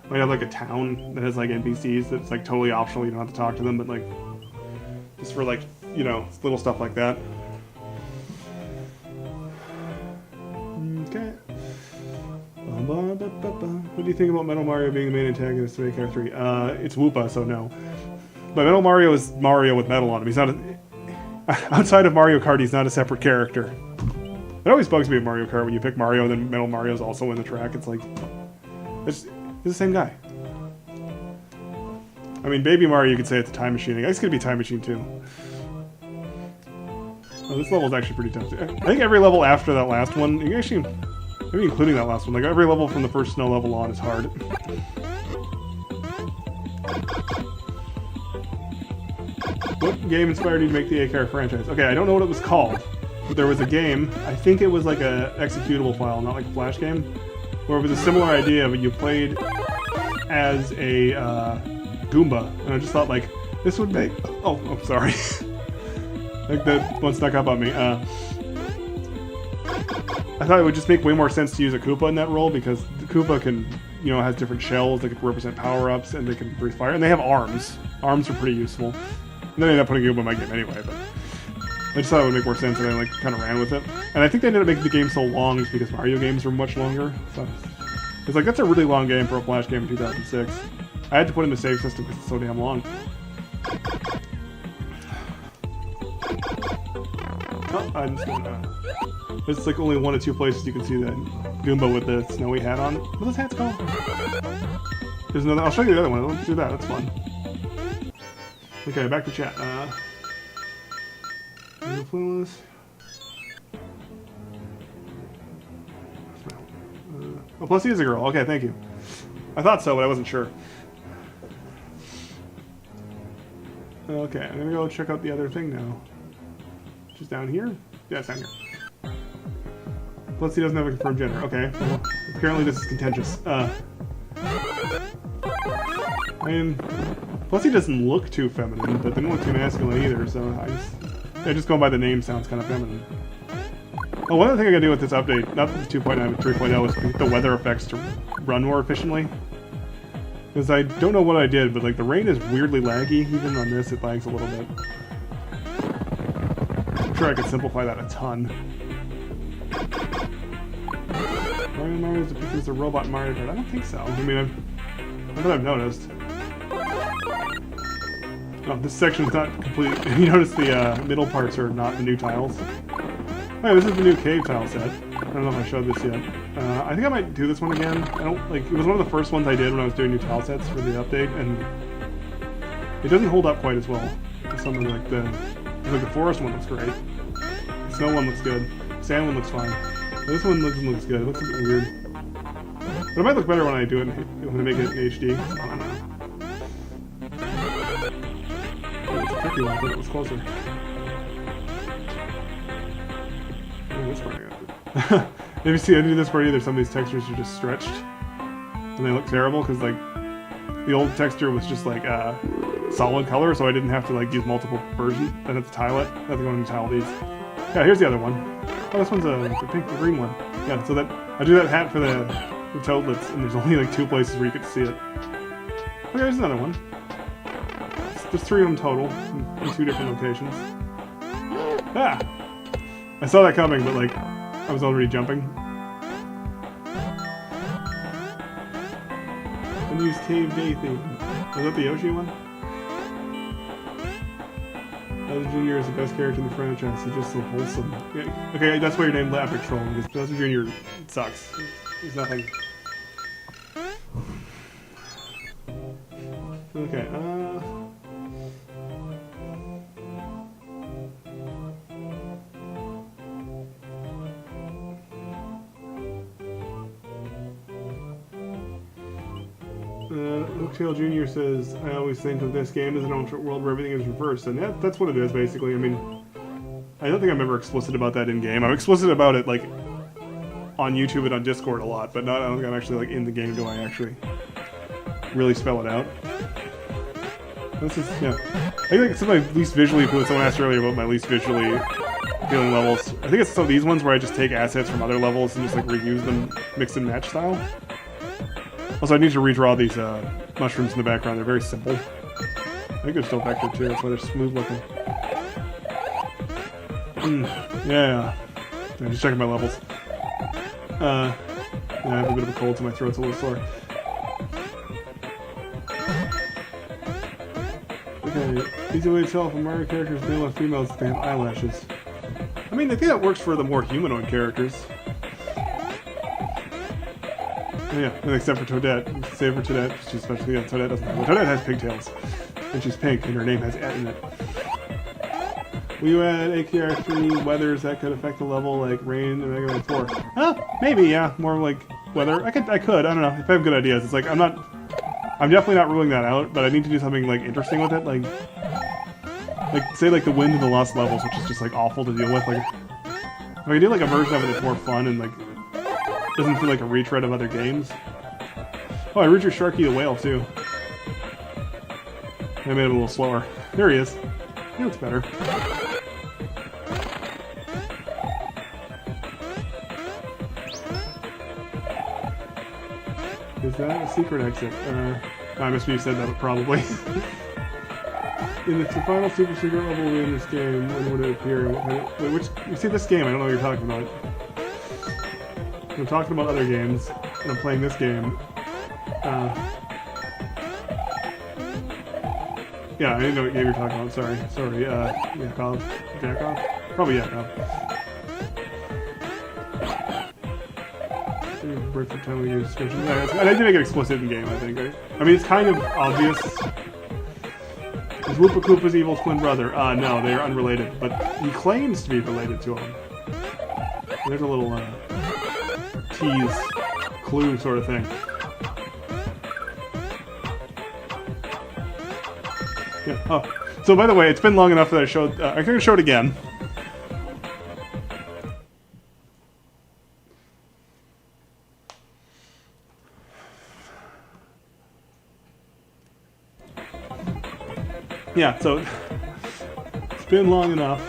might have, like, a town that has, like, NPCs that's, like, totally optional. You don't have to talk to them, but, like... Just for, like, you know, little stuff like that. Okay. What do you think about Metal Mario being the main antagonist of AKR3? It's Koopa, so no. But Metal Mario is Mario with metal on him. He's not outside of Mario Kart, he's not a separate character. It always bugs me with Mario Kart when you pick Mario and then Metal Mario's also in the track. It's like... It's the same guy. I mean, Baby Mario, you could say it's a time machine. I guess it could be Time Machine, too. Oh, this level's actually pretty tough. I think every level after that last one, you actually... Maybe including that last one. Like every level from the first snow level on is hard. What game inspired you to make the AKR franchise? Okay, I don't know what it was called, but there was a game. I think it was like a executable file, not like a Flash game, where it was a similar idea, but you played as a Goomba, and I just thought like this would make. Oh, sorry. Like that one snuck up on me. I thought it would just make way more sense to use a Koopa in that role because the Koopa can, you know, has different shells that can represent power-ups and they can breathe fire, and they have arms. Arms are pretty useful. And then I ended up putting Koopa in my game anyway, but I just thought it would make more sense, and I like kind of ran with it. And I think they ended up making the game so long just because Mario games are much longer. So it's like that's a really long game for a Flash game in 2006. I had to put in the save system because it's so damn long. Oh, I'm just gonna. There's like only 1 or 2 places you can see that Goomba with the snowy hat on. What are those hats called? There's another. I'll show you the other one. Let's do that. That's fun. Okay, back to chat. Oh, plus he is a girl. Okay, thank you. I thought so, but I wasn't sure. Okay, I'm gonna go check out the other thing now. Which is down here? Yeah, it's down here. Plus he doesn't have a confirmed gender. Okay, well, apparently this is contentious. I mean, plus he doesn't look too feminine, but they don't look too masculine either, so just going by the name sounds kind of feminine. Oh, one other thing I gotta do with this update, not with 2.9 but 3.0, is get the weather effects to run more efficiently. Because I don't know what I did, but like the rain is weirdly laggy. Even on this, it lags a little bit. I'm sure I could simplify that a ton. Mario is because it's a robot Mario Kart. I don't think so. I mean, I've noticed. Oh, this section's not complete. You notice the middle parts are not the new tiles. Oh, this is the new cave tile set. I don't know if I showed this yet. I think I might do this one again. I don't like. It was one of the first ones I did when I was doing new tile sets for the update, and it doesn't hold up quite as well as something like the forest one looks great. The snow one looks good. Sand one looks fine. This one looks good. It looks a bit weird. But it might look better when I do it when I make it in HD. I don't know. Oh, it's a tricky one. I thought it was closer. This part I got. Maybe see, I didn't do this part either. Some of these textures are just stretched, and they look terrible because like the old texture was just like solid color, so I didn't have to like use multiple versions. I didn't have to tile it. I have to go and tile these. Yeah, here's the other one. Oh, this one's the pink and green one. Yeah, so that I do that hat for the toadlets, and there's only like 2 places where you get to see it. Okay, there's another one. There's 3 of them total in 2 different locations. Ah. I saw that coming, but like, I was already jumping. Unused cave day theme. Was that the Yoshi one? Bowser Jr. is the best character in the franchise. He's just so wholesome. Yeah, okay, that's why you're named Epic Troll, because Bowser Jr. sucks. He's nothing. Okay, Oaktail Jr. says, I always think of this game as an alternate world where everything is reversed, and that's what it is, basically. I mean, I don't think I'm ever explicit about that in-game. I'm explicit about it, like, on YouTube and on Discord a lot, but not, I don't think I'm actually, like, in the game do I actually really spell it out. This is, yeah. I think it's my least visually, someone asked earlier about my least visually appealing levels. I think it's some of these ones where I just take assets from other levels and just, like, reuse them, mix and match style. Also, I need to redraw these mushrooms in the background. They're very simple. I think they're still vector too, that's why they're smooth looking. Yeah. I'm just checking my levels. Yeah, I have a bit of a cold, so my throat's a little sore. Okay, easy way to tell if a Mario character is male or female is if they have eyelashes. I mean, I think that works for the more humanoid characters. Yeah, except for Toadette. Save for Toadette. She's especially, yeah, Toadette doesn't have. Toadette has pigtails. And she's pink, and her name has "et" in it. Will you add AKR3 weathers that could affect the level, like rain and Mega Man 4? Maybe, yeah. More like weather. I could. I don't know. If I have good ideas. It's like, I'm definitely not ruling that out, but I need to do something, like, interesting with it. Like say, like, the Wind of the Lost Levels, which is just, like, awful to deal with. Like, if I do, like, a version of it that's more fun and, like, doesn't feel like a retread of other games. Oh, I redrew Sharky the Whale, too. I made him a little slower. There he is. He looks better. Is that a secret exit? I must have said that, probably. In the final super secret level in this game, when would it appear? Wait, which? You see this game? I don't know what you're talking about. I'm talking about other games, and I'm playing this game. Yeah, I didn't know what game you're talking about. Sorry. Yakov? Probably Yakov. Birth of time we use description. I did make it explicit in game, I think. I mean, it's kind of obvious. Is Woopa Koopa's evil twin brother? No, they are unrelated, but he claims to be related to him. There's a little tease, clue sort of thing. Yeah. Oh, so by the way, it's been long enough that I showed. I'm going to show it again. Yeah, so it's been long enough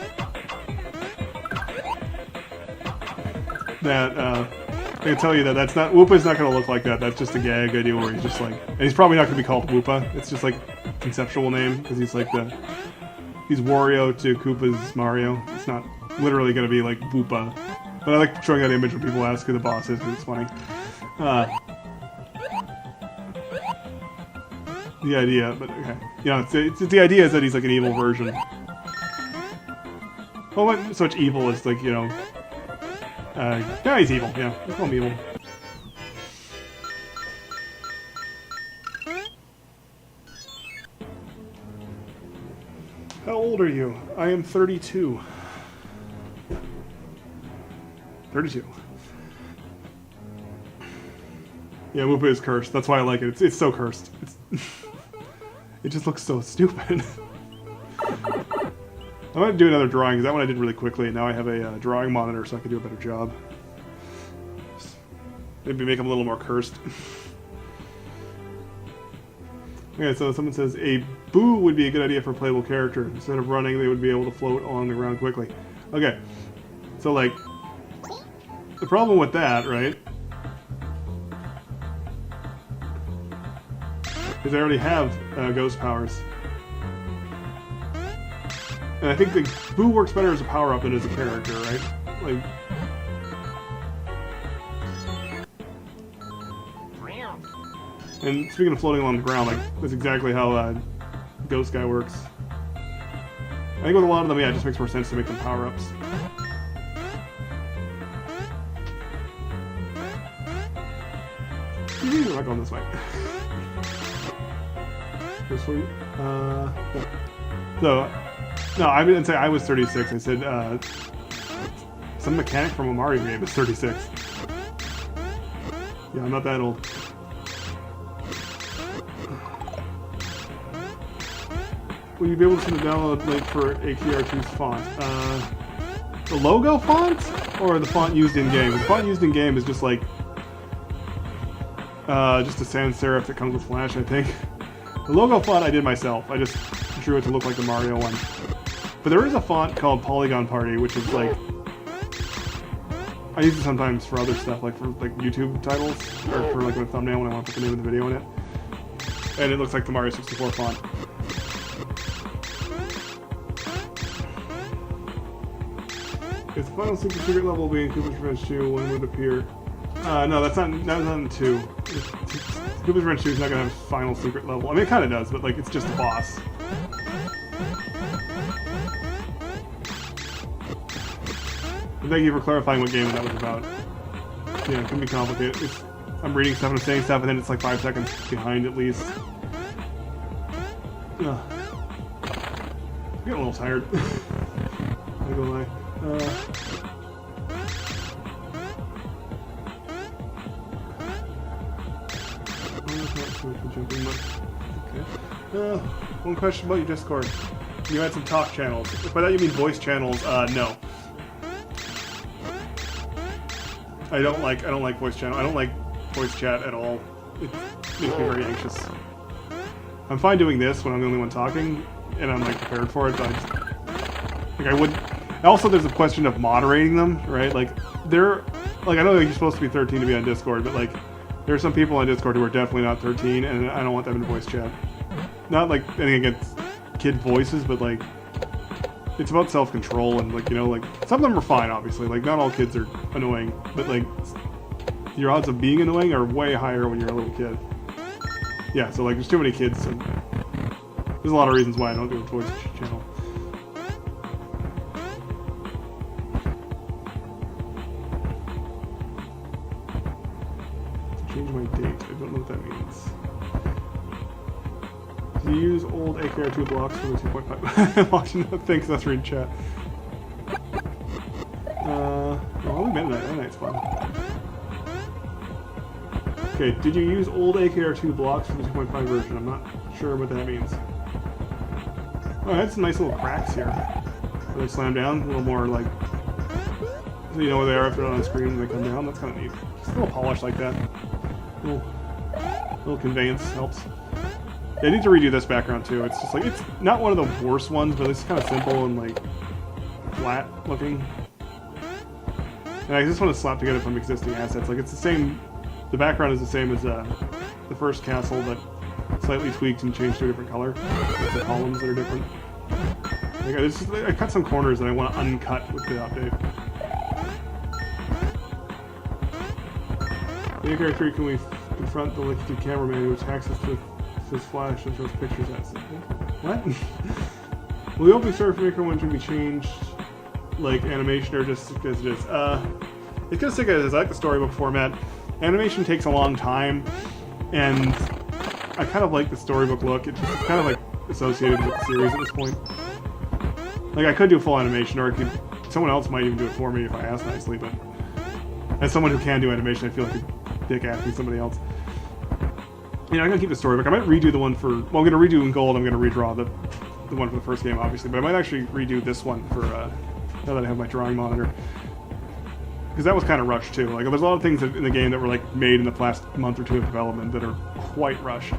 that I can tell you that that's not Woopa's not going to look like that. That's just a gag idea where he's just like, and he's probably not going to be called Woopa. It's just like a conceptual name because he's like he's Wario to Koopa's Mario. It's not literally going to be like Woopa. But I like showing that image when people ask who the boss is because it's funny. The idea, but okay. Yeah, it's the idea is that he's like an evil version. Well, not so much evil as like, you know... yeah, he's evil, yeah. Let's call him evil. How old are you? I am 32. 32. Yeah, Woopa is cursed. That's why I like it. It's so cursed. It just looks so stupid. I might do another drawing, because that one I did really quickly, and now I have a drawing monitor so I can do a better job. Maybe make them a little more cursed. Okay, so someone says, a boo would be a good idea for a playable character. Instead of running, they would be able to float along the ground quickly. Okay, so like, the problem with that, right, because I already have ghost powers. And I think the Boo works better as a power-up than as a character, right? Like... And speaking of floating along the ground, like, that's exactly how Ghost Guy works. I think with a lot of them, yeah, it just makes more sense to make them power-ups. I'm not going this way. This way. So, no, I didn't say I was 36. I said some mechanic from a Mario game is 36. Yeah, I'm not that old. Will you be able to send a download link for AKR2's font? The logo font? Or the font used in-game? The font used in-game is just like... just a sans serif that comes with Flash, I think. The logo font I did myself. I just drew it to look like the Mario one. But there is a font called Polygon Party, which is like... I use it sometimes for other stuff, like for like YouTube titles, or for like a thumbnail when I want to put the name of the video in it. And it looks like the Mario 64 font. If the final super secret level will be in Koopa's Revenge 2, when would it appear? No, that's not in 2. Koopa's Revenge 2 is not going to have a final secret level. I mean, it kind of does, but like it's just a boss. And thank you for clarifying what game that was about. Yeah, it can be complicated. I'm reading stuff and I'm saying stuff, and then it's like 5 seconds behind at least. Ugh. I'm getting a little tired. not gonna lie. Okay. One question about your Discord. You had some talk channels. If by that you mean voice channels, no. I don't like voice channel. I don't like voice chat at all. It makes me very anxious. I'm fine doing this when I'm the only one talking, and I'm like prepared for it. But I would. Also, there's a question of moderating them, right? Like they're like I know that you're supposed to be 13 to be on Discord, but like there are some people on Discord who are definitely not 13, and I don't want them in voice chat. Not like anything against kid voices, but like it's about self-control and like, you know, like some of them are fine, obviously. Like not all kids are annoying, but like your odds of being annoying are way higher when you're a little kid. Yeah, so like there's too many kids, and there's a lot of reasons why I don't do a voice channel. Change my date. I don't know what that means. Do you use old AKR2 blocks for the 2.5? I'm watching that thing because that's reading chat. Only midnight. Midnight's fun. Okay, did you use old AKR2 blocks for the 2.5 version? I'm not sure what that means. Oh, I had some nice little cracks here. Where they slam down, a little more like... So you know where they are if they're not on screen and they come down. That's kind of neat. Just a little polish like that. Little conveyance helps. Yeah, I need to redo this background too. It's just like, it's not one of the worst ones, but it's kind of simple and like flat looking. And I just want to slap together from existing assets. Like it's the same, the background is the same as the first castle, but slightly tweaked and changed to a different color. It's the columns that are different. Like I cut some corners that I want to uncut with the update. The AKR3, can we confront the lifted cameraman who attacks us with his flash and shows pictures at us? What? Will the opening story for Maker 1 should be changed, like animation, or just as it is? It's gonna stick as it is. I like the storybook format. Animation takes a long time, and I kind of like the storybook look. It's just kind of like associated with the series at this point. Like I could do full animation, or someone else might even do it for me if I ask nicely, but as someone who can do animation, I feel like a dick asking somebody else. You know, I'm gonna keep the storybook. I might redo the one for. Well, I'm gonna redo in gold. I'm gonna redraw the one for the first game, obviously, but I might actually redo this one for now that I have my drawing monitor, because that was kind of rushed too. Like, there's a lot of things in the game that were like made in the last month or two of development that are quite rushed.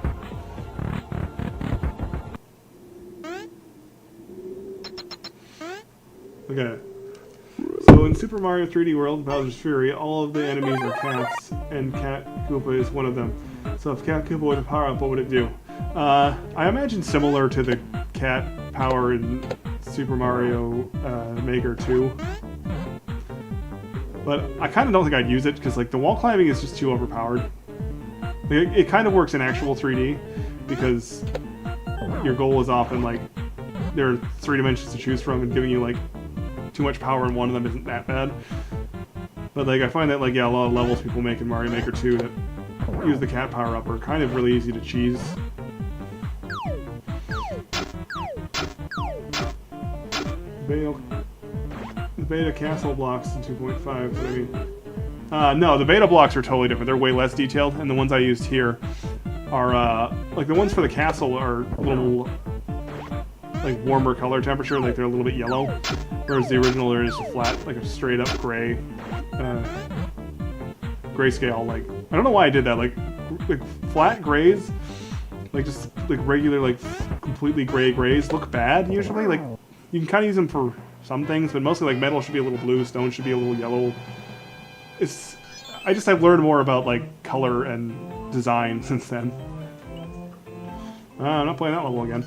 Okay. So in Super Mario 3D World, Bowser's Fury, all of the enemies are cats, and Cat Koopa is one of them. So if Cat Koopa was a power-up, what would it do? I imagine similar to the cat power in Super Mario Maker 2. But I kind of don't think I'd use it, because like the wall climbing is just too overpowered. Like, it kind of works in actual 3D, because your goal is often like, there are 3 dimensions to choose from, and giving you like too much power in one of them isn't that bad. But like I find that like, yeah, a lot of levels people make in Mario Maker 2 that use the cat power up are kind of really easy to cheese. The beta castle blocks in 2.5, what I mean. No, the beta blocks are totally different. They're way less detailed, and the ones I used here are like the ones for the castle are a little like warmer color temperature, like they're a little bit yellow, whereas the original are just a flat, like a straight up gray grayscale. Like I don't know why I did that. Like flat grays, like just like regular like completely gray grays look bad usually. Like you can kind of use them for some things, but mostly like metal should be a little blue, stone should be a little yellow. I've learned more about like color and design since then. I'm not playing that level again.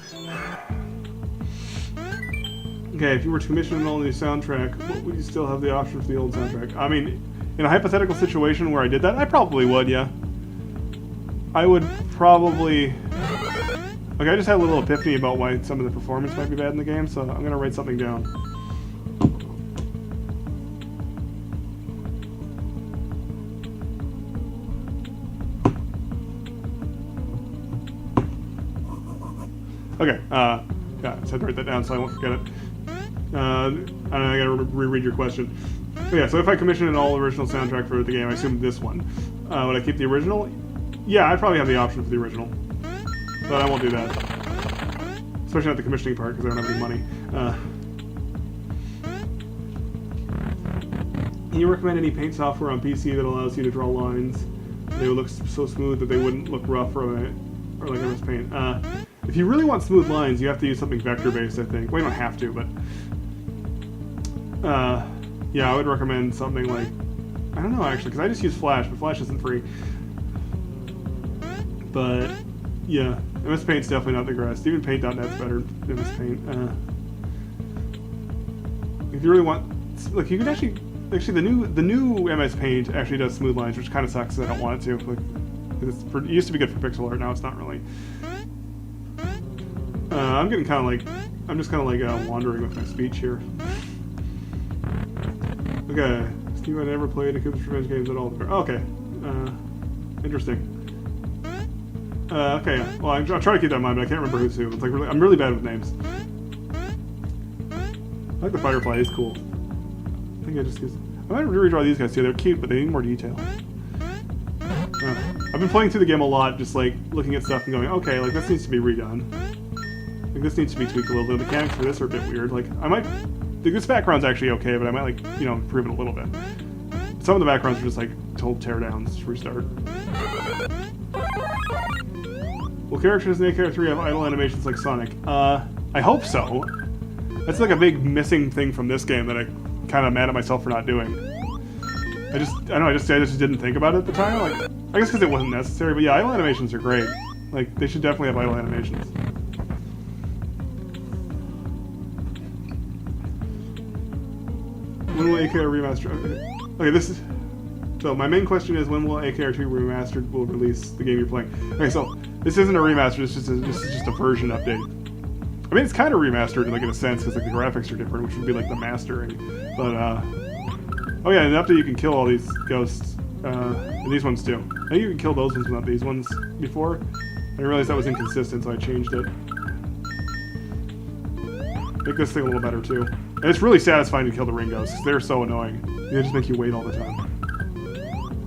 Okay, if you were to commission an all-new soundtrack, would you still have the option for the old soundtrack? I mean, in a hypothetical situation where I did that, I probably would, yeah. I would probably... Okay, I just had a little epiphany about why some of the performance might be bad in the game, so I'm gonna write something down. Okay, yeah, I just had to write that down so I won't forget it. I gotta reread your question. But yeah, so if I commission an all-original soundtrack for the game, I assume this one. Would I keep the original? Yeah, I'd probably have the option for the original. But I won't do that. Especially not the commissioning part, because I don't have any money. Can you recommend any paint software on PC that allows you to draw lines? They would look so smooth that they wouldn't look rough or like MS Paint. If you really want smooth lines, you have to use something vector-based, I think. Well, you don't have to, but... yeah, I would recommend something like... I don't know, actually, because I just use Flash, but Flash isn't free. But, yeah, MS Paint's definitely not the greatest. Even Paint.net's better than MS Paint. If you really want... Look, you can actually... Actually, the new MS Paint actually does smooth lines, which kind of sucks because I don't want it to. Like, it used to be good for pixel art, now it's not really. I'm getting kind of like... I'm just kind of like wandering with my speech here. Okay, Steve, I never played a Koopa's Revenge games at all. Okay, interesting. Okay, well, I'll try to keep that in mind, but I can't remember who's who. It's like I'm really bad with names. I like the Firefly, it's cool. I think I just use... I might redraw these guys too, they're cute, but they need more detail. I've been playing through the game a lot, just like looking at stuff and going, okay, like this needs to be redone. Like this needs to be tweaked a little bit. The mechanics for this are a bit weird. Like I might... This background's actually okay, but I might like, you know, improve it a little bit. Some of the backgrounds are just like total teardowns. Just restart. Will characters in AKR2 have idle animations like Sonic? I hope so. That's like a big missing thing from this game that I kind of mad at myself for not doing. I don't know, I just didn't think about it at the time. Like, I guess because it wasn't necessary, but yeah, idle animations are great. Like, they should definitely have idle animations. When will AKR remaster? Okay, this is... So, my main question is, when will AKR2 Remastered will release the game you're playing? Okay, so, this isn't a remaster, this is just a version update. I mean, it's kind of remastered, like, in a sense, because like, the graphics are different, which would be like the mastering. But, oh yeah, and after you can kill all these ghosts, and these ones too. I think you can kill those ones, not these ones, before. I realized that was inconsistent, so I changed it. Make this thing a little better, too. And it's really satisfying to kill the ring ghosts, because they're so annoying. They just make you wait all the time.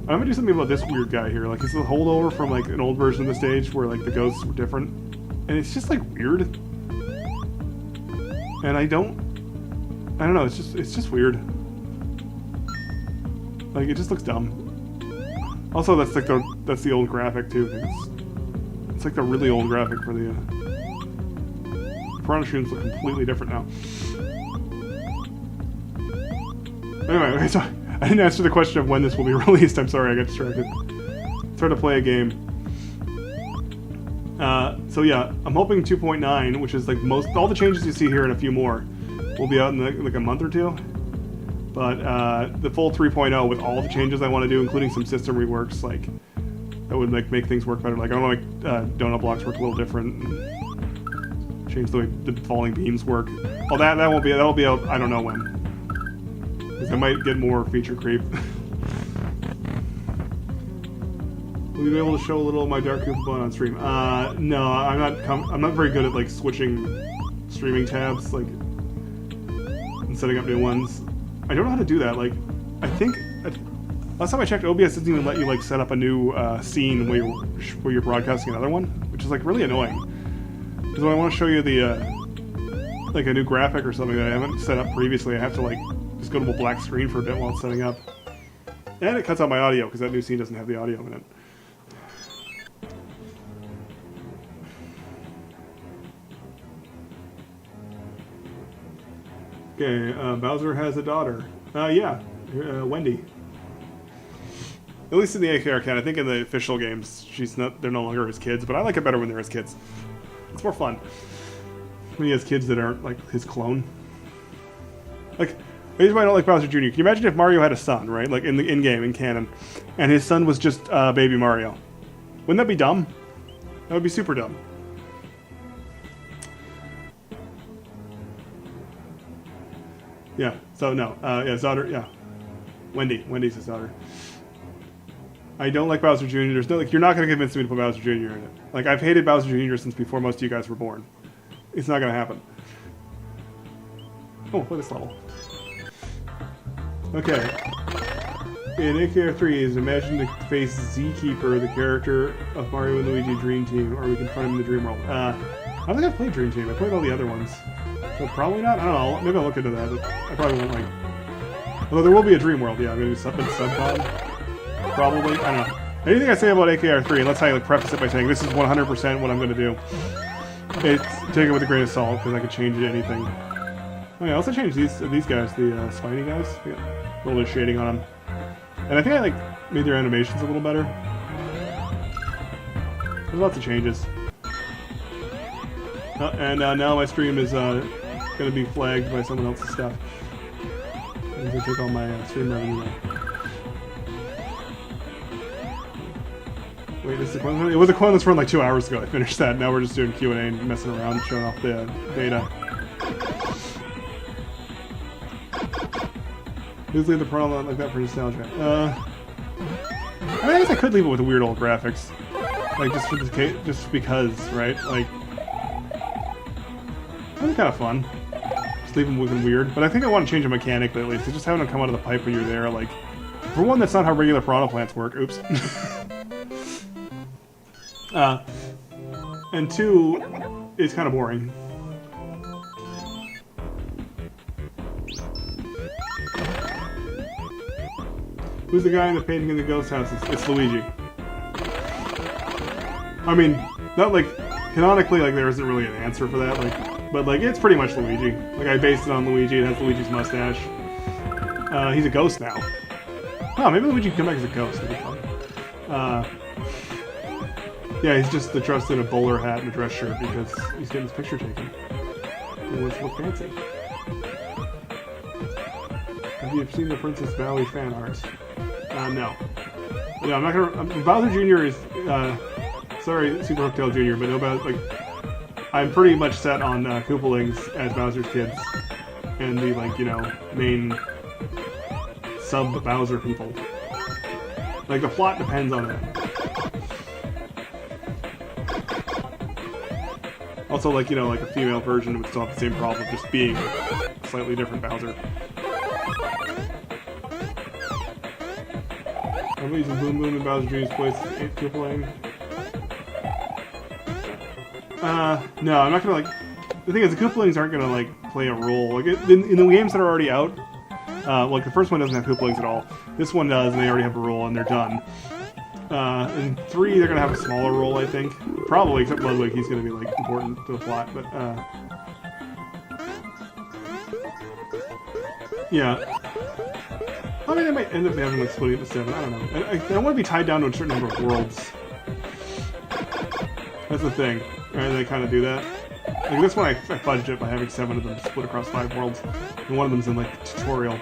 I'm gonna do something about this weird guy here. Like, it's a holdover from, like, an old version of the stage where, like, the ghosts were different. And it's just, like, weird. And I don't know, it's just weird. Like, it just looks dumb. Also, that's the old graphic, too. It's like the really old graphic for the, Piranha streams look completely different now. Anyway, okay, so I didn't answer the question of when this will be released. I'm sorry, I got distracted. Try to play a game. So yeah, I'm hoping 2.9, which is like all the changes you see here and a few more, will be out in like a month or two. But the full 3.0 with all the changes I want to do, including some system reworks, like that would like make things work better. Like I want to make donut blocks work a little different, and change the way the falling beams work. Well, that'll be out. I don't know when, because I might get more feature creep. Will you be able to show a little of my Dark Koopa bun on stream? No, I'm not very good at like switching streaming tabs, like and setting up new ones. I don't know how to do that. Like, I think last time I checked, OBS doesn't even let you like set up a new scene where you're broadcasting another one, which is like really annoying. Because when I want to show you the like a new graphic or something that I haven't set up previously, I have to like just go to a black screen for a bit while it's setting up, and it cuts out my audio because that new scene doesn't have the audio in it. Okay, Bowser has a daughter. Yeah, Wendy. At least in the AKR canon. I think in the official games, they're no longer his kids, but I like it better when they're his kids. It's more fun. When he has kids that aren't like his clone. Like, here's why I don't like Bowser Jr. Can you imagine if Mario had a son, right? Like in canon, and his son was just baby Mario? Wouldn't that be dumb? That would be super dumb. Yeah, so no. Yeah, his daughter, yeah. Wendy's his daughter. I don't like Bowser Jr. There's no, like, you're not going to convince me to put Bowser Jr. in it. Like, I've hated Bowser Jr. since before most of you guys were born. It's not going to happen. Oh, play this level. Okay. In AKR3 is imagine to face Z-Keeper, the character of Mario and Luigi Dream Team, or we can find him in the Dream World. I don't think I've played Dream Team. I played all the other ones. So probably not? I don't know. Maybe I'll look into that. But I probably won't like... Although there will be a Dream World, yeah. I'm going to do something subcon. Probably. I don't know. Anything I say about AKR3, and let's like preface it by saying this is 100% what I'm going to do. Take it with a grain of salt, because I could change it to anything. Oh yeah, I also changed these guys, the spiny guys. I got a little bit of shading on them. And I think I like made their animations a little better. There's lots of changes. And now my stream is going to be flagged by someone else's stuff. I'm going to take all my stream revenue away. Wait, this is a it was a Coinless run like 2 hours ago. I finished that. Now we're just doing Q&A and messing around, showing off the beta. Please leave the problem like that for nostalgia. I mean, I guess I could leave it with the weird old graphics, like just because, right? Like, that'd be kind of fun. Just leave them looking weird. But I think I want to change it mechanically at least. Just having them come out of the pipe when you're there, like, for one, that's not how regular piranha plants work. Oops. And two, it's kind of boring. Who's the guy in the painting in the ghost house? It's Luigi. I mean, not like, canonically, like, there isn't really an answer for that, like, but, like, it's pretty much Luigi. Like, I based it on Luigi, it has Luigi's mustache. He's a ghost now. Oh, maybe Luigi can come back as a ghost, that'd be fun. Yeah, he's just dressed in a bowler hat and a dress shirt because he's getting his picture taken. He wants to look fancy. Have you seen the Princess Valley fan art? No. Yeah, I'm not gonna... Bowser Jr. is... sorry, Super Hooktail Jr., but no Bowser... Like, I'm pretty much set on Koopalings as Bowser's kids. And the, like, you know, main... sub-Bowser people. Like, the plot depends on that. Also, like, you know, like a female version would still have the same problem of just being a slightly different Bowser. I'm using Boom Boom in Bowser Jr.'s place as 8 Koopaling. No, I'm not gonna, like... The thing is, the Koopalings aren't gonna, like, play a role. Like, in the games that are already out, like, the first one doesn't have Koopalings at all. This one does, and they already have a role, and they're done. In 3, they're gonna have a smaller role, I think. Probably, except Ludwig, he's gonna be, like, important to the plot, but, yeah. I mean, they might end up having, like, splitting it to 7, I don't know. I don't want to be tied down to a certain number of worlds. That's the thing, right? They kind of do that. Like, this one, I fudged it by having 7 of them split across 5 worlds. And one of them's in, like, tutorial.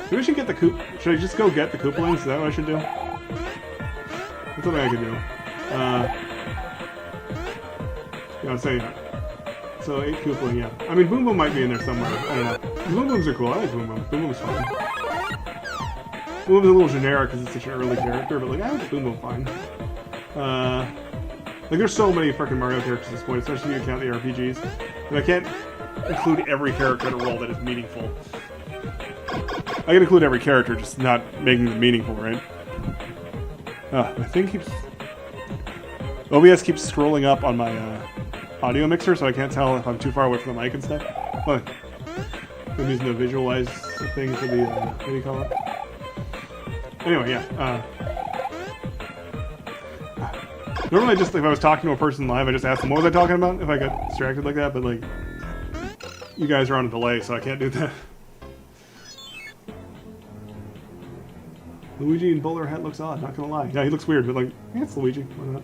Maybe I should get the Should I just go get the Koopalings? Is that what I should do? That's something I could do. Yeah, I'm saying that. So, 8 Koopaling, yeah. I mean, Boom Boom might be in there somewhere. I don't know. Boom Booms are cool. I like Boom Boom. Boom Boom's fun. Boom Boom's a little generic because it's such an early character, but, like, I like Boom Boom fine. Like, there's so many freaking Mario characters at this point, especially if you count the RPGs. And I can't include every character in a role that is meaningful. I can include every character, just not making them meaningful, right? My thing keeps... OBS keeps scrolling up on my audio mixer, so I can't tell if I'm too far away from the mic and stuff. Well, I'm using the visualize thing for the, what do you call it? Anyway, yeah. Normally, just if I was talking to a person live, I just ask them what was I talking about if I got distracted like that, but like, you guys are on a delay, so I can't do that. Luigi in bowler hat looks odd, not gonna lie. Yeah, he looks weird, but like, yeah, it's Luigi. Why not?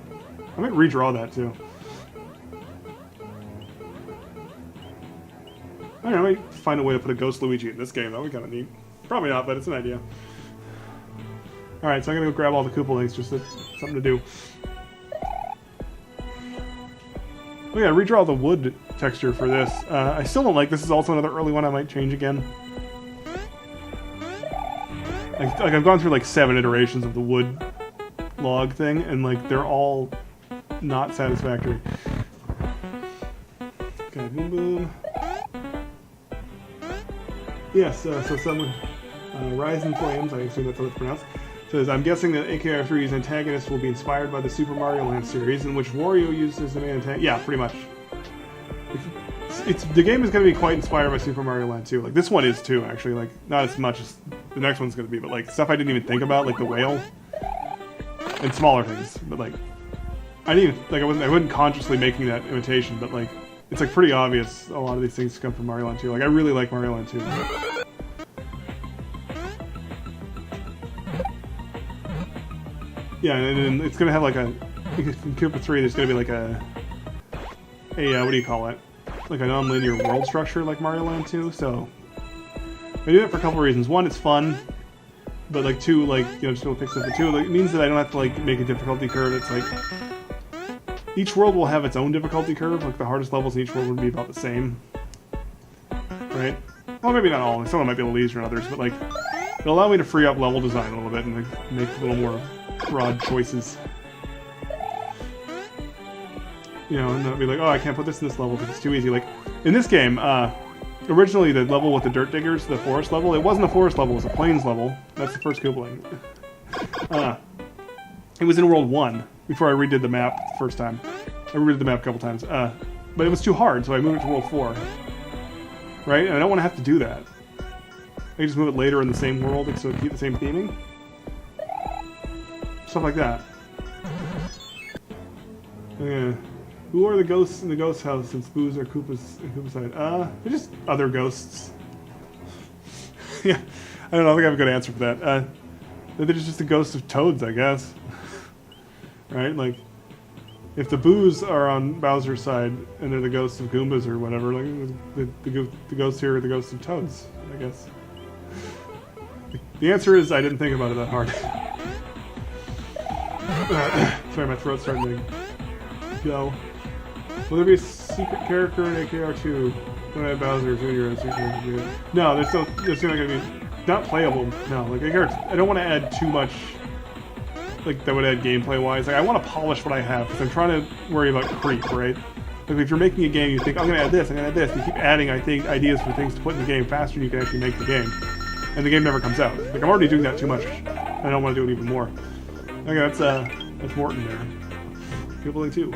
I might redraw that too. I don't know, I might find a way to put a ghost Luigi in this game. That would be kind of neat. Probably not, but it's an idea. Alright, so I'm gonna go grab all the Koopalings, just something to do. Oh yeah, redraw the wood texture for this. I still don't like this. Is also another early one I might change again. Like I've gone through like 7 iterations of the wood log thing, and like they're all not satisfactory. Okay, boom boom. Yes, so someone, Rise in Flames, I assume that's how it's pronounced, says, I'm guessing that AKR3's antagonist will be inspired by the Super Mario Land series, in which Wario uses the main antagonist. Yeah, pretty much. The game is going to be quite inspired by Super Mario Land 2. Like, this one is too, actually. Like, not as much as the next one's going to be, but like, stuff I didn't even think about, like the whale. And smaller things, but like, I didn't even, like, I wasn't consciously making that imitation, but like, it's like pretty obvious a lot of these things come from Mario Land 2. Like, I really like Mario Land 2. Yeah, and it's gonna have like in Koopa 3, there's gonna be like a what do you call it? Like a non-linear world structure like Mario Land 2. So I do it for a couple of reasons. One, it's fun, but like two, like, you know, just don't fix it. But two, like, it means that I don't have to like make a difficulty curve. It's like each world will have its own difficulty curve. Like the hardest levels in each world would be about the same, right? Well, maybe not all. Some of them might be a little easier than others, but like it'll allow me to free up level design a little bit and like, make a little more broad choices. You know, and not be like, oh, I can't put this in this level because it's too easy. Like, in this game, originally the level with the dirt diggers, the forest level, it wasn't a forest level, it was a plains level. That's the first Koopaling. It was in World 1, before I redid the map the first time. I redid the map a couple times. But it was too hard, so I moved it to World 4. Right? And I don't want to have to do that. I can just move it later in the same world, so keep the same theming. Stuff like that. Yeah. Who are the ghosts in the ghost house since Boos are Koopa's side? They're just other ghosts. Yeah, I don't know, I think I have a good answer for that. They're just the ghosts of toads, I guess. Right? Like, if the Boos are on Bowser's side and they're the ghosts of Goombas or whatever, like the ghosts here are the ghosts of toads, I guess. The answer is I didn't think about it that hard. Sorry, my throat's starting to go. Will there be a secret character in AKR2? Don't have Bowser Jr. No, there's not going to be... Not playable, no. Like, I don't want to add too much... Like, that would add gameplay-wise. Like, I want to polish what I have, because I'm trying to worry about creep, right? Like, if you're making a game, you think, I'm going to add this, I'm going to add this. You keep adding, I think, ideas for things to put in the game faster than you can actually make the game. And the game never comes out. Like, I'm already doing that too much. I don't want to do it even more. Okay, that's Morton there. Koopaling 2.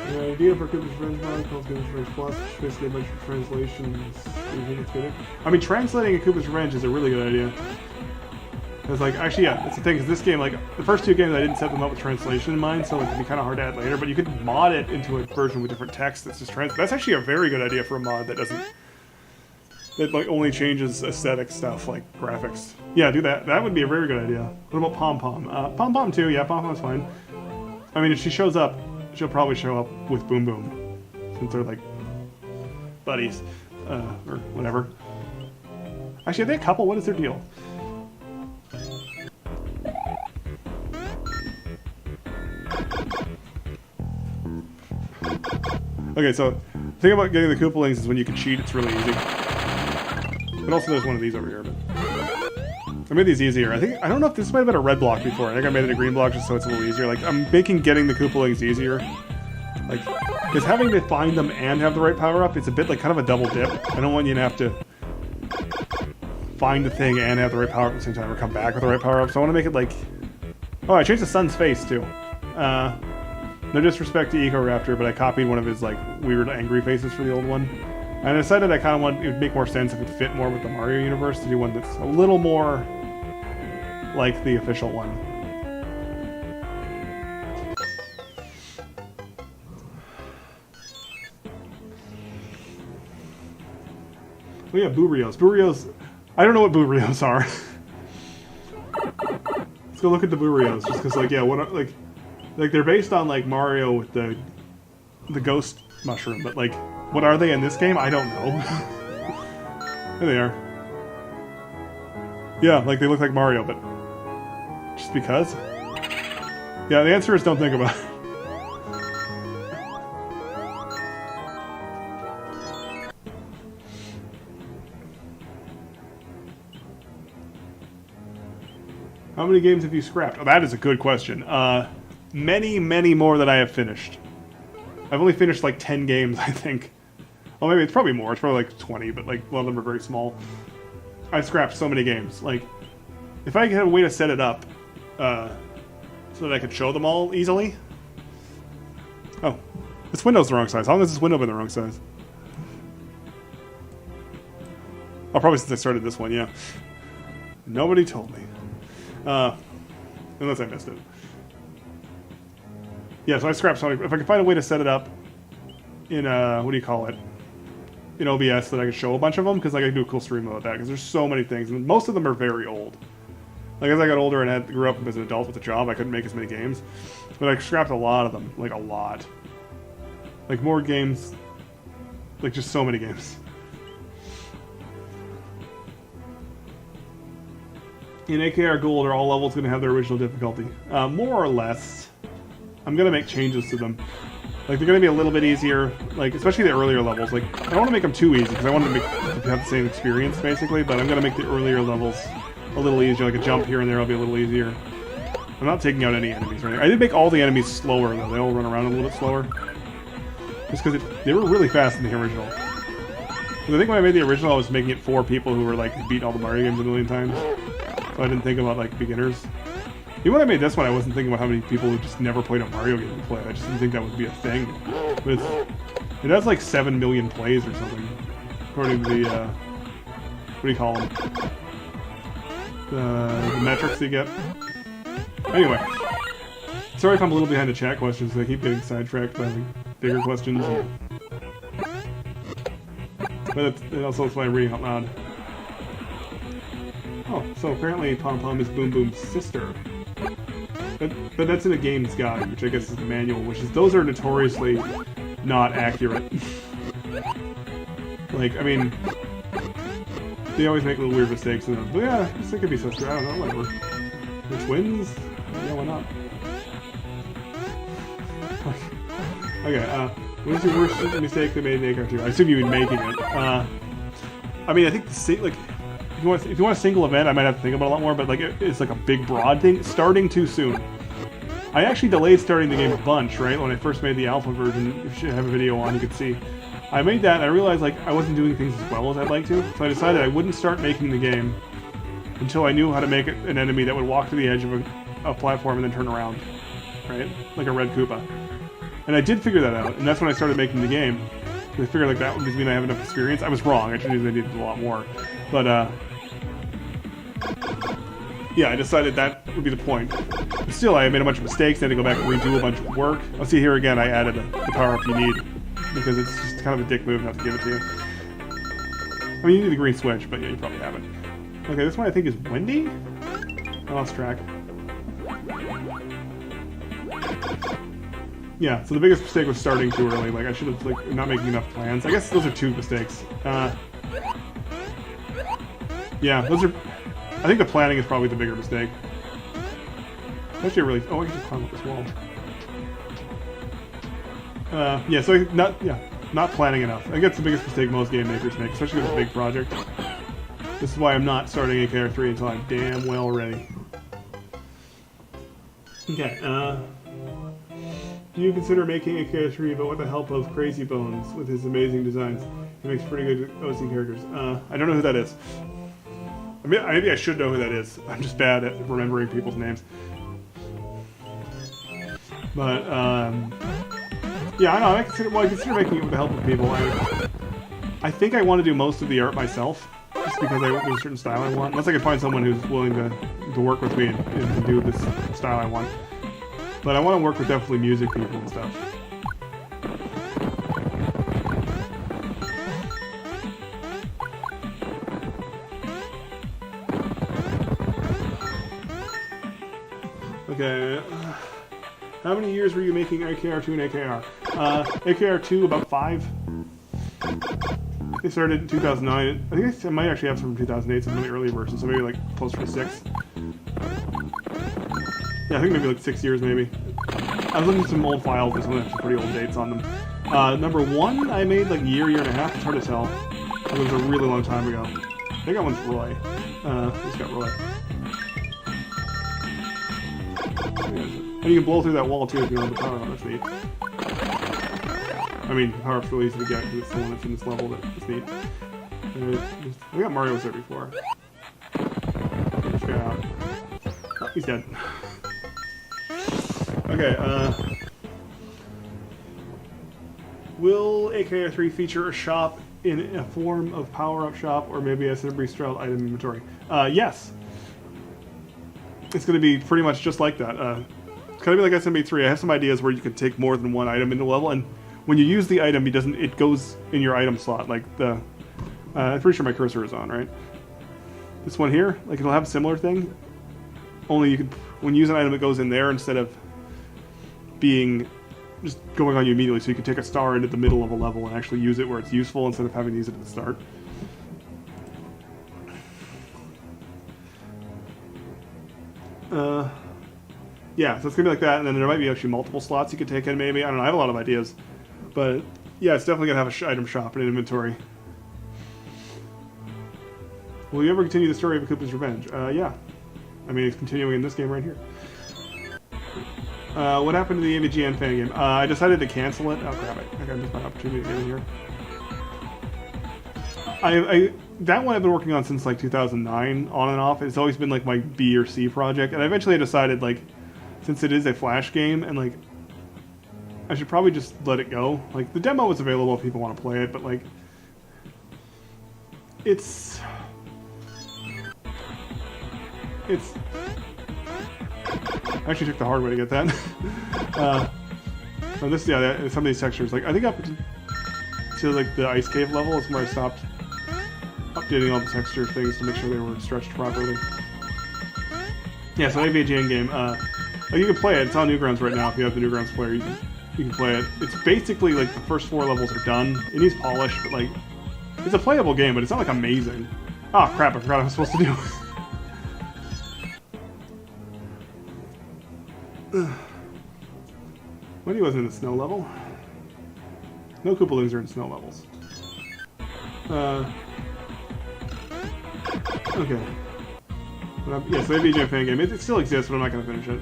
The idea for Koopa's Revenge mod calls Koopa's Revenge Plus, basically a bunch of translations. Do you think it's good? I mean, translating a Koopa's Revenge is a really good idea. Because, like, actually, yeah, that's the thing, because this game, like, the first two games I didn't set them up with translation in mind, so like, it'd be kind of hard to add later, but you could mod it into a version with different text that's just That's actually a very good idea for a mod that doesn't... That, like, only changes aesthetic stuff, like graphics. Yeah, do that. That would be a very good idea. What about Pom Pom? Pom Pom too, yeah, Pom Pom's fine. I mean, if she shows up, she'll probably show up with Boom Boom, since they're, like, buddies, or whatever. Actually, are they a couple? What is their deal? Okay, so, the thing about getting the Koopalings is when you can cheat, it's really easy. But also there's one of these over here, but... I made these easier. I don't know if this might have been a red block before. I think I made it a green block just so it's a little easier. Like, I'm making getting the Koopalings easier. Like, because having to find them and have the right power-up, it's a bit like kind of a double dip. I don't want you to have to find the thing and have the right power-up at the same time, or come back with the right power-up. So I want to make it like... Oh, I changed the sun's face, too. No disrespect to Eco Raptor, but I copied one of his, like, weird angry faces for the old one. And I decided I kind of want it would make more sense if it fit more with the Mario universe to do one that's a little more like the official one. Oh yeah, Boorios. Boorios. I don't know what Boorios are. Let's go look at the Boorios, just because, like, yeah, what like they're based on like Mario with the ghost mushroom, but like, what are they in this game? I don't know. There they are. Yeah, like they look like Mario, but just because? Yeah, the answer is don't think about it. How many games have you scrapped? Oh, that is a good question. Many, many more than I have finished. I've only finished like 10 games, I think. Well, maybe it's probably more. It's probably like 20, but like a lot of them are very small. I've scrapped so many games. Like, if I had a way to set it up so that I could show them all easily. Oh, this window's the wrong size. How long has this window been the wrong size? Oh, probably since I started this one, yeah. Nobody told me. Unless I missed it. Yeah, so I scrapped something. If I can find a way to set it up in, what do you call it? In OBS that I could show a bunch of them, because like, I could do a cool stream about that, because there's so many things, and most of them are very old. Like, as I got older and grew up as an adult with a job, I couldn't make as many games. But I scrapped a lot of them. Like, a lot. Like, more games. Like, just so many games. In AKR Gold, are all levels going to have their original difficulty? More or less. I'm going to make changes to them. Like, they're going to be a little bit easier, like, especially the earlier levels. Like, I don't want to make them too easy, because I want to have the same experience, basically, but I'm going to make the earlier levels a little easier. Like, a jump here and there will be a little easier. I'm not taking out any enemies or anything. I did make all the enemies slower, though. They all run around a little bit slower. Just because they were really fast in the original. Because I think when I made the original, I was making it for people who were, like, beat all the Mario games a million times. So I didn't think about, like, beginners. Even when I made this one, I wasn't thinking about how many people who just never played a Mario game would play it. I just didn't think that would be a thing. But it has like 7 million plays or something, according to the, what do you call them? The metrics you get. Anyway, sorry if I'm a little behind the chat questions, I keep getting sidetracked by like, bigger questions. But it also is why I'm reading out loud. Oh, so apparently Pom Pom is Boom Boom's sister. But that's in a game's guide, which I guess is the manual, which is, those are notoriously not accurate. Like, I mean, they always make little weird mistakes in them. But yeah, I guess it could be sister, I don't know, whatever. They're twins? Yeah, why not? Okay, what is your worst mistake that made in AKR2? I assume you've been making it. I mean, I think like, if you want a single event, I might have to think about it a lot more, but like it's like a big broad thing. Starting too soon. I actually delayed starting the game a bunch, right? When I first made the alpha version, you should have a video on, you could see. I made that and I realized like I wasn't doing things as well as I'd like to, so I decided I wouldn't start making the game until I knew how to make an enemy that would walk to the edge of a platform and then turn around, right? Like a red Koopa. And I did figure that out, and that's when I started making the game. I figured like that would mean I have enough experience. I was wrong, I should have needed a lot more. But yeah, I decided that would be the point. But still, I made a bunch of mistakes, I had to go back and redo a bunch of work. I'll see here again, I added the power-up you need, because it's just kind of a dick move not to give it to you. I mean, you need the green switch, but yeah, you probably have it. Okay, this one I think is Wendy? I lost track. Yeah, so the biggest mistake was starting too early. Like, I should have, like, not making enough plans. I guess those are two mistakes. Yeah, those are... I think the planning is probably the bigger mistake. Actually, really... Oh, I can just climb up this wall. Yeah, so not planning enough. I think that's the biggest mistake most game makers make, especially with a big project. This is why I'm not starting AKR3 until I'm damn well ready. Okay, do you consider making AKR3, but with the help of Crazy Bones with his amazing designs? He makes pretty good OC characters. I don't know who that is. I mean, maybe I should know who that is. I'm just bad at remembering people's names. But, yeah, I know. I consider making it with the help of people. I think I want to do most of the art myself, just because there's a certain style I want. Unless I can find someone who's willing to work with me and do this style I want. But I want to work with definitely music people and stuff. Okay. How many years were you making AKR2 and AKR? AKR2 about 5. They started in 2009. I think I might actually have some from 2008, some really early versions, so maybe like closer to 6. Yeah, I think maybe like 6 years, maybe. I was looking at some old files, there's some pretty old dates on them. Number 1, I made like a year and a half, it's hard to tell. It was a really long time ago. I think that one's Roy. Just got Roy. And you can blow through that wall too if you want the power on, that's neat. I mean, power-up's really easy to get because it's the one that's in this level that is neat. I got Mario was there before. This guy out. Oh, he's dead. Okay, will AKR2 feature a shop in a form of power-up shop or maybe a Cinebree-style item inventory? Yes. It's going to be pretty much just like that. It's going to be like SMB3. I have some ideas where you can take more than one item into a level, and when you use the item, it goes in your item slot. Like the, I'm pretty sure my cursor is on, right? This one here, like it'll have a similar thing. Only you can, when you use an item, it goes in there instead of being just going on you immediately. So you can take a star into the middle of a level and actually use it where it's useful instead of having to use it at the start. Yeah, so it's gonna be like that, and then there might be actually multiple slots you could take in. Maybe I don't know. I have a lot of ideas, but yeah, it's definitely gonna have an item shop and an inventory. Will you ever continue the story of Koopa's Revenge? Yeah. I mean, it's continuing in this game right here. What happened to the AVGN fan game? I decided to cancel it. Oh crap! I think I missed my opportunity to get in here. That one I've been working on since like 2009, on and off. It's always been like my B or C project, and I eventually decided, like, since it is a Flash game, and like, I should probably just let it go. Like, the demo is available if people want to play it, but like, it's. I actually took the hard way to get that. So this, yeah, some of these textures, like I think up to like the ice cave level is where I stopped updating all the texture things to make sure they were stretched properly. Yeah, so AVGN game. Like you can play it. It's on Newgrounds right now. If you have the Newgrounds player, you can play it. It's basically like the first 4 levels are done. It needs polish, but like it's a playable game, but it's not like amazing. Oh crap! I forgot what I was supposed to do. When he wasn't in the snow level. No Koopalings are in snow levels. Okay. Yeah, so AVGN fan game. It still exists, but I'm not going to finish it.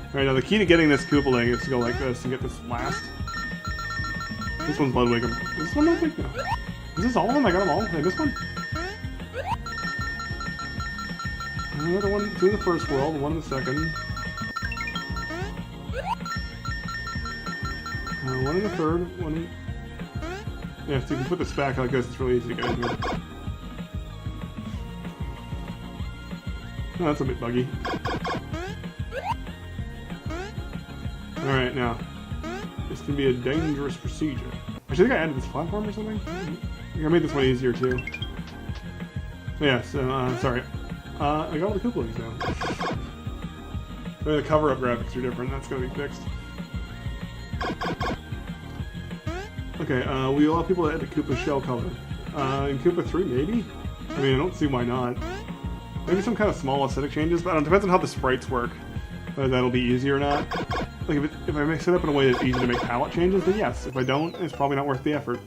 Alright, now the key to getting this Koopaling is to go like this and get this last. This one's Ludwig. Is this one Ludwig? No. Is this all of them? I got them all? Did I miss one? Another one, 2 in the first world, 1 in the second. 1 in the third, 1 in... Yeah, so you can put this back like this, it's really easy to get in here. Oh, that's a bit buggy. Alright, now. This can be a dangerous procedure. Actually, I think I added this platform or something? I think I made this one easier too. Yeah, so, sorry. I got all the Koopalings now. The cover-up graphics are different, that's gonna be fixed. Okay, we allow people to edit Koopa's shell color. In Koopa 3, maybe? I mean, I don't see why not. Maybe some kind of small aesthetic changes, but it depends on how the sprites work. Whether that'll be easy or not. Like, if I mix it up in a way that's easy to make palette changes, then yes. If I don't, it's probably not worth the effort.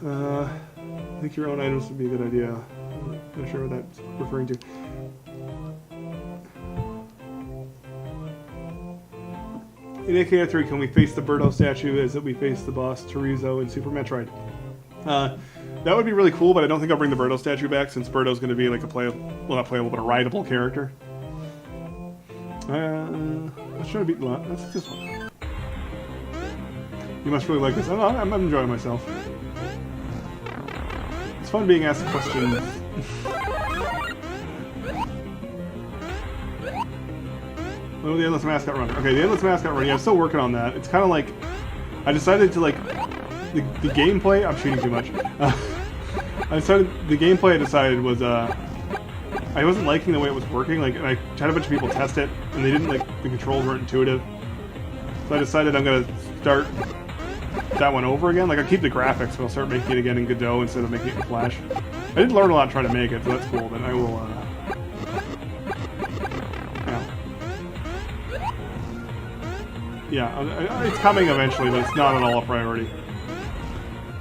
I think your own items would be a good idea. I'm not sure what that's referring to. In AKR2, can we face the Birdo statue as that we face the boss Terizo in Super Metroid? That would be really cool, but I don't think I'll bring the Birdo statue back since Birdo's going to be like a playable, well not playable, but a rideable character. Let's try to beat that's this one. You must really like this. I'm enjoying myself. It's fun being asked questions. Oh, the Endless Mascot Run. Okay, the Endless Mascot Run, yeah, I'm still working on that. It's kind of like, I decided to like, the gameplay, I'm cheating too much. The gameplay I decided was, I wasn't liking the way it was working, like, and I had a bunch of people test it, and they didn't, like, the controls weren't intuitive. So I decided I'm gonna start that one over again. Like, I'll keep the graphics, but I'll start making it again in Godot instead of making it in Flash. I did learn a lot trying to make it, so that's cool, but I will, yeah, it's coming eventually, but it's not at all a priority.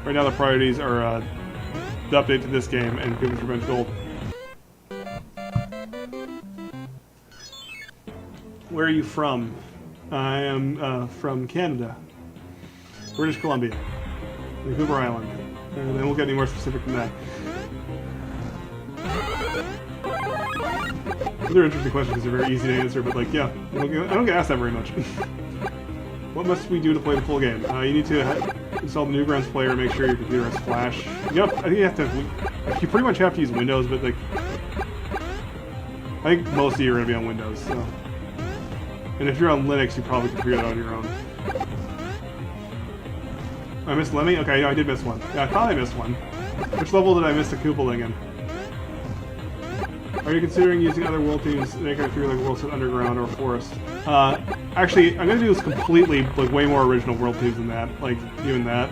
Right now the priorities are the update to this game and Koopa's Revenge Gold. Where are you from? I am from Canada. British Columbia. Vancouver Island. And then we'll get any more specific than that. They're interesting questions because they're very easy to answer, but like, yeah, I don't get asked that very much. What must we do to play the full game? You need to install the Newgrounds player and make sure your computer has Flash. Yep, I think you have to. You pretty much have to use Windows, but like, I think most of you are going to be on Windows. So, and if you're on Linux, you probably can figure that out on your own. I missed Lemmy? Okay, I did miss one. Yeah, I thought I missed one. Which level did I miss the Koopaling in? Are you considering using other world themes to make it feel like worlds in underground or forest? Actually, I'm gonna do this completely, like, way more original world themes than that. Like, even that.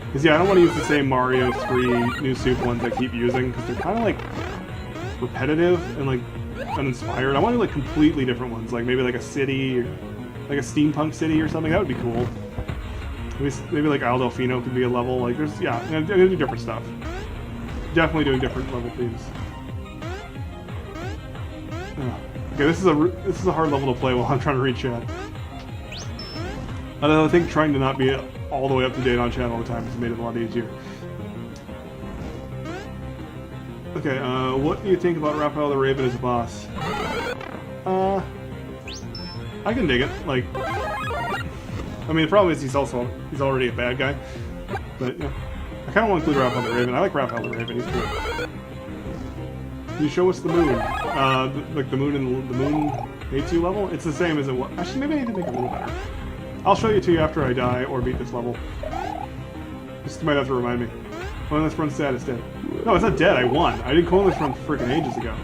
Because, yeah, I don't want to use the same Mario 3 New Soup ones I keep using, because they're kind of, like, repetitive and, like, uninspired. I want to do, like, completely different ones. Like, maybe, like, a city, or, like, a steampunk city or something. That would be cool. Maybe like Isle Delfino could be a level. Like, there's, yeah, I'm gonna do different stuff. Definitely doing different level themes. Okay, this is a hard level to play while I'm trying to read chat. I think trying to not be all the way up to date on chat all the time has made it a lot easier. Okay, what do you think about Raphael the Raven as a boss? I can dig it. Like, I mean, the problem is he's already a bad guy. But yeah, I kind of want to include Raphael the Raven. I like Raphael the Raven. He's cool. Can you show us the moon? Like the moon in the moon A2 level? It's the same as it was. Actually, maybe I need to make it a little better. I'll show you to you after I die or beat this level. Just might have to remind me. Coinless run status dead. No, it's not dead. I won. I did Coinless run freaking ages ago.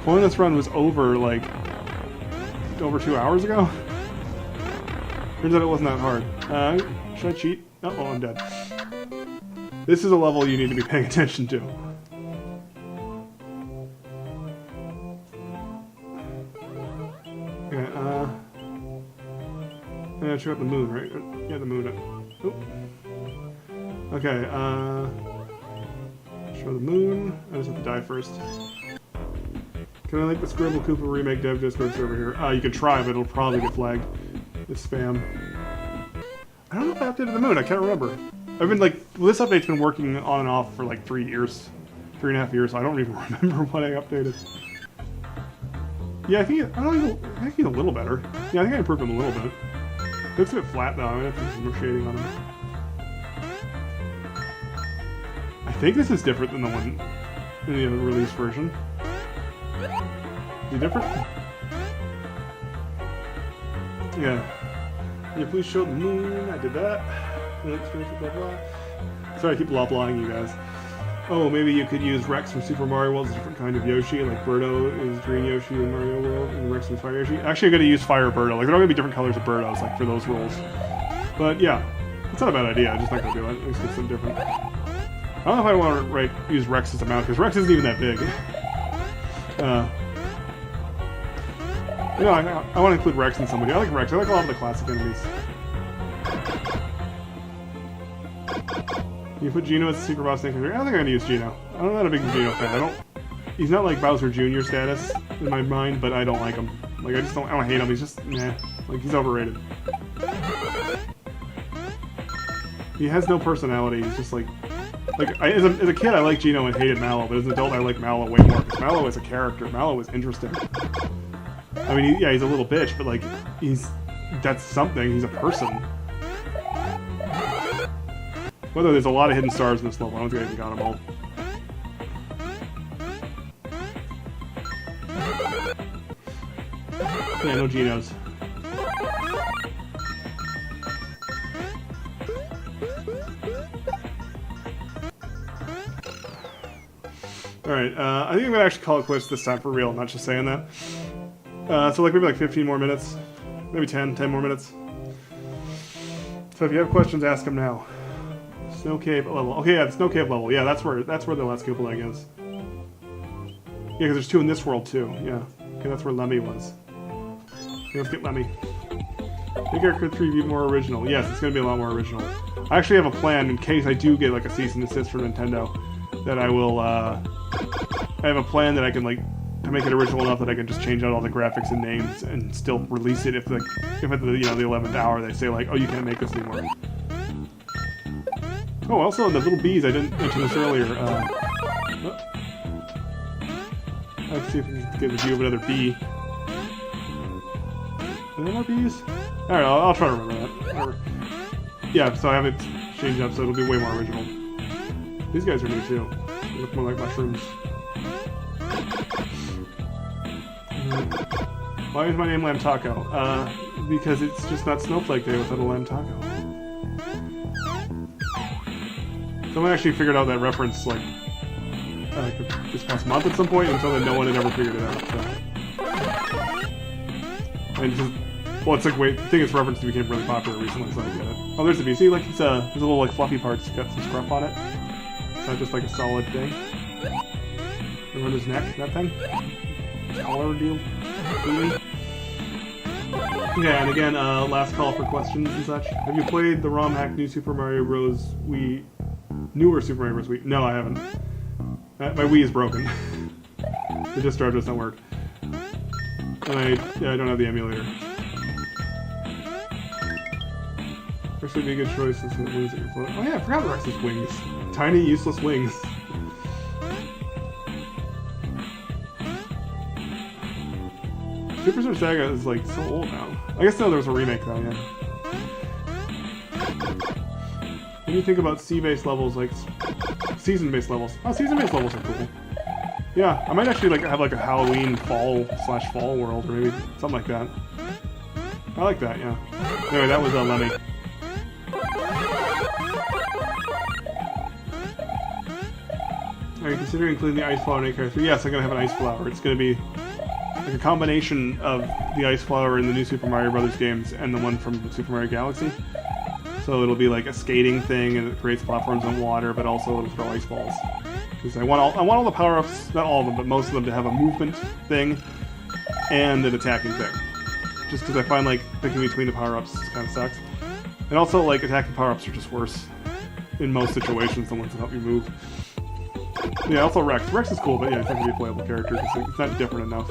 Coinless run was over like over 2 hours ago. Turns out it wasn't that hard. Should I cheat? Oh, I'm dead. This is a level you need to be paying attention to. Okay, yeah, check out the moon, right? Yeah, the moon. Oop. Okay, show the moon. I just have to die first. Can I link the Scribble Koopa remake dev Discord server here? You can try, but it'll probably get flagged. It's spam. I don't know if I updated the moon. I can't remember. I've been like, well, this update's been working on and off for like 3.5 years. So I don't even remember what I updated. Yeah, I think he's a little better. Yeah, I think I improved him a little bit. It looks a bit flat though. I'm gonna have to put some more shading on him. I think this is different than the one in the release version. Is it different? Yeah. Yeah, please show the moon. I did that. Let's finish with blah blah. Sorry, I keep blah blahing you guys. Oh, maybe you could use Rex from Super Mario World as a different kind of Yoshi, like Birdo is Green Yoshi in Mario World, and Rex is Fire Yoshi. Actually, I'm going to use Fire Birdo. Like, there are going to be different colors of Birdos, like, for those rules. But, yeah, it's not a bad idea. I'm just not going to do it. At least it's something different. I don't know if I want to use Rex as a mount, because Rex isn't even that big. You know, I want to include Rex in somebody. I like Rex. I like a lot of the classic enemies. You put Geno as a secret boss next to her. I don't think I'm gonna use Geno. I'm not a big Geno fan. He's not like Bowser Jr. status in my mind, but I don't like him. Like, I don't hate him. He's just, nah. Like, he's overrated. He has no personality. He's just like as a kid, I liked Geno and hated Mallow, but as an adult, I like Mallow way more, because Mallow is a character. Mallow is interesting. I mean, yeah, he's a little bitch, but like, that's something. He's a person. Whether there's a lot of hidden stars in this level, I don't think I even got them all. Yeah, no Genos. Alright, I think I'm gonna actually call it quits this time for real, I'm not just saying that. So like maybe like 15 more minutes. Maybe 10 more minutes. So if you have questions, ask them now. Snow Cave level. Okay, yeah, the Snow Cave level. Yeah, that's where the last Koopaling is. Yeah, because there's two in this world too. Yeah. Okay, that's where Lemmy was. Okay, let's get Lemmy. AKR2 be more original. Yes, it's gonna be a lot more original. I actually have a plan in case I do get like a cease and desist from Nintendo, that I will. I have a plan that I can like to make it original enough that I can just change out all the graphics and names and still release it if at the the 11th hour they say like, oh, you can't make this anymore. Oh, also the little bees, I didn't mention this earlier. Let's see if we can get a view of another bee. Are there more bees? Alright, I'll try to remember that. Whatever. Yeah, so I have it changed up so it'll be way more original. These guys are new too. They look more like mushrooms. Why is my name Lambtaco? Because it's just not Snowflake Day without a Lambtaco. Someone actually figured out that reference like this past month at some point, until then no one had ever figured it out. So. And just, well, it's like I think its reference became really popular recently, so I get it. Oh, there's the bee. See, like it's there's a little like fluffy parts, got some scruff on it. It's not just like a solid thing. Around his neck, that thing. Collar deal. Yeah, and again, last call for questions and such. Have you played the ROM hack New Super Mario Bros. Newer Super Mario Bros. Wii? No, I haven't. My Wii is broken. The disk drive doesn't work. And I don't have the emulator. Rex would be a good choice since it wings that you're floating. Oh yeah, I forgot Rex's wings. Tiny, useless wings. Superstar Saga is like so old now. I guess no, there was a remake though, yeah. What do you think about sea-based levels, like season-based levels? Oh, season-based levels are cool. Yeah, I might actually like have like a Halloween fall/fall world, or maybe something like that. I like that, yeah. Anyway, that was Lemmy. Are you considering including the ice flower in AKR2? Yes, I'm gonna have an ice flower. It's gonna be like a combination of the ice flower in the new Super Mario Brothers games and the one from Super Mario Galaxy. So it'll be like a skating thing, and it creates platforms on water, but also it'll throw ice balls. Because I want all the power-ups, not all of them, but most of them, to have a movement thing and an attacking thing. Just because I find like picking between the power-ups kind of sucks. And also like attacking power-ups are just worse in most situations than ones that help you move. Yeah, also Rex. Rex is cool, but yeah, it's not gonna be a playable character because it's not different enough.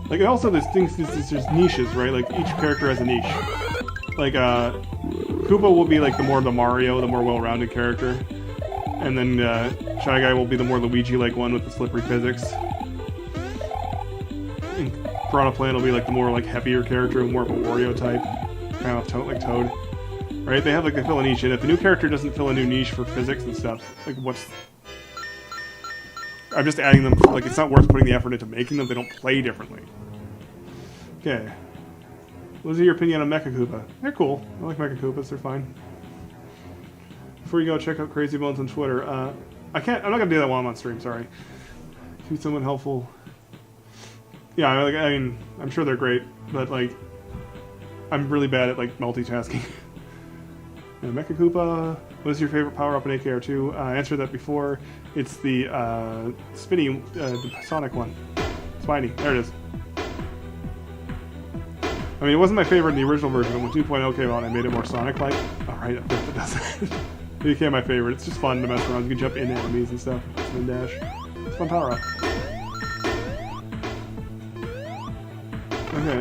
Like, also there's things, there's niches, right? Like, each character has a niche. Like, Koopa will be like the more Mario, the more well-rounded character. And then, Shy Guy will be the more Luigi-like one with the slippery physics. And Piranha Plant will be like the more like heavier character, more of a Wario type. Kind of like Toad. Right? They fill a niche, and if a new character doesn't fill a new niche for physics and stuff, like I'm just adding them, like it's not worth putting the effort into making them, they don't play differently. Okay. What is your opinion on Mecha Koopa? They're cool. I like Mecha Koopas, they're fine. Before you go, check out Crazy Bones on Twitter. I'm not gonna do that while I'm on stream, sorry. Keep someone helpful. Yeah, I mean, I'm sure they're great, but like, I'm really bad at like multitasking. Yeah, Mecha Koopa, what is your favorite power-up in AKR2? I answered that before. It's the spinny, the Sonic one. Spiny, there it is. I mean, it wasn't my favorite in the original version, but when 2.0 came out, I made it more Sonic-like. Alright, I think that does it. It became my favorite. It's just fun to mess around. You can jump in enemies and stuff. And dash. It's a fun power-up. Okay,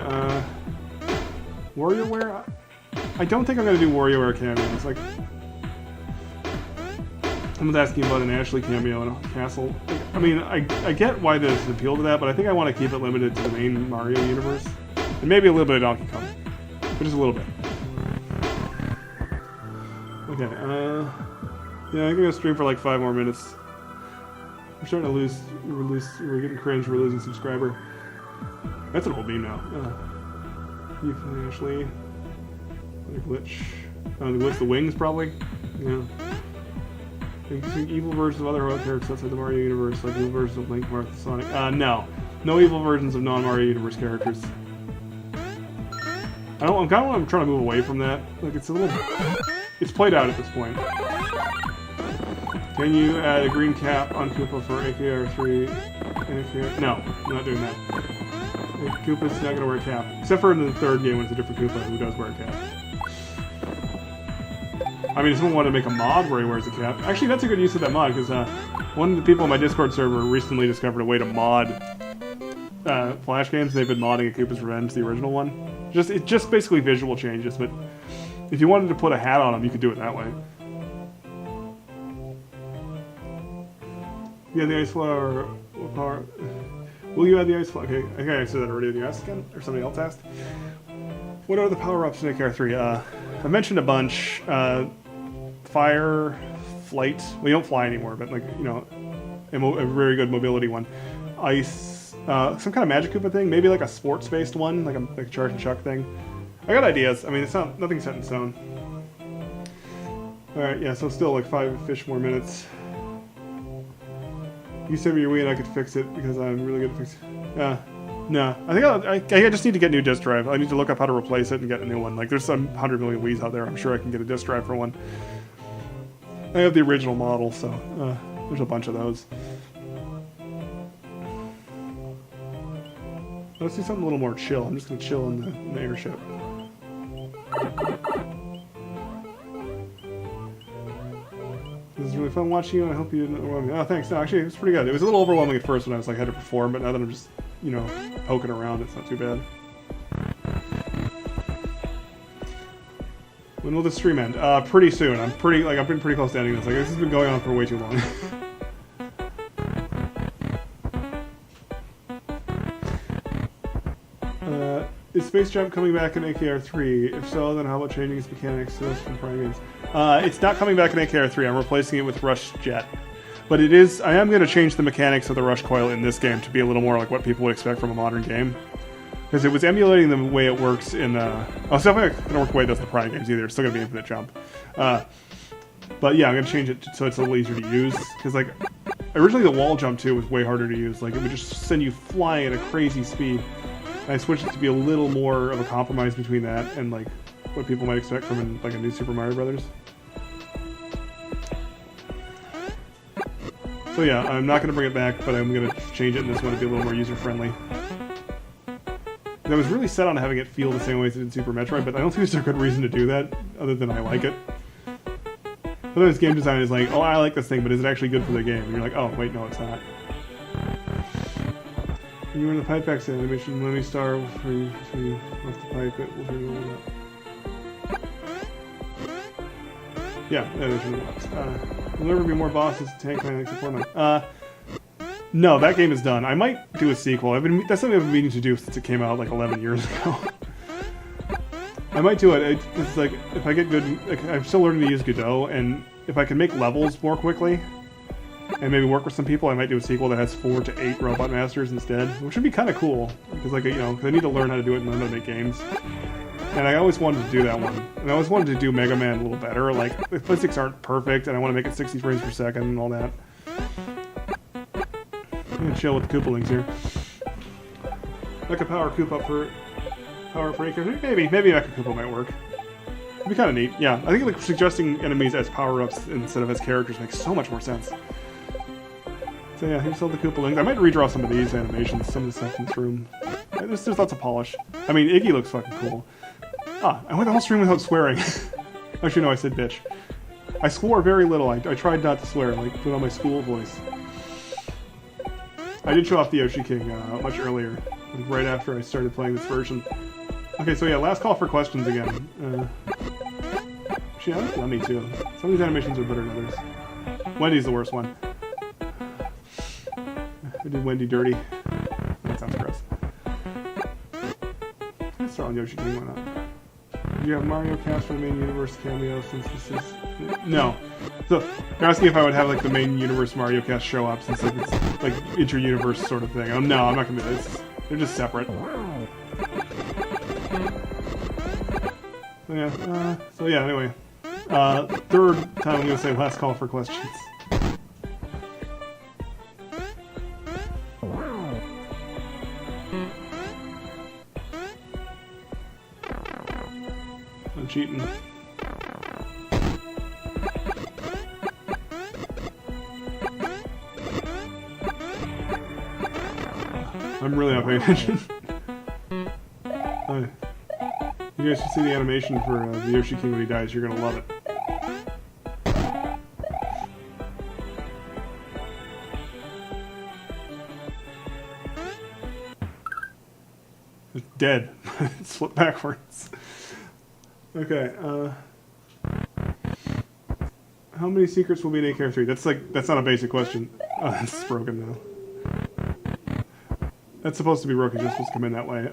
WarioWare? I don't think I'm going to do WarioWare cameos. Like, someone's asking about an Ashley cameo in a castle. Like, I mean, I get why there's an appeal to that, but I think I want to keep it limited to the main Mario universe. And maybe a little bit of Donkey Kong. But just a little bit. Okay, yeah, I'm gonna stream for like 5 more minutes. I'm starting to we're getting cringe, we're losing subscriber. That's an old meme now. You can Ashley. The glitch. The glitch, the wings, probably? Yeah. Evil versions of other heroic characters outside the Mario universe, like evil versions of Link, Martha, Sonic. No. No evil versions of non-Mario universe characters. I'm trying to move away from that. Like, it's a little... It's played out at this point. Can you add a green cap on Koopa for AKR3? No, I'm not doing that. Koopa's not going to wear a cap. Except for in the third game when it's a different Koopa who does wear a cap. I mean, if someone wanted to make a mod where he wears a cap... Actually, that's a good use of that mod, because one of the people on my Discord server recently discovered a way to mod Flash games, they've been modding Koopa's Revenge, the original one. It's just basically visual changes, but if you wanted to put a hat on them, you could do it that way. Yeah, the ice flower power. Will you add the ice flower? Okay, I think I answered that already. Did you ask again, or somebody else asked? What are the power-ups in AKR3? I mentioned a bunch. Fire, flight. Well, you don't fly anymore, but like a very good mobility one. Ice, some kind of magic Koopa thing. Maybe like a sports-based one, like a charge and chuck thing. I got ideas. I mean, it's nothing set in stone. All right, yeah. So still like 5-ish more minutes. You save me your Wii and I could fix it because I'm really good at fixing. No, I think I just need to get a new disk drive. I need to look up how to replace it and get a new one. Like there's some 100 million Wiis out there. I'm sure I can get a disk drive for one. I have the original model, so there's a bunch of those. Let's do something a little more chill. I'm just gonna chill in the airship. This is really fun watching you. I hope you didn't overwhelm me. Oh, thanks. No, actually, it was pretty good. It was a little overwhelming at first when I was like had to perform, but now that I'm just poking around, it's not too bad. When will this stream end? Pretty soon. I've been pretty close to ending this. Like this has been going on for way too long. Is Space Jump coming back in AKR3? If so, then how about changing its mechanics to those from prior games? It's not coming back in AKR3. I'm replacing it with Rush Jet. But it is. I am going to change the mechanics of the Rush Coil in this game to be a little more like what people would expect from a modern game. Because it was emulating the way it works in... it's definitely not going to work the way it does in the prior games either. It's still going to be infinite jump. But yeah, I'm going to change it so it's a little easier to use. Because like, originally the wall jump too was way harder to use. Like it would just send you flying at a crazy speed. I switched it to be a little more of a compromise between that and like what people might expect from like a new Super Mario Brothers. So yeah, I'm not going to bring it back, but I'm going to change it in this one to be a little more user-friendly. I was really set on having it feel the same way as it did in Super Metroid, but I don't think there's a good reason to do that, other than I like it. Sometimes game design is like, oh, I like this thing, but is it actually good for the game? And you're like, oh, wait, no, it's not. When you were in the pipe accent animation, let me star for you, so you left the pipe, it will turn you on up. Yeah, animation works. Will there ever be more bosses to tank my support mode? No, that game is done. I might do a sequel. That's something I've been meaning to do since it came out like 11 years ago. I might do it. It's like, if I get good... Like, I'm still learning to use Godot, and if I can make levels more quickly, and maybe work with some people, I might do a sequel that has 4 to 8 Robot Masters instead, which would be kind of cool, because like, cause I need to learn how to do it and learn how to make games. And I always wanted to do that one. And I always wanted to do Mega Man a little better. Like, the physics aren't perfect, and I want to make it 60 frames per second and all that. I'm gonna chill with the Koopalings here. Like a power Koopa for AKR. Maybe Mecha Koopa might work. It'd be kind of neat. Yeah, I think like suggesting enemies as power-ups instead of as characters makes so much more sense. So yeah, here's all the Koopalings. I might redraw some of these animations, some of the stuff in this room. There's lots of polish. I mean, Iggy looks fucking cool. Ah, I went the whole stream without swearing. Actually, no, I said bitch. I swore very little. I tried not to swear, like put on my school voice. I did show off the Yoshi King much earlier, like right after I started playing this version. Okay, so yeah, last call for questions again. Actually, I like Lemmy too. Some of these animations are better than others. Wendy's the worst one. I did Wendy dirty. That sounds gross. Let's start on Yoshi King, why not? Do you have Mario Cast for the main universe cameo since this is... No. So, you're asking if I would have like the main universe Mario Cast show up since like, it's like inter-universe sort of thing. Oh no, I'm not gonna do this. They're just separate. So yeah, anyway. Third time I'm gonna say last call for questions. I'm cheating. I'm really not paying attention. You guys should see the animation for the Yoshi King when he dies. You're gonna love it. dead. It's flipped backwards. Okay. How many secrets will be in AKR3? That's not a basic question. Oh, that's broken now. That's supposed to be broken. Just supposed to come in that way.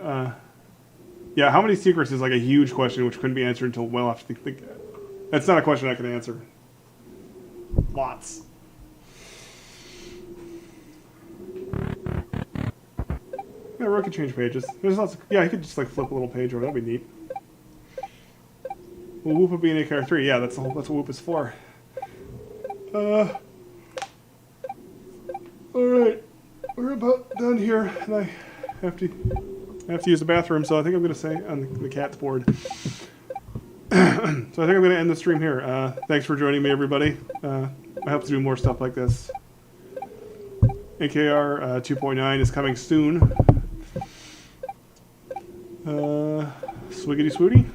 Yeah, how many secrets is like a huge question which couldn't be answered until well after the. That's not a question I can answer. Lots. Yeah, Rook can change pages. There's lots of, yeah, he could just like flip a little page over. That'd be neat. Will Woopa be in AKR3? Yeah, that's what Whoop is for. Alright. We're about done here, and I have to use the bathroom, so I think I'm going to say on the cat's board. So I think I'm going to end the stream here. Thanks for joining me, everybody. I hope to do more stuff like this. AKR 2.9 is coming soon. Swiggity swooty.